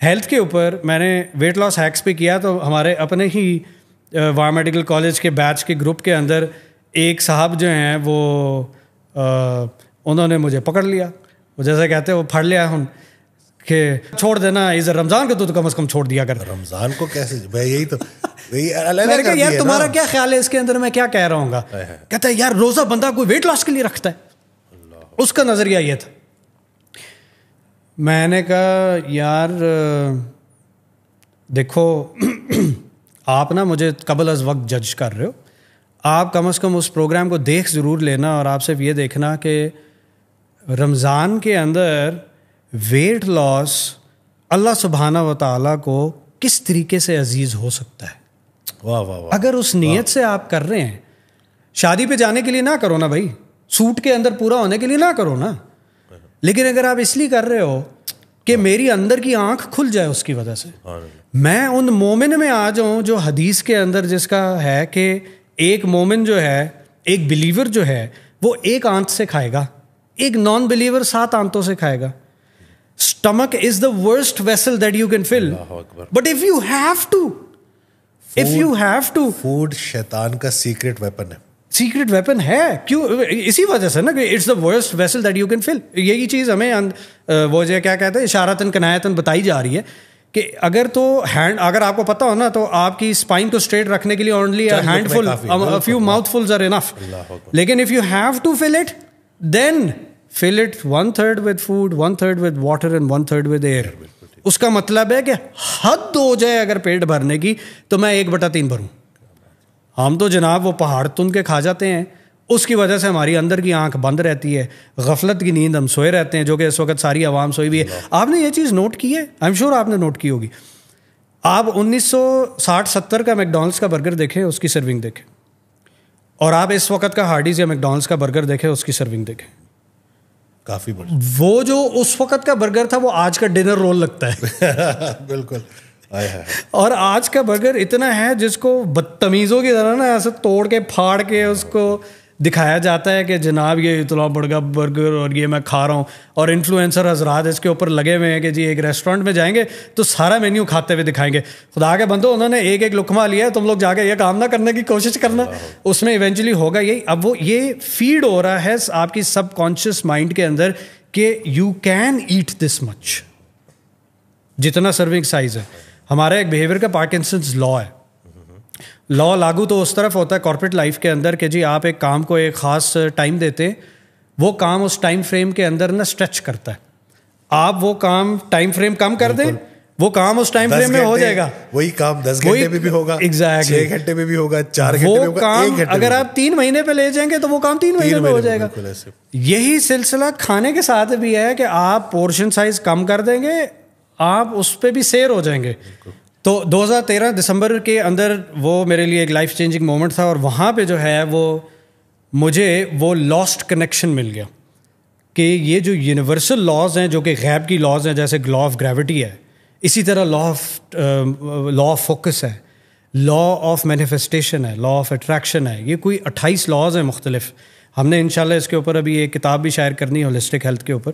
ہیلتھ کے اوپر میں نے ویٹ لاس ہیکس پہ کیا, تو ہمارے اپنے ہی وہاں میڈیکل کالج کے بیچ کے گروپ کے اندر ایک صاحب جو ہیں وہ انہوں نے مجھے پکڑ لیا, وہ جیسے کہتے ہیں وہ پھڑ لیا ہوں کہ چھوڑ دینا ادھر رمضان کو تو کم از کم چھوڑ دیا کر. رمضان کو کیسے, یہی تو یار تمہارا کیا خیال ہے اس کے اندر, میں کیا کہہ رہا ہوں گا. کہتا ہے یار روزہ بندہ کوئی ویٹ لاس کے لیے رکھتا ہے, اس کا نظریہ یہ تھا. میں نے کہا یار دیکھو آپ نا مجھے قبل از وقت جج کر رہے ہو, آپ کم از کم اس پروگرام کو دیکھ ضرور لینا, اور آپ صرف یہ دیکھنا کہ رمضان کے اندر ویٹ لاس اللہ سبحانہ و تعالیٰ کو کس طریقے سے عزیز ہو سکتا ہے. واہ واہ واہ. اگر اس نیت سے آپ کر رہے ہیں, شادی پہ جانے کے لیے نہ کرو نا بھائی, سوٹ کے اندر پورا ہونے کے لیے نہ کرو نا, لیکن اگر آپ اس لیے کر رہے ہو کہ میری اندر کی آنکھ کھل جائے اس کی وجہ سے, میں ان مومن میں آ جاؤں جو حدیث کے اندر جس کا ہے کہ ایک مومن جو ہے, ایک بلیور جو ہے, وہ ایک آنت سے کھائے گا, ایک نان بلیور 7 آنتوں سے کھائے گا. Stomach is the worst vessel that you can fill. But if you have to, food شیطان کا سیکرٹ ویپن ہے. سیکرٹ ویپن ہے, کیوں, اسی وجہ سے نا کہ it's the worst vessel that you can fill. یہی چیز ہمیں وہ جو کیا کہتے ہیں اشارتاً کنایتاً بتائی جا رہی ہے کہ اگر تو ہینڈ, اگر آپ کو پتہ ہو نا, تو آپ کی اسپائن کو اسٹریٹ رکھنے کے لیے only handful, few mouthfuls are enough. لیکن if you have to fill it, then fill it 1/3 with food, 1/3 with water and 1/3 with air. اس کا مطلب ہے کہ حد ہو جائے اگر پیٹ بھرنے کی تو میں 1/3 بھروں. ہم تو جناب وہ پہاڑ تن کے کھا جاتے ہیں, اس کی وجہ سے ہماری اندر کی آنکھ بند رہتی ہے, غفلت کی نیند ہم سوئے رہتے ہیں, جو کہ اس وقت ساری عوام سوئی بھی ہے. آپ نے یہ چیز نوٹ کی ہے, آئی ایم شیور آپ نے نوٹ کی ہوگی. آپ 1960-70 کا میکڈونلڈس کا برگر دیکھیں, اس کی سرونگ دیکھیں, اور آپ اس وقت کا ہارڈیز یا میکڈونلڈس کا برگر دیکھیں, اس کی سرونگ دیکھیں, کافی بڑی. وہ جو اس وقت کا برگر تھا وہ آج کا ڈنر رول لگتا ہے. بالکل. اور آج کا برگر اتنا ہے جس کو بدتمیزوں کی طرح نا ایسے توڑ کے پھاڑ کے اس کو دکھایا جاتا ہے کہ جناب یہ اتنا بڑا برگر اور یہ میں کھا رہا ہوں, اور انفلوئنسر حضرات اس کے اوپر لگے ہوئے ہیں کہ جی ایک ریسٹورینٹ میں جائیں گے تو سارا مینیو کھاتے ہوئے دکھائیں گے. خدا کے بندو, انہوں نے ایک لقمہ لیا ہے, تم لوگ جا کے یہ کام نہ کرنے کی کوشش کرنا, اس میں ایونچولی ہوگا یہی. اب وہ یہ فیڈ ہو رہا ہے آپ کی سب کانشیس مائنڈ کے اندر کہ یو کین ایٹ دس مچ, جتنا سرونگ سائز ہے. ہمارا ایک بیہیویئر کا پارکنسنز لا ہے. لا لاگو تو اس طرف ہوتا ہے کارپوریٹ لائف کے اندر کہ جی آپ ایک کام کو ایک خاص ٹائم دیتے ہیں, وہ کام اس ٹائم فریم کے اندر نا اسٹریچ کرتا ہے. آپ وہ کام ٹائم فریم کم کر دیں, وہ کام اس ٹائم فریم میں ہو جائے گا. وہی کام 10 گھنٹے میں بھی ہوگا, 6 گھنٹے میں بھی ہوگا, 4 گھنٹے میں ہوگا, 1 گھنٹے. اگر آپ 3 مہینے پہ لے جائیں گے تو وہ کام 3 مہینے میں ہو جائے گا. یہی سلسلہ کھانے کے ساتھ بھی ہے کہ آپ پورشن سائز کم کر دیں گے, آپ اس پہ بھی سیر ہو جائیں گے. تو 2013 دسمبر کے اندر وہ میرے لیے ایک لائف چینجنگ مومنٹ تھا, اور وہاں پہ جو ہے وہ مجھے وہ لاسٹ کنیکشن مل گیا کہ یہ جو یونیورسل لاز ہیں جو کہ غیب کی لاز ہیں, جیسے لا آف گریوٹی ہے, اسی طرح لا آف فوکس ہے, لا آف مینیفیسٹیشن ہے, لا آف اٹریکشن ہے. یہ کوئی 28 لاز ہیں مختلف. ہم نے انشاءاللہ اس کے اوپر ابھی ایک کتاب بھی شائع کرنی ہے ہولسٹک ہیلتھ کے اوپر,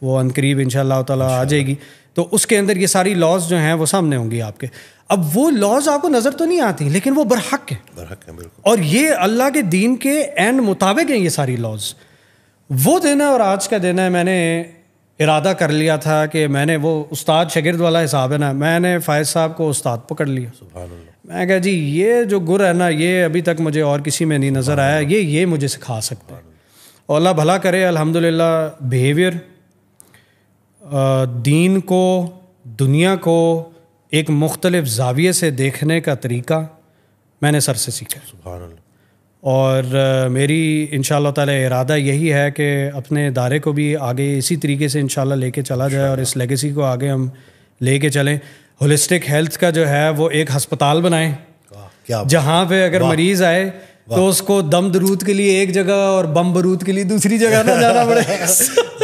وہ عنقریب انشاءاللہ تعالیٰ آ جائے گی. تو اس کے اندر یہ ساری لاز جو ہیں وہ سامنے ہوں گی آپ کے. اب وہ لاز آپ کو نظر تو نہیں آتی, لیکن وہ برحق ہیں, اور یہ اللہ کے دین کے عین مطابق ہیں یہ ساری لاز. وہ دن ہے اور آج کا دن ہے. میں نے ارادہ کر لیا تھا کہ میں نے وہ استاد شاگرد والا حساب ہے نا, میں نے فائز صاحب کو استاد پکڑ لیا. میں کہا جی یہ جو گر ہے نا, یہ ابھی تک مجھے اور کسی میں نہیں نظر آیا, یہ مجھے سکھا سکتا ہے. اور اللہ بھلا کرے, الحمدللہ بیہیویئر, دین کو, دنیا کو ایک مختلف زاویے سے دیکھنے کا طریقہ میں نے سر سے سیکھا. سبحان اللہ. اور میری انشاءاللہ تعالی ارادہ یہی ہے کہ اپنے ادارے کو بھی آگے اسی طریقے سے انشاءاللہ لے کے چلا جائے, اور اس لیگیسی کو آگے ہم لے کے چلیں. ہولسٹک ہیلتھ کا جو ہے وہ ایک ہسپتال بنائیں جہاں پہ اگر مریض آئے تو اس کو دم درود کے لیے ایک جگہ اور بم برود کے لیے دوسری جگہ نہ جانا پڑے.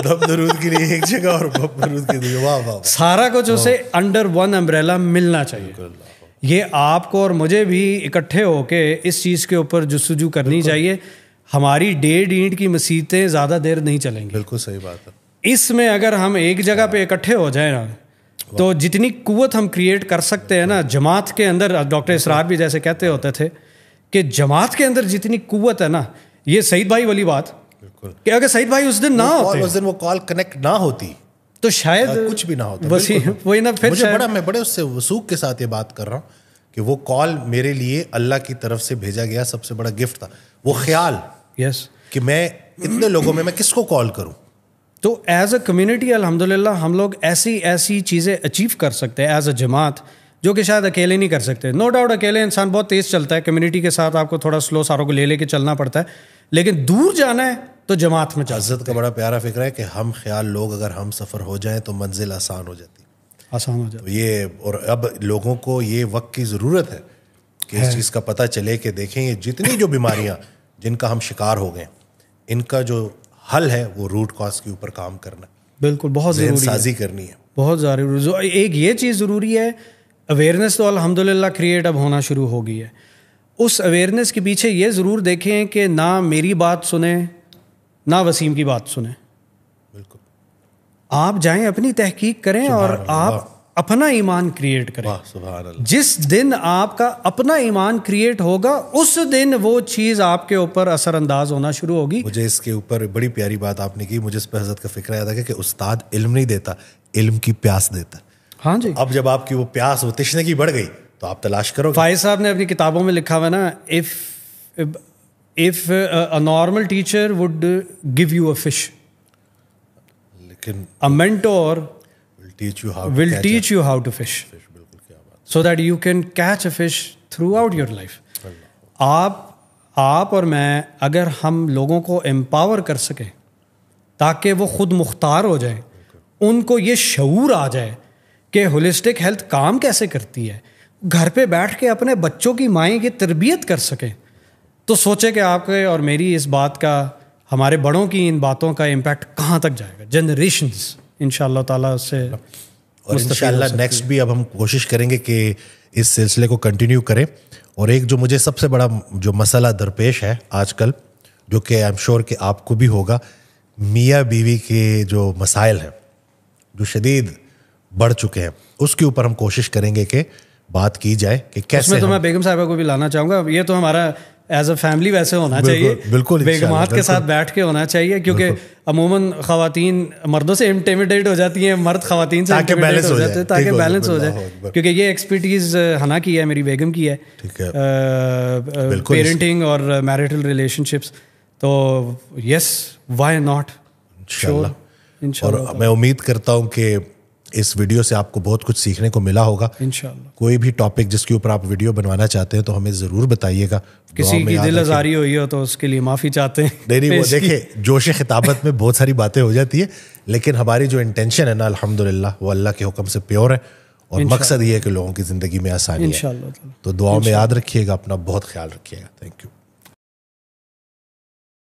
دم درود کے لیے ایک جگہ اور بم برود کے لیے, واہ واہ, سارا کچھ اسے انڈر ون امبریلا ملنا چاہیے. یہ آپ کو اور مجھے بھی اکٹھے ہو کے اس چیز کے اوپر جستجو کرنی چاہیے. ہماری ڈیڑھ اینٹ کی مسیتیں زیادہ دیر نہیں چلیں گی. بالکل صحیح بات ہے. اس میں اگر ہم ایک جگہ پہ اکٹھے ہو جائیں نا, تو جتنی قوت ہم کریٹ کر سکتے ہیں نا جماعت کے اندر, ڈاکٹر اسرار بھی جیسے کہتے ہوتے تھے کہ جماعت کے اندر جتنی قوت ہے نا, یہ سعید بھائی والی بات کہ اگر سعید بھائی اس دن نہ ہوتے, اس دن وہ کال کنیکٹ نہ ہوتی, تو شاید کچھ بھی نہ ہوتا. وہی نا, پھر میں بڑے اس سے وثوق کے ساتھ یہ بات کر رہا ہوں کہ وہ کال میرے لیے اللہ کی طرف سے بھیجا گیا سب سے بڑا گفٹ تھا. وہ خیال کہ میں اتنے لوگوں میں کس کو کال کروں. تو ایز اے کمیونٹی الحمدللہ ہم لوگ ایسی چیزیں اچیو کر سکتے ہیں ایز اے جماعت, جو کہ شاید اکیلے نہیں کر سکتے. نو ڈاؤٹ اکیلے انسان بہت تیز چلتا ہے, کمیونٹی کے ساتھ آپ کو تھوڑا سلو ساروں کو لے کے چلنا پڑتا ہے, لیکن دور جانا ہے تو جماعت میں. عزت کا بڑا پیارا فکر ہے کہ ہم خیال لوگ اگر ہم سفر ہو جائیں تو منزل آسان ہو جاتی. یہ, اور اب لوگوں کو یہ وقت کی ضرورت ہے کہ اس چیز کا پتہ چلے کہ دیکھیں یہ جتنی جو بیماریاں جن کا ہم شکار ہو گئے, ان کا جو حل ہے وہ روٹ کاز کے اوپر کام کرنا. بالکل بہت ضروری سازی کرنی ہے, بہت ضروری. ایک یہ چیز ضروری ہے, اویئرنیس تو الحمدللہ کریٹ اب ہونا شروع ہو گئی ہے. اس اویئرنیس کے پیچھے یہ ضرور دیکھیں کہ نہ میری بات سنیں نہ وسیم کی بات سنیں. بالکل, آپ جائیں اپنی تحقیق کریں اور آپ اپنا ایمان کریٹ کریں. جس دن آپ کا اپنا ایمان کریٹ ہوگا اس دن وہ چیز آپ کے اوپر اثر انداز ہونا شروع ہوگی. مجھے اس کے اوپر بڑی پیاری بات آپ نے کی, مجھے اس پہ حضرت کا فکر آیا تھا کہ استاد علم نہیں دیتا, علم کی پیاس دیتا. ہاں جی, اب جب آپ کی وہ پیاس, وہ تشنگی بڑھ گئی تو آپ تلاش کرو. فائز صاحب نے اپنی کتابوں میں لکھا ہوا نا, if a normal teacher would give you a fish, لیکن a mentor will teach you how to fish, so that you can catch a fish throughout your life. آپ اور میں اگر ہم لوگوں کو امپاور کر سکیں تاکہ وہ خود مختار ہو جائیں, ان کو یہ شعور آ جائے کہ ہولسٹک ہیلتھ کام کیسے کرتی ہے, گھر پہ بیٹھ کے اپنے بچوں کی مائیں کی تربیت کر سکیں, تو سوچے کہ آپ کے اور میری اس بات کا, ہمارے بڑوں کی ان باتوں کا امپیکٹ کہاں تک جائے گا. جنریشنز انشاءاللہ تعالیٰ اس سے, اور انشاءاللہ نیکسٹ بھی اب ہم کوشش کریں گے کہ اس سلسلے کو کنٹینیو کریں. اور ایک جو مجھے سب سے بڑا جو مسئلہ درپیش ہے آج کل, جو کہ آئی ایم شیور کہ آپ کو بھی ہوگا, میاں بیوی کے جو مسائل ہیں جو شدید بڑھ چکے ہیں, اس کے اوپر ہم کوشش کریں گے کہ بات کی جائے کہ کیسے. اس میں تو میں بیگم صاحبہ کو بھی لانا چاہوں گا. یہ تو ہمارا ایز اے فیملی ویسے ہونا چاہیے, بالکل بیگمات کے ساتھ بیٹھ کے ہونا چاہیے, کیونکہ عموماً خواتین مردوں سے انٹیمیڈیٹ ہو جاتی ہیں, مرد خواتین سے انٹیمیڈیٹ ہو جاتے ہیں, تاکہ بیلنس ہو جائے. کیونکہ یہ ایکسپرٹیز حنا کی ہے, میری بیگم کی ہے, پیرنٹنگ اور میرٹل ریلیشن شپس. تو یس, وائی ناٹ. انشاءاللہ اور میں امید کرتا ہوں کہ اس ویڈیو سے آپ کو بہت کچھ سیکھنے کو ملا ہوگا. انشاءاللہ کوئی بھی ٹاپک جس کے اوپر آپ ویڈیو بنوانا چاہتے ہیں تو ہمیں ضرور بتائیے گا. کسی کی دل آزاری ہوئی ہو تو اس کے لیے معافی چاہتے ہیں. نہیں وہ دیکھیں جوش خطابت میں بہت ساری باتیں ہو جاتی ہیں, لیکن ہماری جو انٹینشن ہے نا الحمدللہ وہ اللہ کے حکم سے پیور ہے, اور مقصد یہ ہے کہ لوگوں کی زندگی میں آسانی ہے. تو دعاؤں میں یاد رکھیے گا, اپنا بہت خیال رکھیے گا. Thank you.